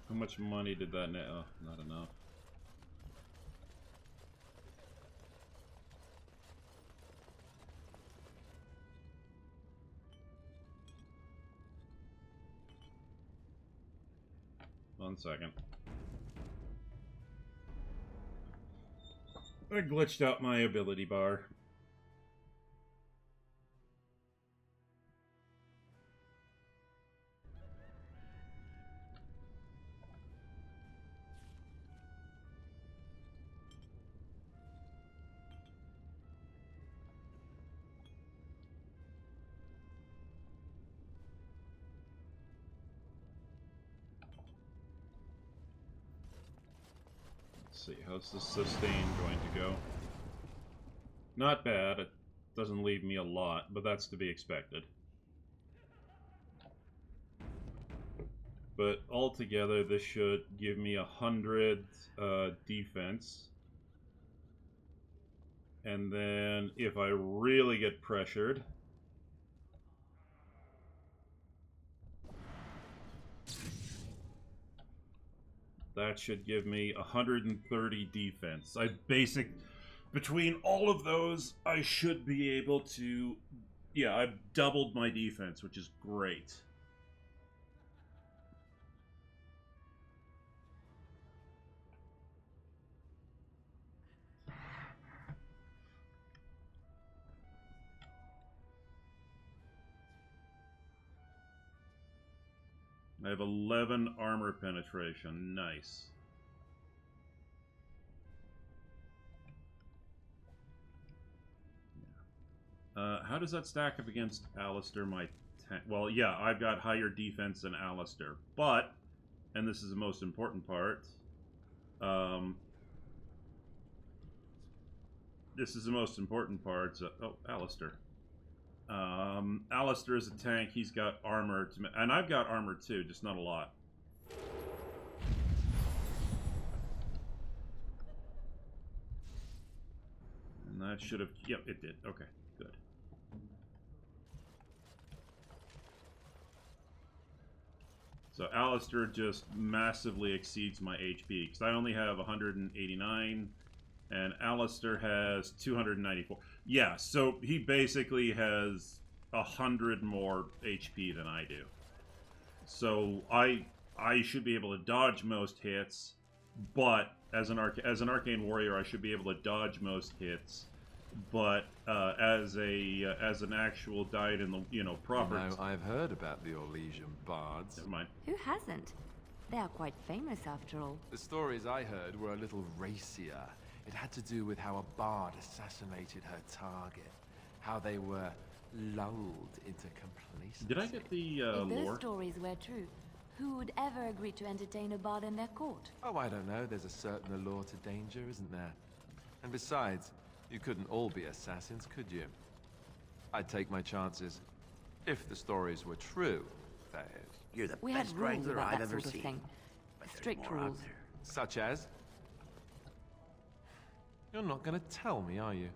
How much money did that net? Oh, not enough. One second. I glitched out my ability bar. Let's see, how's the sustain going to go? Not bad. It doesn't leave me a lot, but that's to be expected. But altogether, this should give me 100 defense. And then, if I really get pressured, that should give me 130 defense. Between all of those, I should be able to... Yeah, I've doubled my defense, which is great. I have 11 armor penetration. Nice. How does that stack up against Alistair, my tank? Well, yeah, I've got higher defense than Alistair. But, and this is the most important part, this is the most important part. Oh, Alistair. Alistair is a tank. He's got armor, and I've got armor too, just not a lot. And that should have... Yep, it did. Okay, good. So Alistair just massively exceeds my HP, because I only have 189, and Alistair has 294. Yeah, so he basically has 100 more HP than I do. So I should be able to dodge most hits, but as an arcane warrior, I should be able to dodge most hits. But as an actual died in the proper. You know, I've heard about the Orlesian bards. Never mind. Who hasn't? They are quite famous after all. The stories I heard were a little racier. It had to do with how a bard assassinated her target, how they were lulled into complacency. Did I get the If lore? those stories were true, who would ever agree to entertain a bard in their court? Oh, I don't know. There's a certain allure to danger, isn't there? And besides, you couldn't all be assassins, could you? I'd take my chances. If the stories were true, that is. You're the We had best rules wrangler about I've that ever sort of seen. thing. But there's Strict more out rules. there. Such as? You're not going to tell me, are you?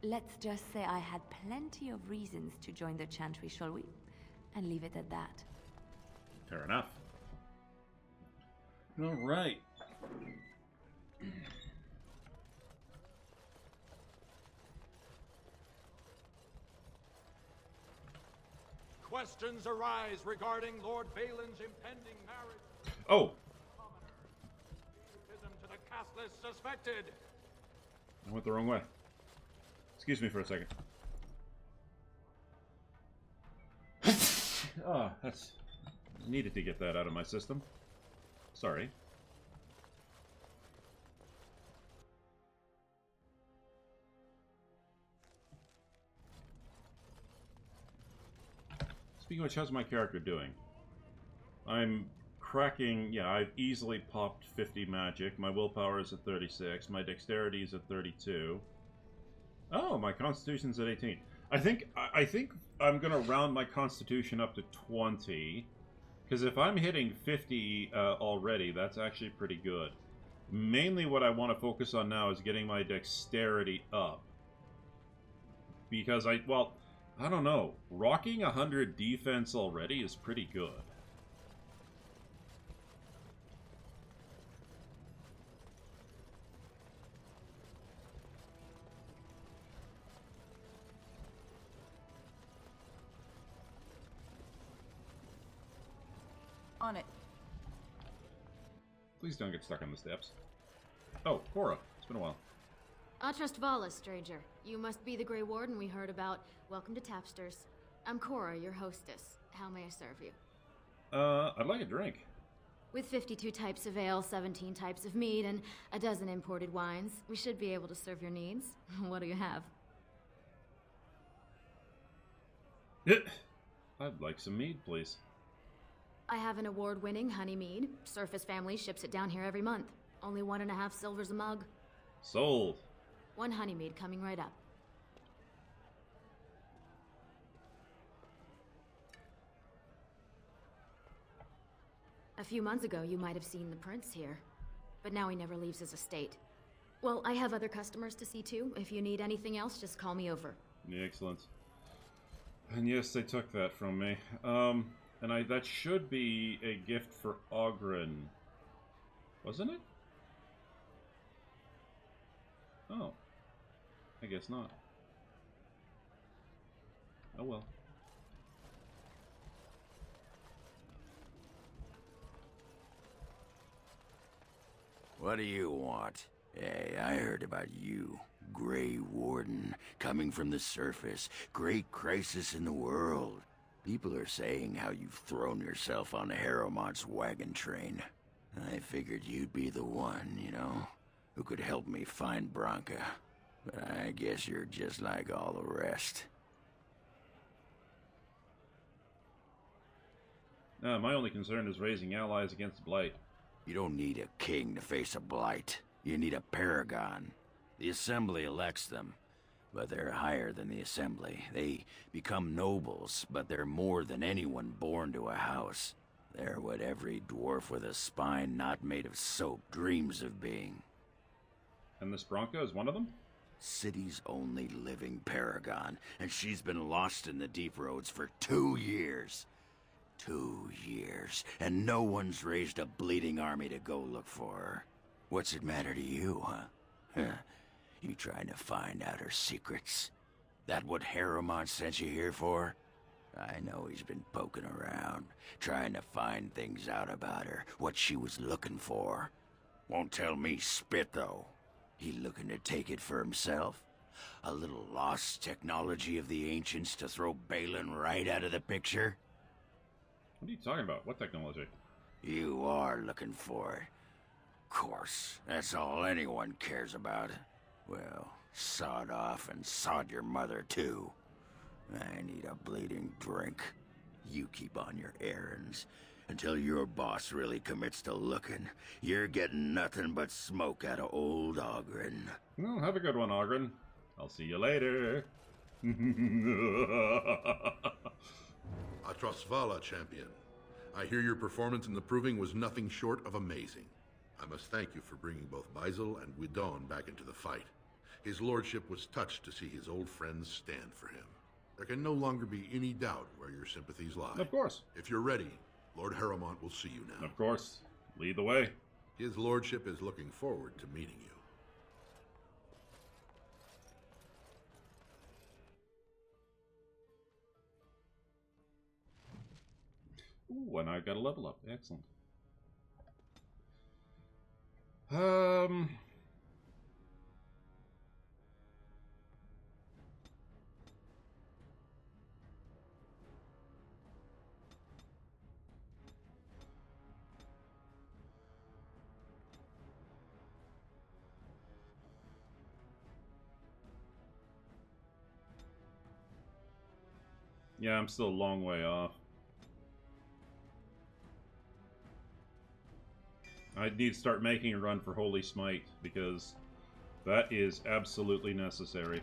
Let's just say I had plenty of reasons to join the Chantry, shall we? And leave it at that. Fair enough. All right. Questions arise regarding Lord Balin's impending marriage. Oh. To the castless suspected. I went the wrong way. Excuse me for a second. Oh, that's... Needed to get that out of my system. Sorry. Speaking of which, how's my character doing? I'm cracking... Yeah, I've easily popped 50 magic. My willpower is at 36. My dexterity is at 32. Oh, my constitution's at 18. I think I'm gonna round my constitution up to 20. Because if I'm hitting 50 already, that's actually pretty good. Mainly what I want to focus on now is getting my dexterity up. Because I don't know. Rocking 100 defense already is pretty good. On it. Please don't get stuck on the steps. Oh, Cora. It's been a while. Atrust Vala, stranger. You must be the Grey Warden we heard about. Welcome to Tapsters. I'm Cora, your hostess. How may I serve you? I'd like a drink. With 52 types of ale, 17 types of mead, and a dozen imported wines, we should be able to serve your needs. What do you have? I'd like some mead, please. I have an award-winning honey mead. Surface Family ships it down here every month. Only 1.5 silvers a mug. Sold. 1 honeymead coming right up. A few months ago, you might have seen the prince here, but now he never leaves his estate. Well, I have other customers to see too. If you need anything else, just call me over. Yeah, excellent. And yes, they took that from me. And that should be a gift for Ogren. Wasn't it? Oh. I guess not. Oh well. What do you want? Hey, I heard about you. Grey Warden, coming from the surface. Great crisis in the world. People are saying how you've thrown yourself on Harrowmont's wagon train. I figured you'd be the one, you know, who could help me find Branka. But I guess you're just like all the rest. My only concern is raising allies against Blight. You don't need a king to face a blight. You need a paragon. The Assembly elects them, but they're higher than the Assembly. They become nobles, but they're more than anyone born to a house. They're what every dwarf with a spine not made of soap dreams of being. And this Branka is one of them? City's only living paragon, and she's been lost in the deep roads for 2 years. 2 years, and no one's raised a bleeding army to go look for her. What's it matter to you, huh? You trying to find out her secrets? That what Harrowmont sent you here for? I know he's been poking around, trying to find things out about her, what she was looking for. Won't tell me spit, though. He looking to take it for himself? A little lost technology of the ancients to throw Balin right out of the picture? What are you talking about? What technology? You are looking for it. Of course, that's all anyone cares about. Well, sod off and sod your mother, too. I need a bleeding drink. You keep on your errands. Until your boss really commits to looking, you're getting nothing but smoke out of old Ogren. Well, have a good one, Ogren. I'll see you later. Atrosvala, champion. I hear your performance in the proving was nothing short of amazing. I must thank you for bringing both Baisel and Guidon back into the fight. His lordship was touched to see his old friends stand for him. There can no longer be any doubt where your sympathies lie. Of course. If you're ready, Lord Harrowmont will see you now. Of course. Lead the way. His lordship is looking forward to meeting you. Ooh, and I got a level up. Excellent. Yeah, I'm still a long way off. I need to start making a run for Holy Smite, because that is absolutely necessary.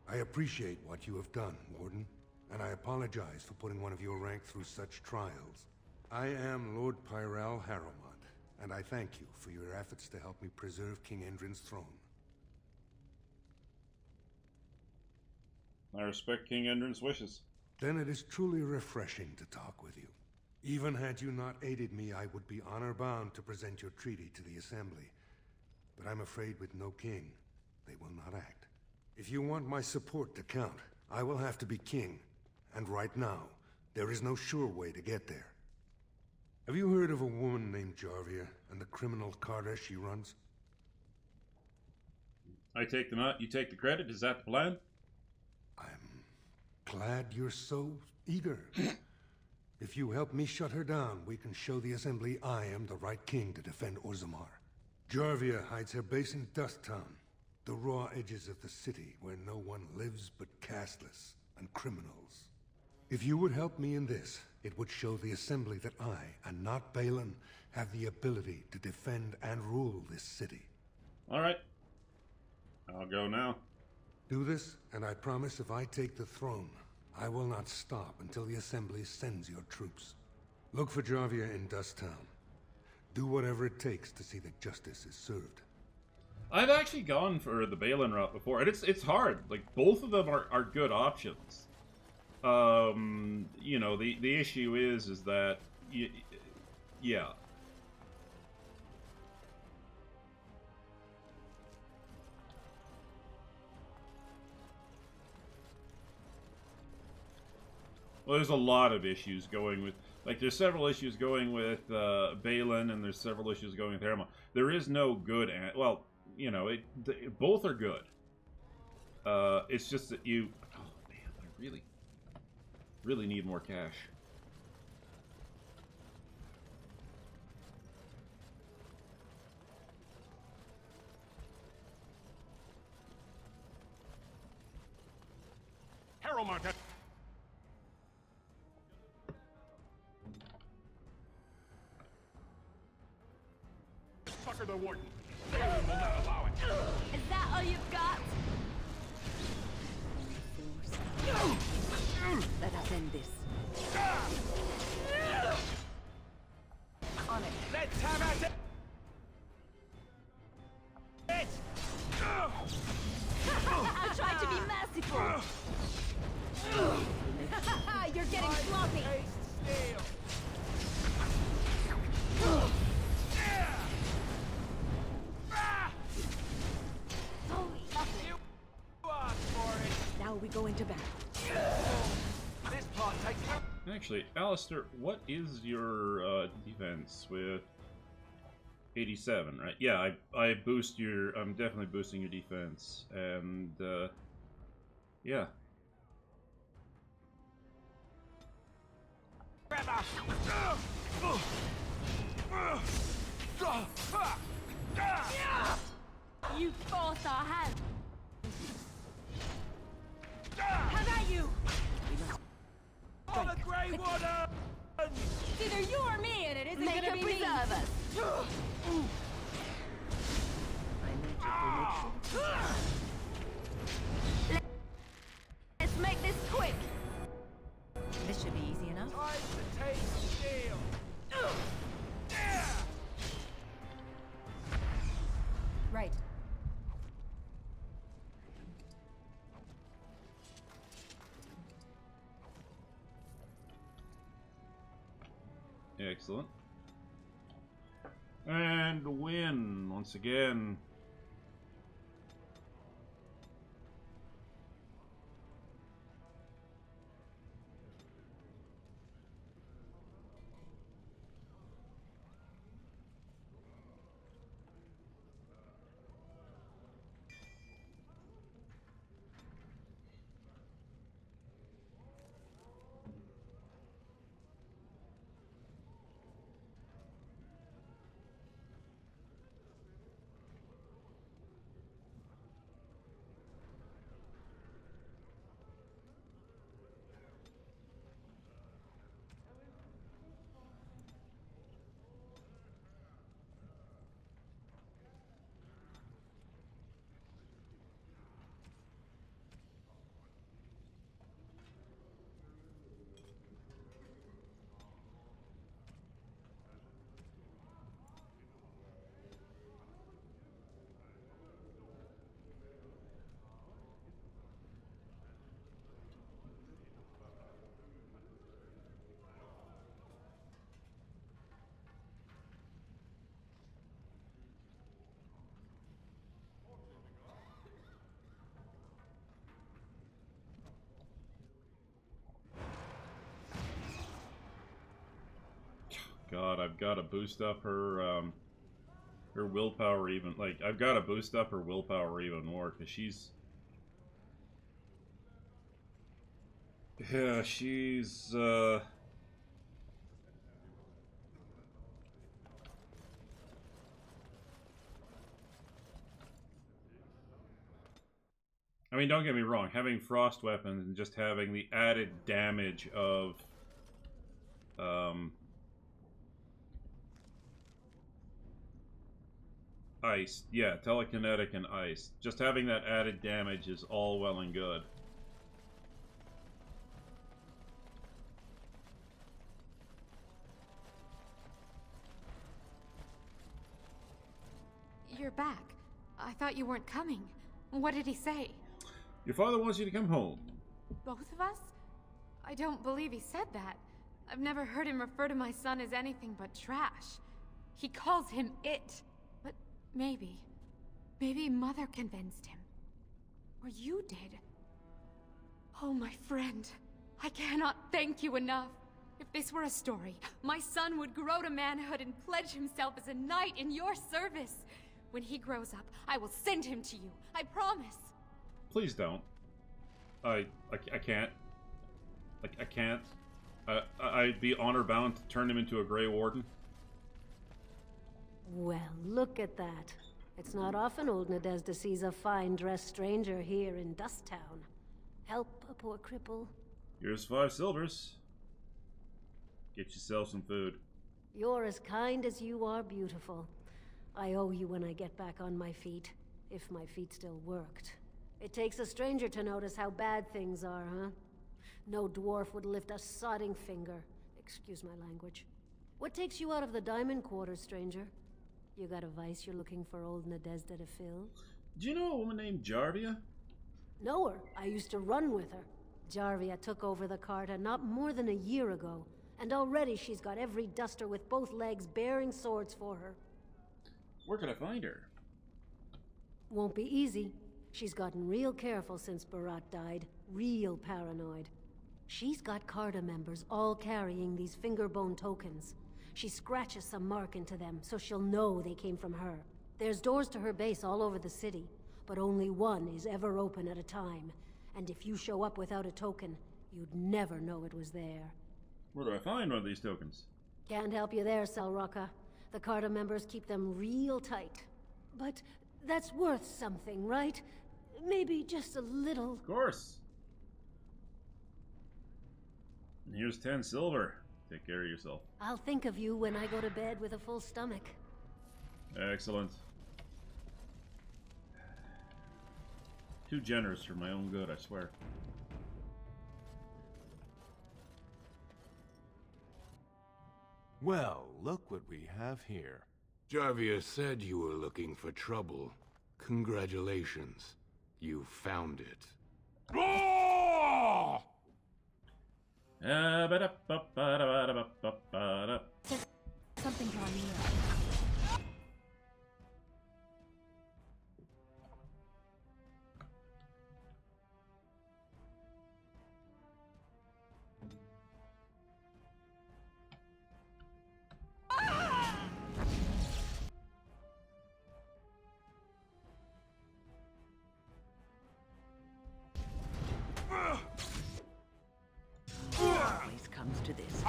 I appreciate what you have done, Warden, and I apologize for putting one of your rank through such trials. I am Lord Pyrell Harrowmont, and I thank you for your efforts to help me preserve King Endrin's throne. I respect King Endrin's wishes. Then it is truly refreshing to talk with you. Even had you not aided me, I would be honor-bound to present your treaty to the Assembly. But I'm afraid with no king, they will not act. If you want my support to count, I will have to be king. And right now, there is no sure way to get there. Have you heard of a woman named Jarvia and the criminal carter she runs? I take them out, you take the credit. Is that the plan? Glad you're so eager. If you help me shut her down, we can show the Assembly I am the right king to defend Orzammar. Jarvia hides her base in Dust Town, the raw edges of the city where no one lives but castless. and criminals. If you would help me in this, it would show the Assembly that I, and not Balin, have the ability to defend and rule this city. All right. I'll go now. Do this, and I promise if I take the throne, I will not stop until the Assembly sends your troops. Look for Jarvia in Dust Town. Do whatever it takes to see that justice is served. I've actually gone for the Balin route before, and it's hard. Like, both of them are good options. You know, the issue is that, yeah. Well, there's a lot of issues going with, like, there's several issues going with Balin, and there's several issues going with Herma. There is no good, well, you know, both are good. It's just that you, oh man, I really need more cash. Harrow Market. Sucker the warden. Balin will not allow it. Is that all you've got? Let us end this. On it. Let's have at it! I tried to be merciful. You're getting sloppy. Now we go into battle. This part takes. Actually, Alistair, what is your defense with 87, right? Yeah, I boost your, I'm definitely boosting your defense, and yeah. You forced our hand. How about you? On the Grey Water! It's either you or me, and it isn't Make gonna her be me. preserve us. Let's make this quick. This should be easy enough. Time to take steel! Right. Excellent. And win once again. God, I've got to boost up her her willpower even. Like, I've got to boost up her willpower even more, because she's... Yeah, she's, I mean, don't get me wrong, having frost weapons and just having the added damage of ice. Yeah, telekinetic and ice. Just having that added damage is all well and good. You're back. I thought you weren't coming. What did he say? Your father wants you to come home. Both of us? I don't believe he said that. I've never heard him refer to my son as anything but trash. He calls him it. But maybe Mother convinced him. Or you did. Oh, my friend. I cannot thank you enough. If this were a story, my son would grow to manhood and pledge himself as a knight in your service. When he grows up, I will send him to you. I promise. Please don't. I can't. I can't. I'd be honor bound to turn him into a Grey Warden. Well, look at that. It's not often old Nadezda sees a fine-dressed stranger here in Dusttown. Help a poor cripple. Here's 5 silvers. Get yourself some food. You're as kind as you are beautiful. I owe you when I get back on my feet, if my feet still worked. It takes a stranger to notice how bad things are, huh? No dwarf would lift a sodding finger. Excuse my language. What takes you out of the diamond quarters, stranger? You got a vice you're looking for old Nadezda to fill? Do you know a woman named Jarvia? Know her. I used to run with her. Jarvia took over the Carta not more than a year ago, and already she's got every duster with both legs bearing swords for her. Where can I find her? Won't be easy. She's gotten real careful since Barat died. Real paranoid. She's got Carta members all carrying these fingerbone tokens. She scratches some mark into them so she'll know they came from her. There's doors to her base all over the city, but only one is ever open at a time. And if you show up without a token, you'd never know it was there. Where do I find one of these tokens? Can't help you there, Selrocka. The Carta members keep them real tight. But that's worth something, right? Maybe just a little. Of course. And here's 10 silver. Take care of yourself. I'll think of you when I go to bed with a full stomach. Excellent. Too generous for my own good, I swear. Well, look what we have here. Jarvia said you were looking for trouble. Congratulations. You found it. Something drawing near. Always comes to this.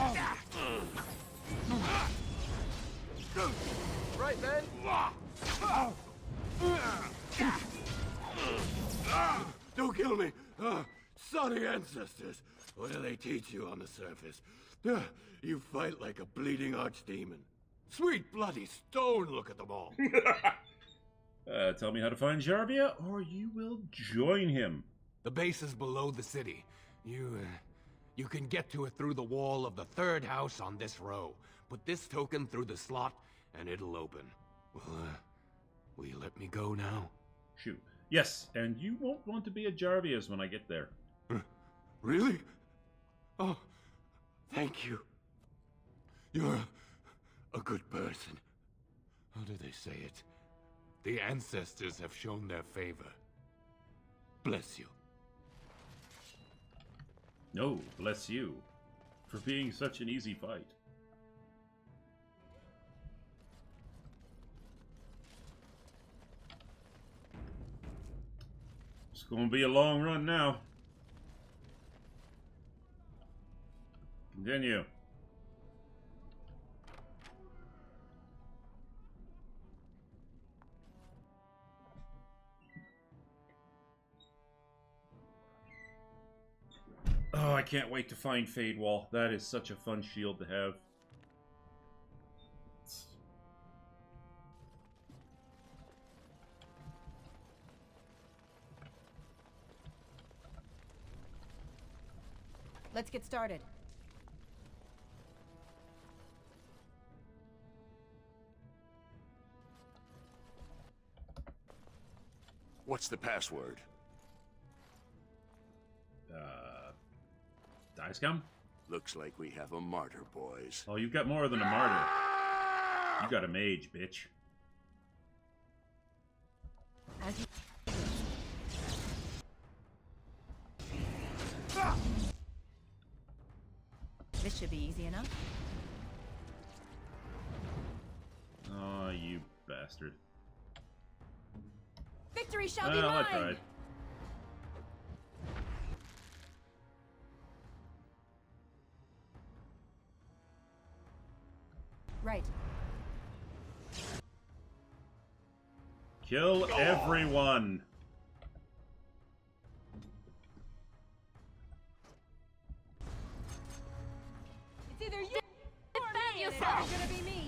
Right then. Don't kill me! Sorry ancestors! What do they teach you on the surface? You fight like a bleeding archdemon. Sweet bloody stone, look at them all! Tell me how to find Jarvia, or you will join him. The base is below the city. You can get to it through the wall of the third house on this row. Put this token through the slot, and it'll open. Will you let me go now? Shoot. Yes, and you won't want to be at Jarvia's when I get there. Really? Oh, thank you. You're a good person. How do they say it? The ancestors have shown their favor. Bless you. No, bless you. For being such an easy fight. It's gonna be a long run now. Continue. I can't wait to find Fade Wall. That is such a fun shield to have. Let's get started. What's the password? Dice gum? Looks like we have a martyr, boys. Oh, you've got more than a martyr. You got a mage, bitch. As you... This should be easy enough. Oh, you bastard. Victory shall be I mine! tried. Right. Kill everyone. It's either you or me, and it's never gonna be me.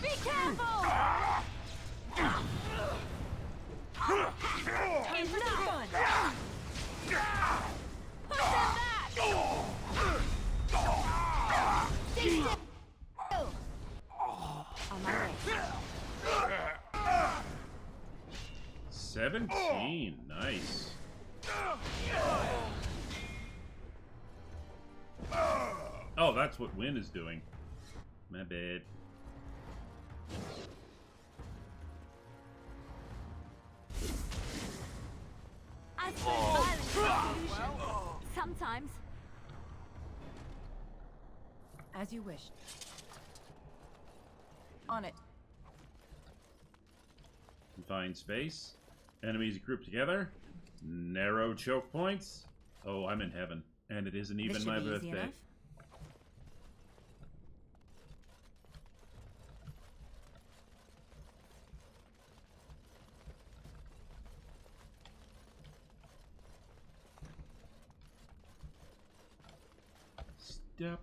Be careful! Time for some fun! Who said that? Stay still! On my way. 17. Nice. Oh, that's what Win is doing. My bad. As for violent solution, sometimes. As you wish. On it. Confined space. Enemies grouped together. Narrow choke points. Oh, I'm in heaven. And it isn't even my birthday. Enough. Step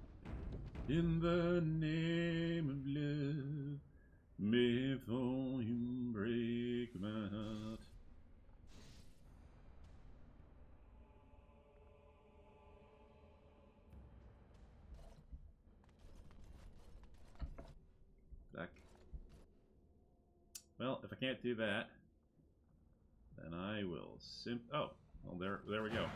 in the name of love before you break my heart. Back. Well, if I can't do that, then I will oh, well there we go.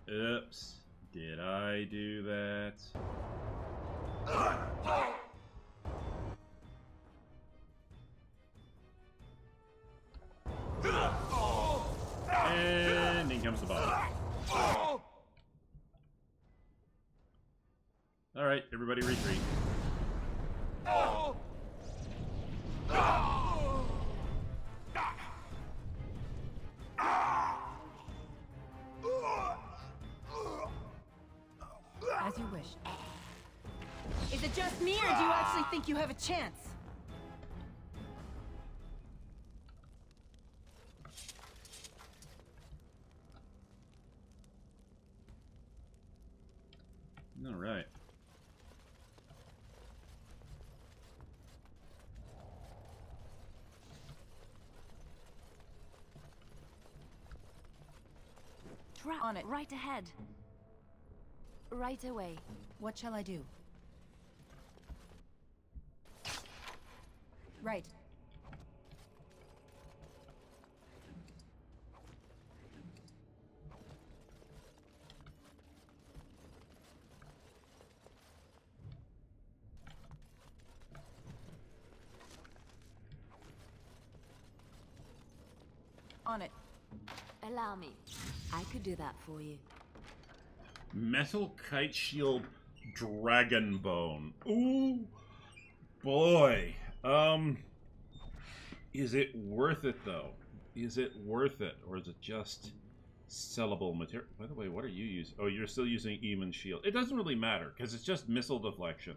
Oops. Did I do that? And in comes the bomb. Alright, everybody retreat. As you wish. Is it just me, or do you actually think you have a chance? All right. Trap On it. right ahead. Right away. What shall I do? Right. On it. Allow me. I could do that for you. Metal Kite Shield Dragon Bone. Ooh, boy. Is it worth it, though? Is it worth it? Or is it just sellable material? By the way, what are you using? Oh, you're still using Eamon's shield. It doesn't really matter, because it's just missile deflection.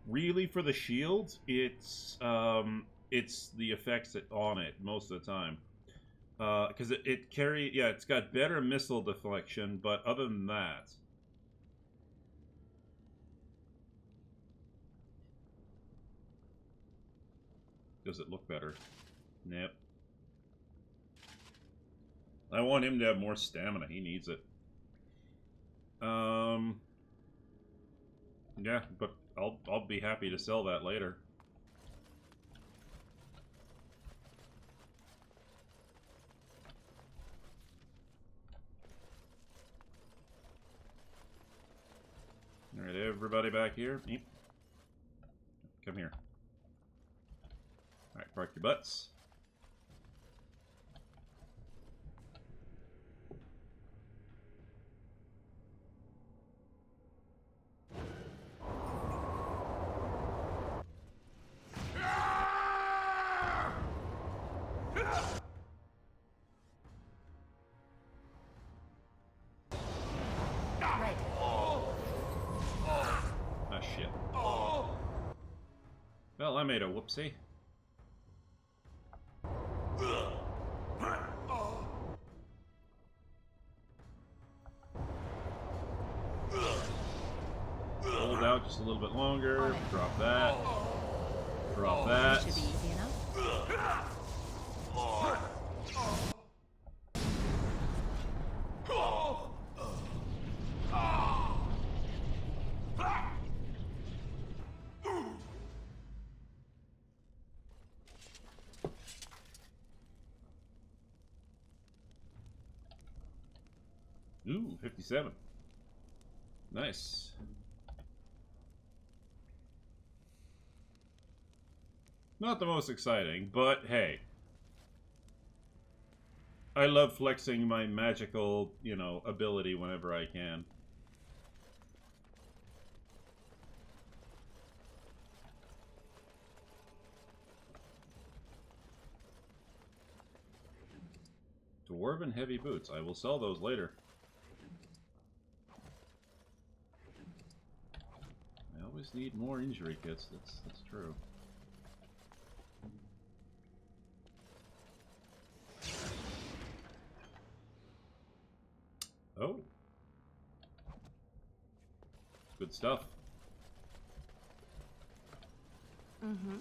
Really, for the shields, it's the effects on it most of the time. Because it's got better missile deflection, but other than that... Does it look better? Nope. I want him to have more stamina. He needs it. Yeah, but I'll be happy to sell that later. All right, everybody back here. Eep. Come here. All right, park your butts. Ah, shit. Well, I made a whoopsie. Hold out just a little bit longer. Drop that. Drop that. Should be easy enough. Ooh, 57. Nice. Not the most exciting, but hey. I love flexing my magical, ability whenever I can. Dwarven heavy boots. I will sell those later. I always need more injury kits. That's true. Oh. Good stuff. Mm-hmm.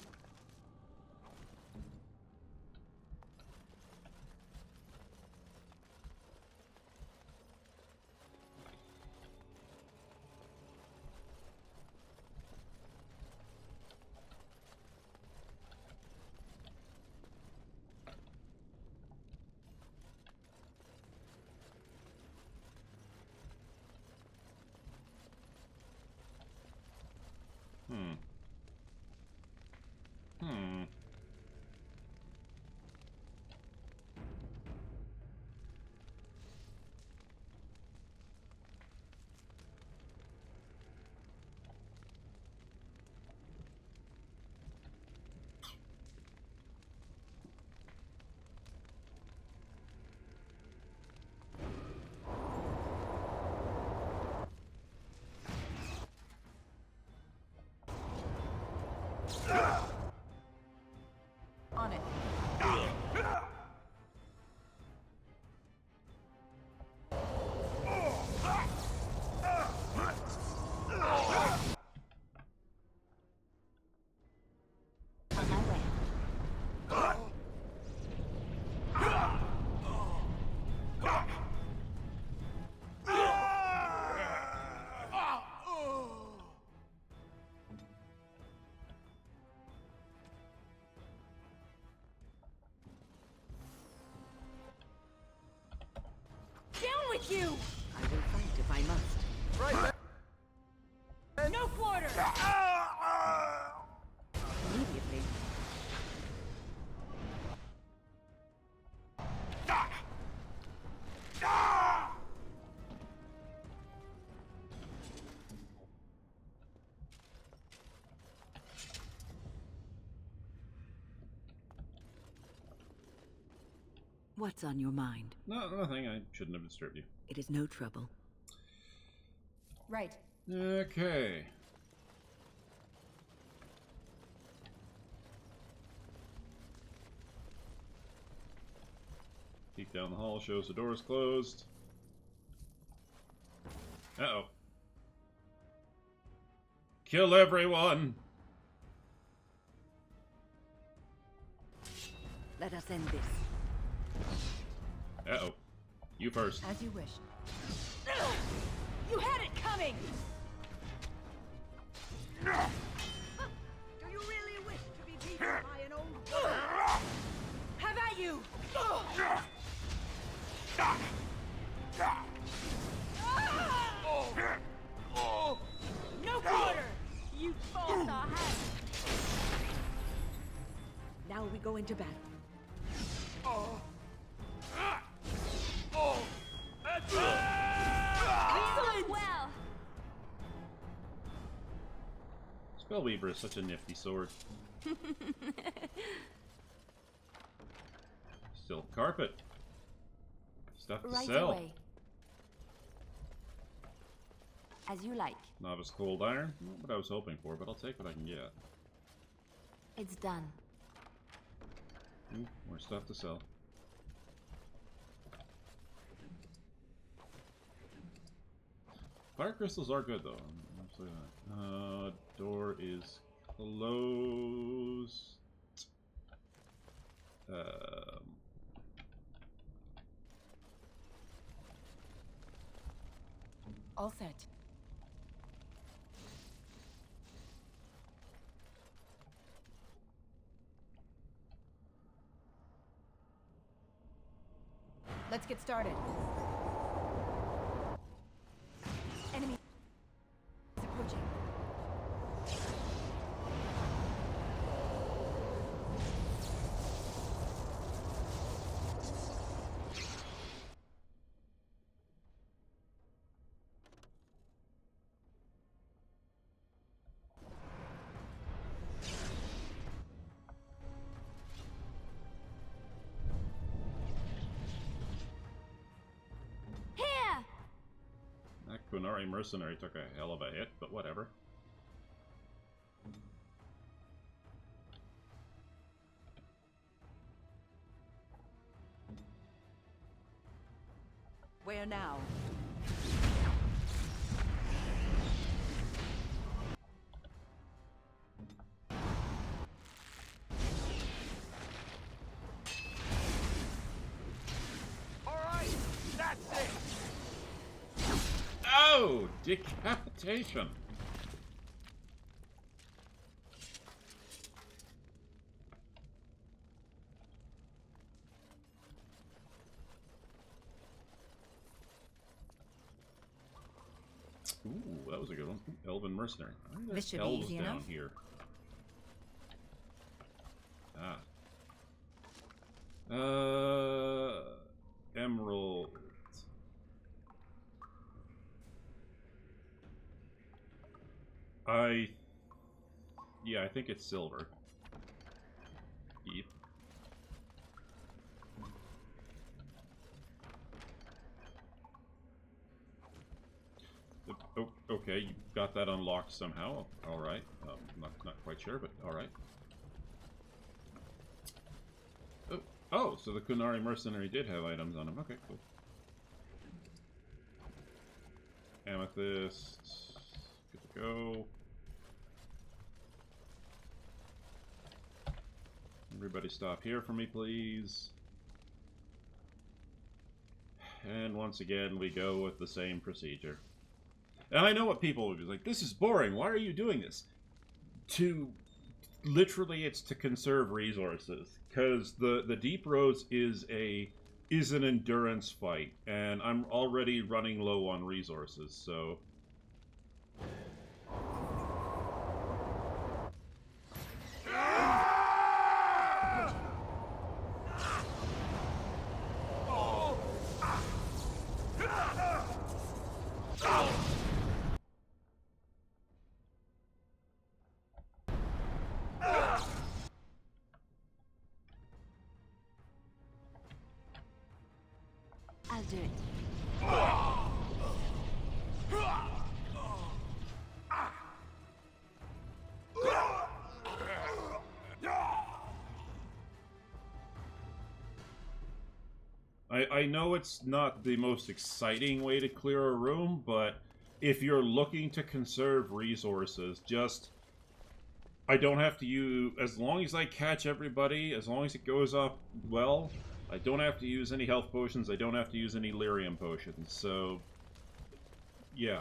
On it. On my way. Down with you! I will fight if I must. Right there. No quarter! Immediately. What's on your mind? No, nothing. I shouldn't have disturbed you. It is no trouble. Right. Okay. Peek down the hall, shows the door is closed. Uh-oh. Kill everyone! Let us end this. Uh-oh. You first. As you wish. You had it coming! Do you really wish to be beaten by an old woman? Have at you! No quarter! You false our hand! Now we go into battle. Excellent! Well! Spellweaver is such a nifty sword. Silk carpet. Stuff to Right sell. away. As you like. Novice cold iron. Not what I was hoping for, but I'll take what I can get. It's done. Ooh, more stuff to sell. Fire crystals are good though. I'll say that. Door is closed. All set. Let's get started. Enemy is approaching. That Kunari mercenary took a hell of a hit, but whatever. Where now? Alright, that's it! Oh! Decapitation! Ooh, that was a good one. Elven mercenary. This should be elves easy down enough. here. Emerald. Yeah, I think it's silver. Yep. Oh, okay, you got that unlocked somehow. All right. Not quite sure, but all right. Oh, so the Kunari mercenary did have items on him. Okay, cool. Amethyst. Good to go. Everybody stop here for me, please. And once again, we go with the same procedure. And I know what people would be like, this is boring, why are you doing this? Literally, it's to conserve resources. Because the Deep Roads is an endurance fight, and I'm already running low on resources, so... do it. I know it's not the most exciting way to clear a room, but if you're looking to conserve resources, just... I don't have to use... As long as I catch everybody, as long as it goes up well, I don't have to use any health potions, I don't have to use any lyrium potions, so... yeah.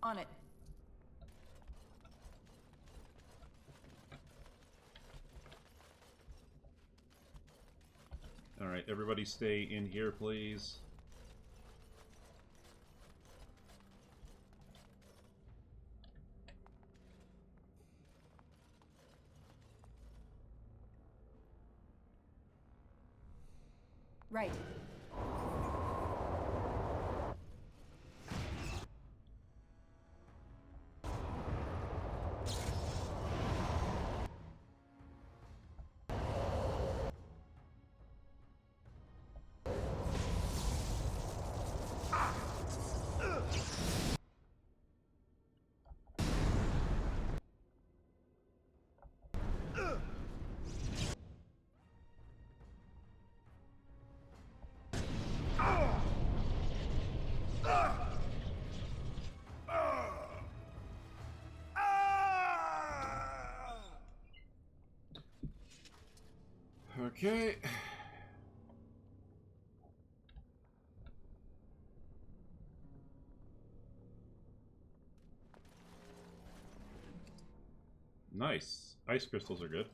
On it. Alright, everybody stay in here, please. Right. Okay. Nice. Ice crystals are good.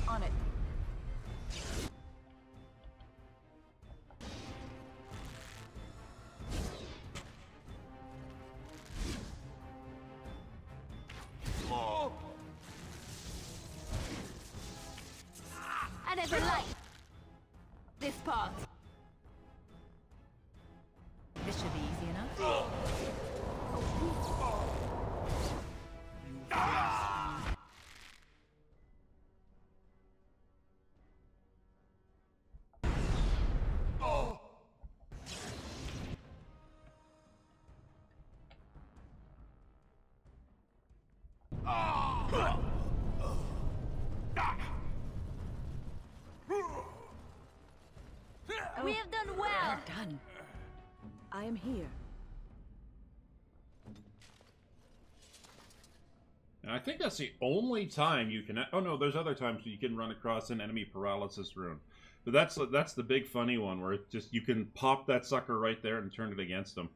On it. I never liked this part. This should be easy enough. We have done well. Done. I am here. And I think that's the only time you can... Oh no, there's other times you can run across an enemy paralysis rune. But that's the big funny one, where it just you can pop that sucker right there and turn it against them.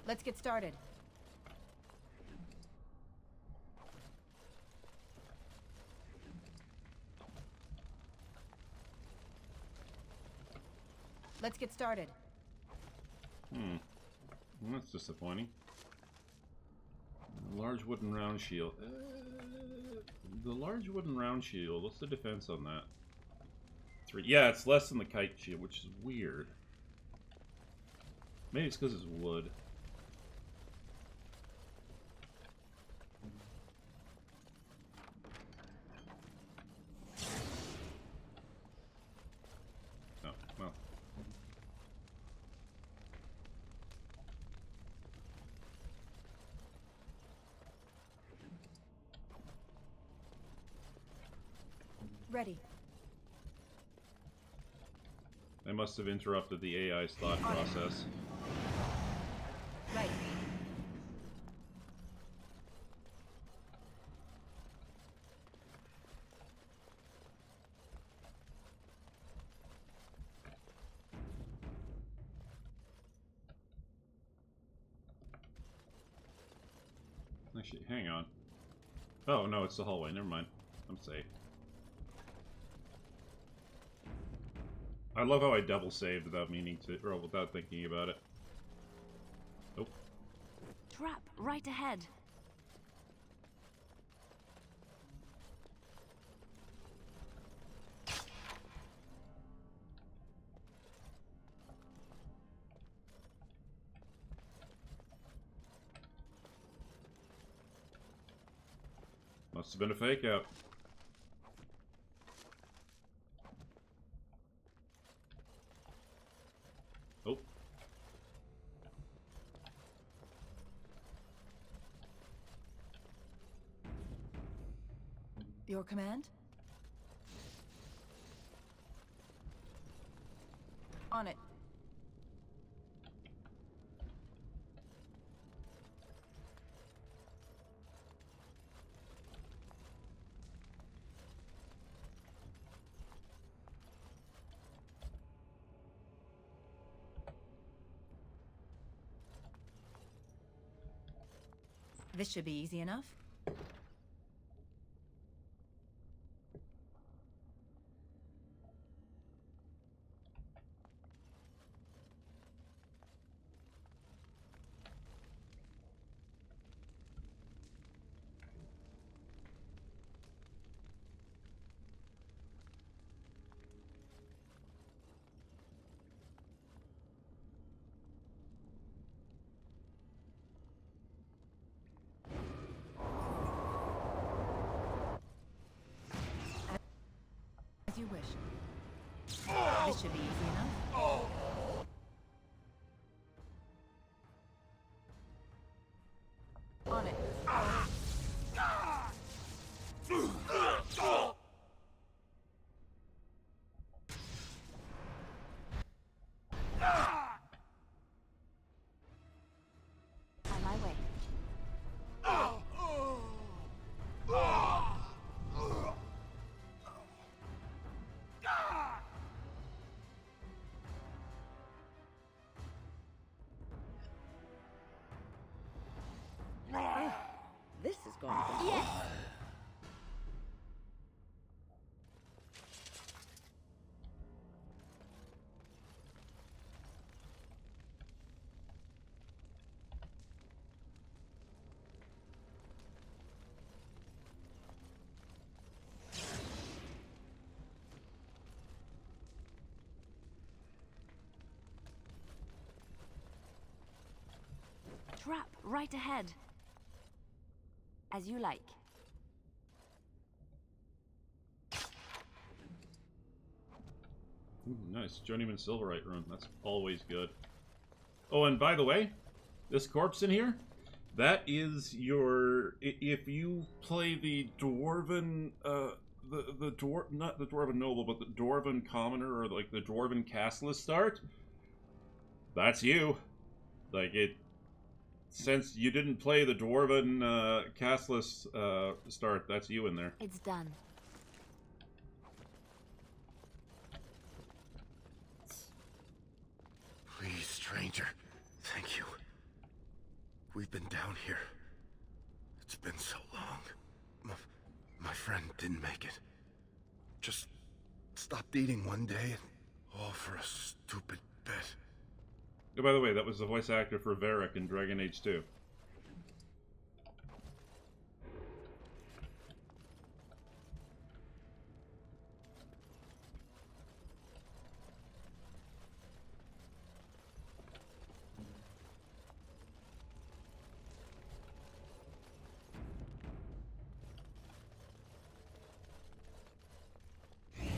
Let's get started. Let's get started. That's disappointing. Large wooden round shield. The large wooden round shield, what's the defense on that? 3. Yeah, it's less than the kite shield, which is weird. Maybe it's because it's wood. Oh, well. Ready. I must have interrupted the AI's thought process. Right. Actually, hang on. Oh, no, it's the hallway. Never mind. I'm safe. I love how I double saved without meaning to, or without thinking about it. Nope. Trap right ahead. Must have been a fake out. Oh. Your command? On it. This should be easy enough. As you wish. This should be easy enough. On it. On my way. This is going to be Yes! Trap right ahead. As you like. Ooh, nice. Journeyman Silverite rune. That's always good. Oh, and by the way, this corpse in here, that is your... If you play the Dwarven... not the Dwarven Noble, but the Dwarven Commoner, or like the Dwarven Castless start, that's you. Like, it... Since you didn't play the Dwarven Castless start, that's you in there. It's done. Please, stranger. Thank you. We've been down here. It's been so long. My friend didn't make it. Just stopped eating one day, and all for a stupid bet. Oh, by the way, that was the voice actor for Varric in Dragon Age 2.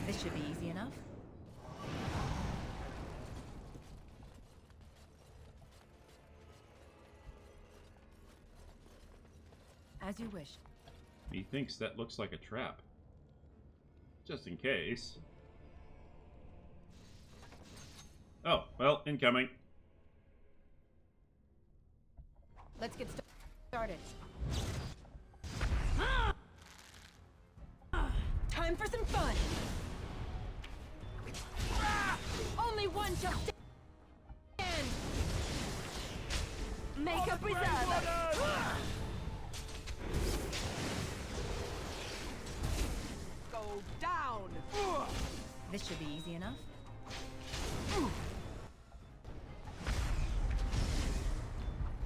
This should be easy enough. As you wish. He thinks that looks like a trap. Just in case. Oh, well, incoming. Let's get started. Time for some fun. Only one shall stand. Make up reserve. go down! This should be easy enough.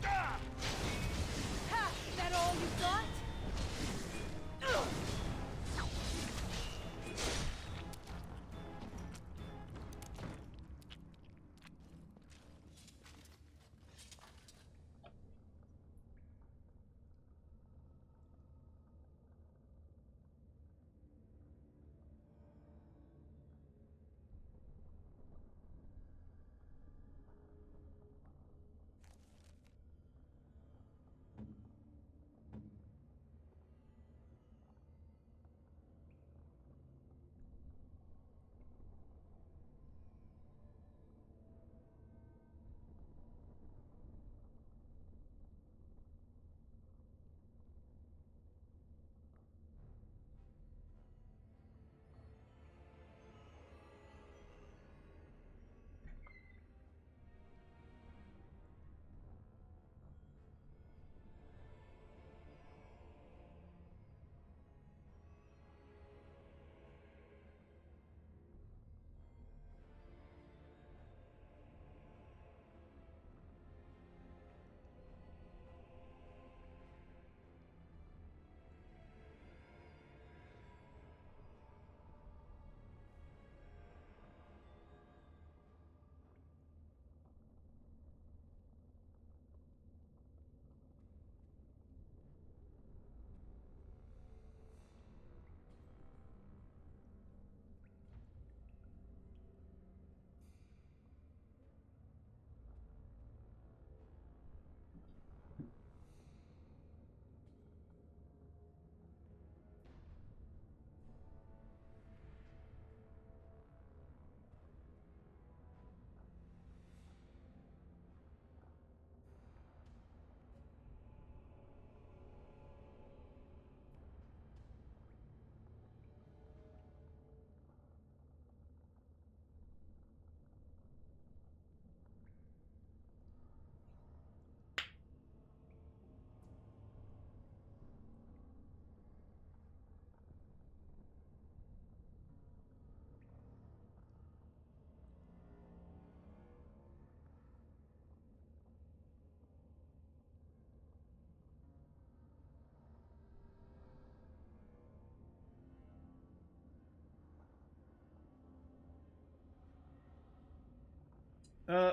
Ha! Is that all you got?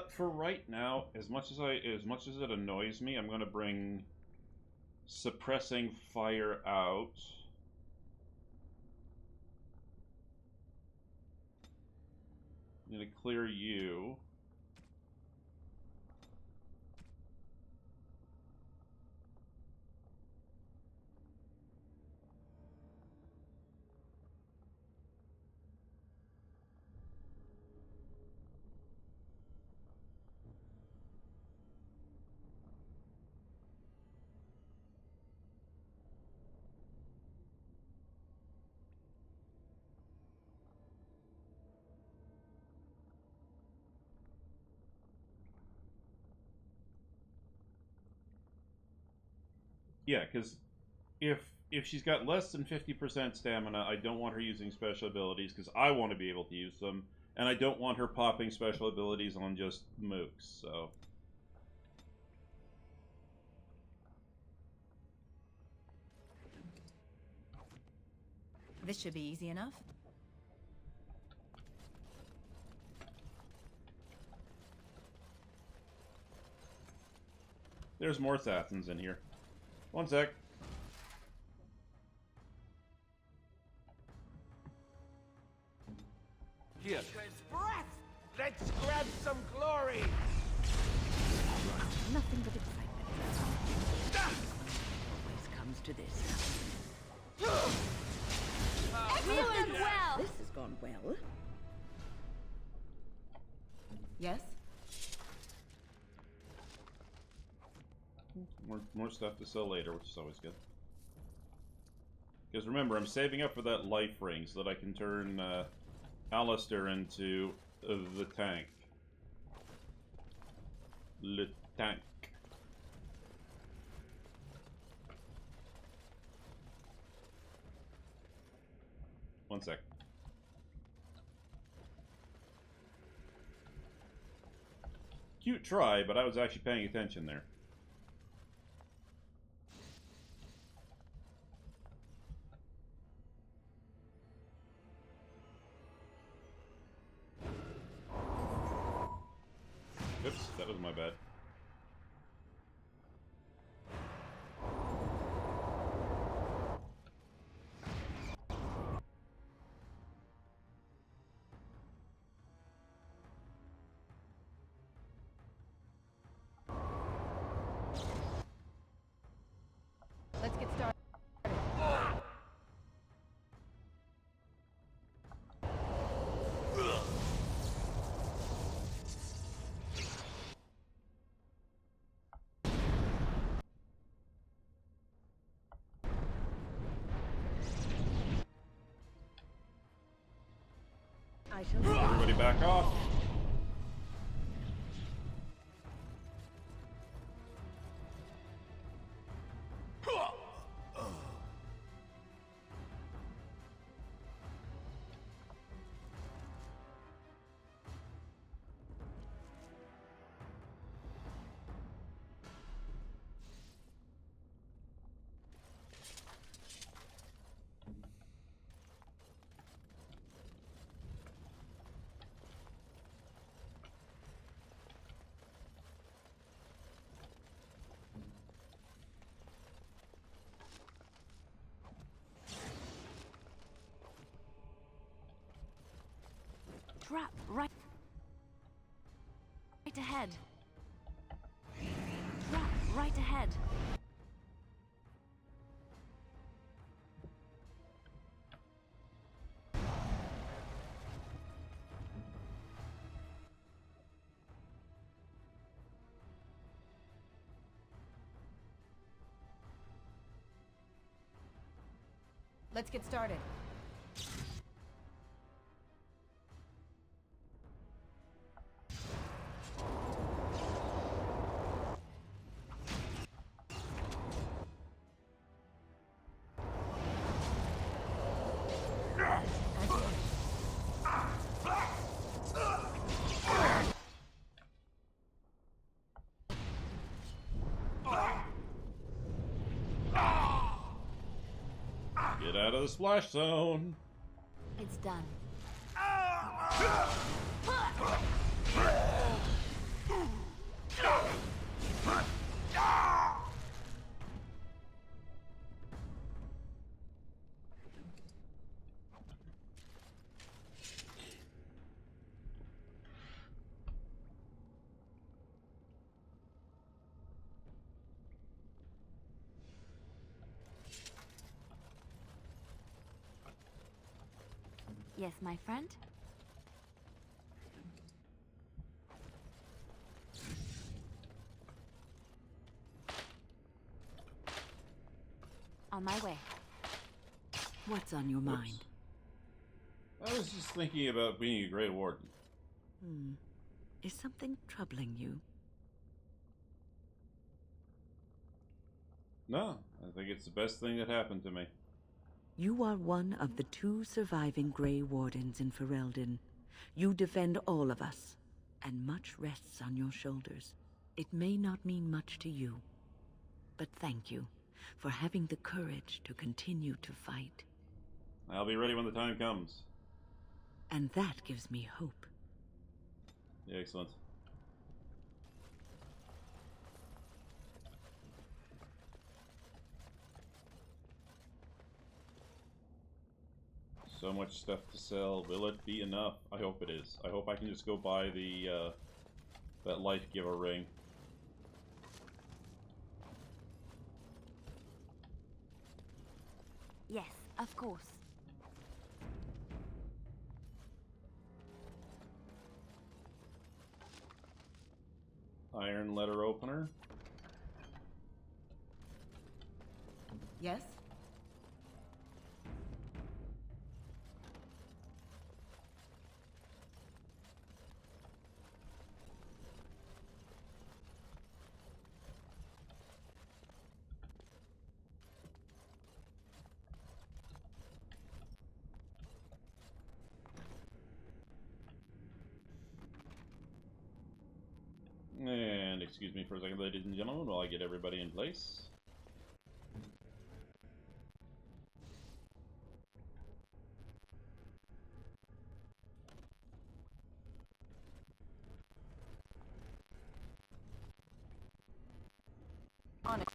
For right now, as much as it annoys me, I'm gonna bring suppressing fire out. I'm gonna clear you. Yeah, because if she's got less than 50% stamina, I don't want her using special abilities because I want to be able to use them, and I don't want her popping special abilities on just mooks. So This should be easy enough. there's more assassins in here. One sec. Here. Breath! Let's grab some glory! Nothing but excitement. Always comes to this. Excellent! Well! This has gone well. Yes? More stuff to sell later, which is always good. Because remember, I'm saving up for that life ring so that I can turn Alistair into the tank. Le tank. One sec. Cute try, but I was actually paying attention there. Oops, that was my bad. Let's get started. I shall. Everybody back off. Trap right ahead. Trap right ahead. Let's get started. Get out of the splash zone. It's done. Yes, my friend? On my way. What's on your mind? I was just thinking about being a Grey Warden. Is something troubling you? No, I think it's the best thing that happened to me. You are one of the 2 surviving Grey Wardens in Ferelden. You defend all of us, and much rests on your shoulders. It may not mean much to you, but thank you for having the courage to continue to fight. I'll be ready when the time comes. And that gives me hope. Yeah, excellent. So much stuff to sell. Will it be enough? I hope it is. I hope I can just go buy the that life giver ring. Yes, of course. Iron letter opener. Yes? excuse me for a second, ladies and gentlemen, while I get everybody in place. On it.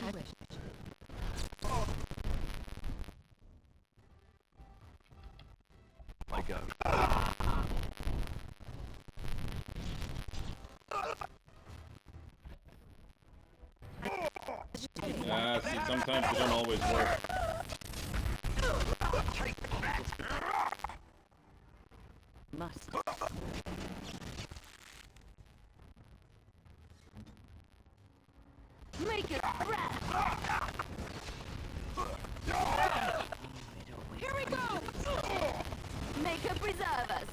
I wish. My go. See, sometimes they don't always work. Must. Make it rat! Here we go! Make her preserve us!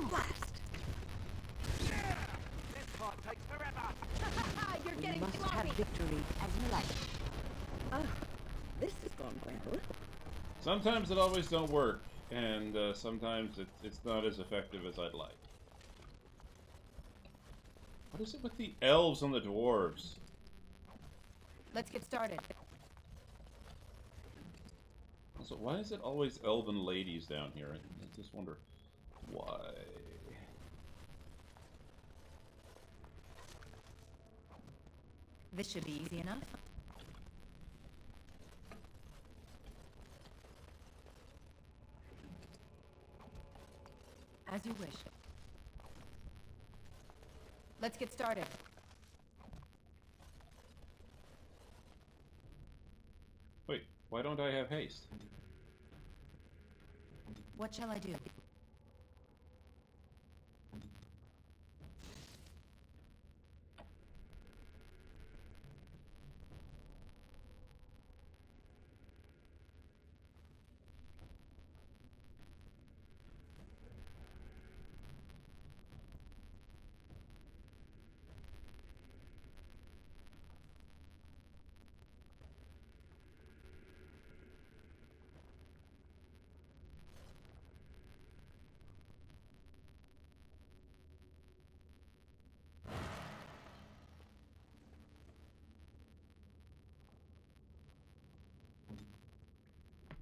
Blast! This part takes forever! You're We getting must sloppy! have victory. As you like. Ah, this has gone well. Sometimes it always don't work, and sometimes it's not as effective as I'd like. What is it with the elves and the dwarves? Let's get started. Also, why is it always elven ladies down here? I just wonder why. This should be easy enough. As you wish. Let's get started. Wait, why don't I have haste? What shall I do?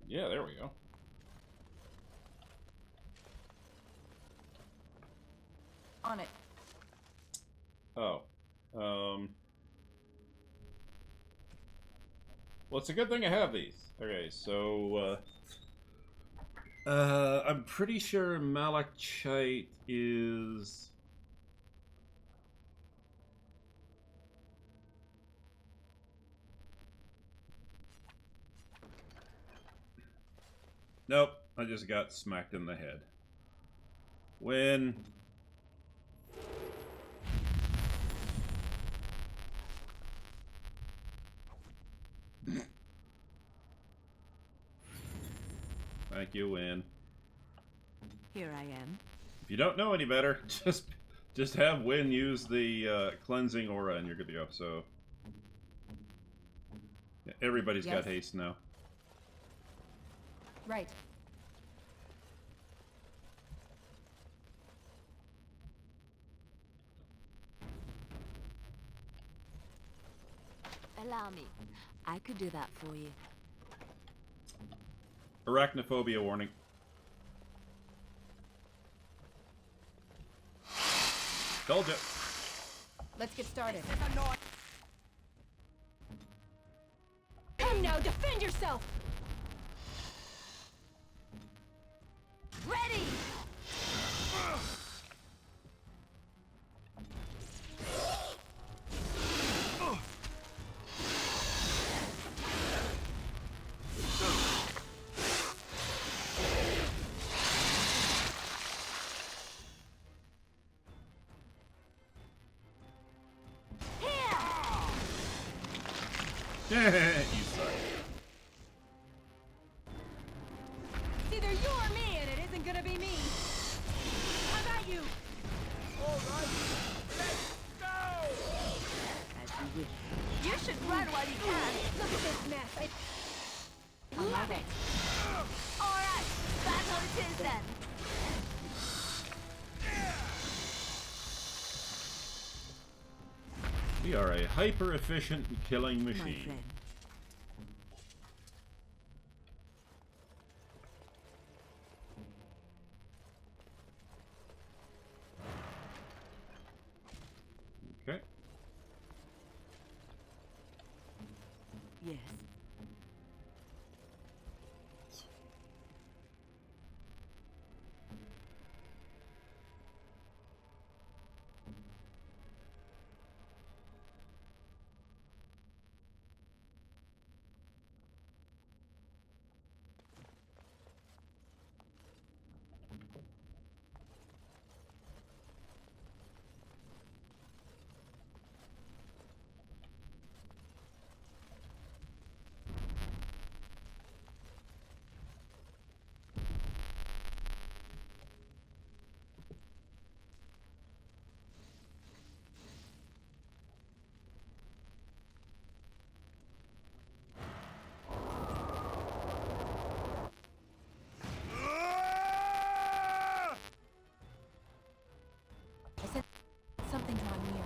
Yeah, there we go. On it. Oh. Well, it's a good thing I have these. Okay, so, I'm pretty sure Malachite is... Nope, I just got smacked in the head. Win. Thank you, Win. Here I am. If you don't know any better, just have Win use the cleansing aura and you're good to go. So yeah, everybody's got haste now. Right. Allow me. I could do that for you. Arachnophobia warning. Told you. Let's get started. Come now, defend yourself! Ready! You suck. It's either you or me, and it isn't gonna be me. How about you? All right, let's go! As you wish. You should run while you can. Look at this mess. I love it. All right, that's what it is then. We are a hyper-efficient killing machine. Okay. Yes. Something drawing near.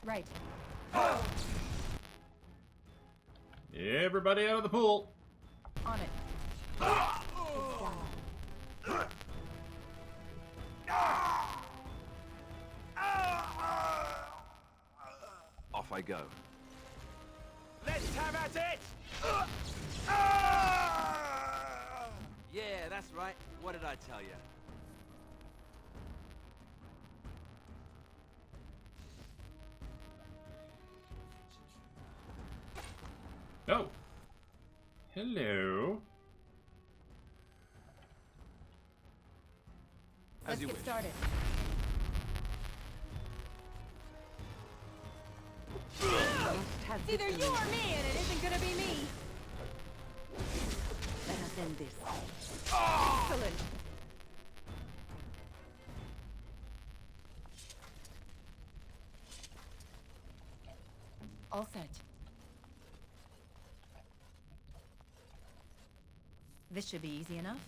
Right. Everybody out of the pool. On it. Off I go. Let's have at it! Yeah, that's right. What did I tell you? Oh. Hello. Let's get started. It's either you or me, and it isn't gonna be me. Let us end this. Excellent. All set. This should be easy enough.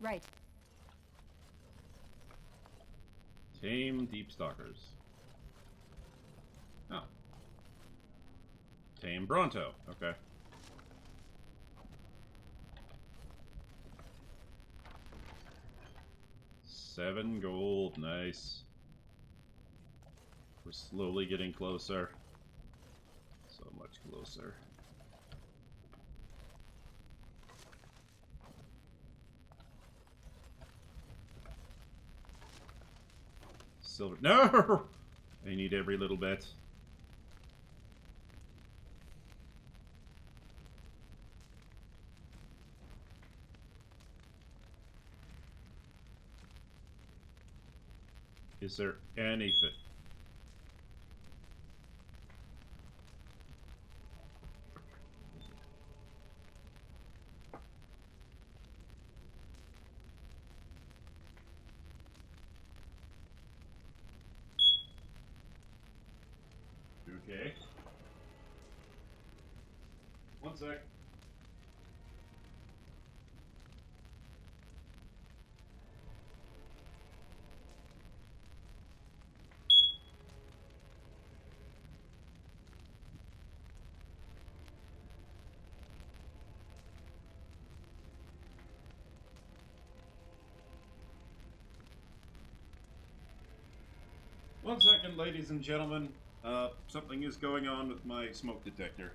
Right. Tame Deep Stalkers. Oh. Tame Bronto. Okay. $7 gold. Nice. We're slowly getting closer. So much closer. Silver. No! I need every little bit. Is there anything? Okay. One sec. One second, ladies and gentlemen. Something is going on with my smoke detector.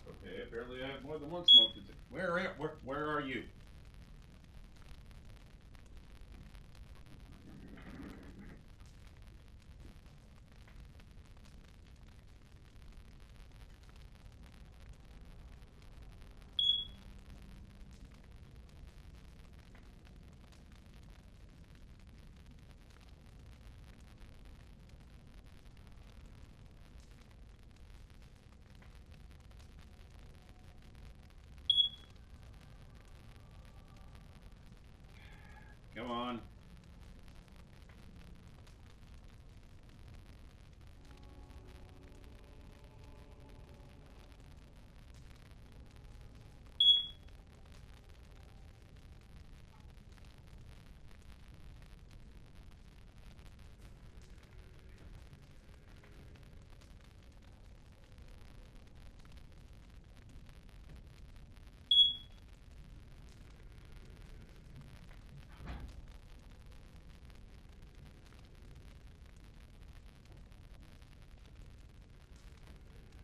Okay, apparently I have more than one smoke detector. Where are you? Come on.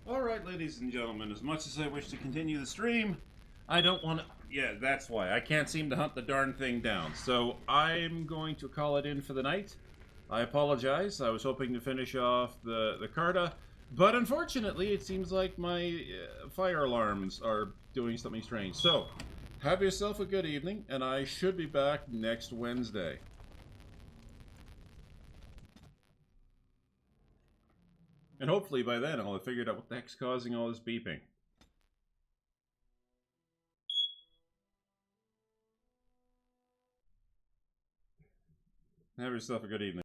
Alright, ladies and gentlemen, as much as I wish to continue the stream, I don't want to... Yeah, that's why. I can't seem to hunt the darn thing down. So, I'm going to call it in for the night. I apologize. I was hoping to finish off the Carta, but unfortunately, it seems like my fire alarms are doing something strange. So, have yourself a good evening, and I should be back next Wednesday. And hopefully by then I'll have figured out what the heck's causing all this beeping. Have yourself a good evening.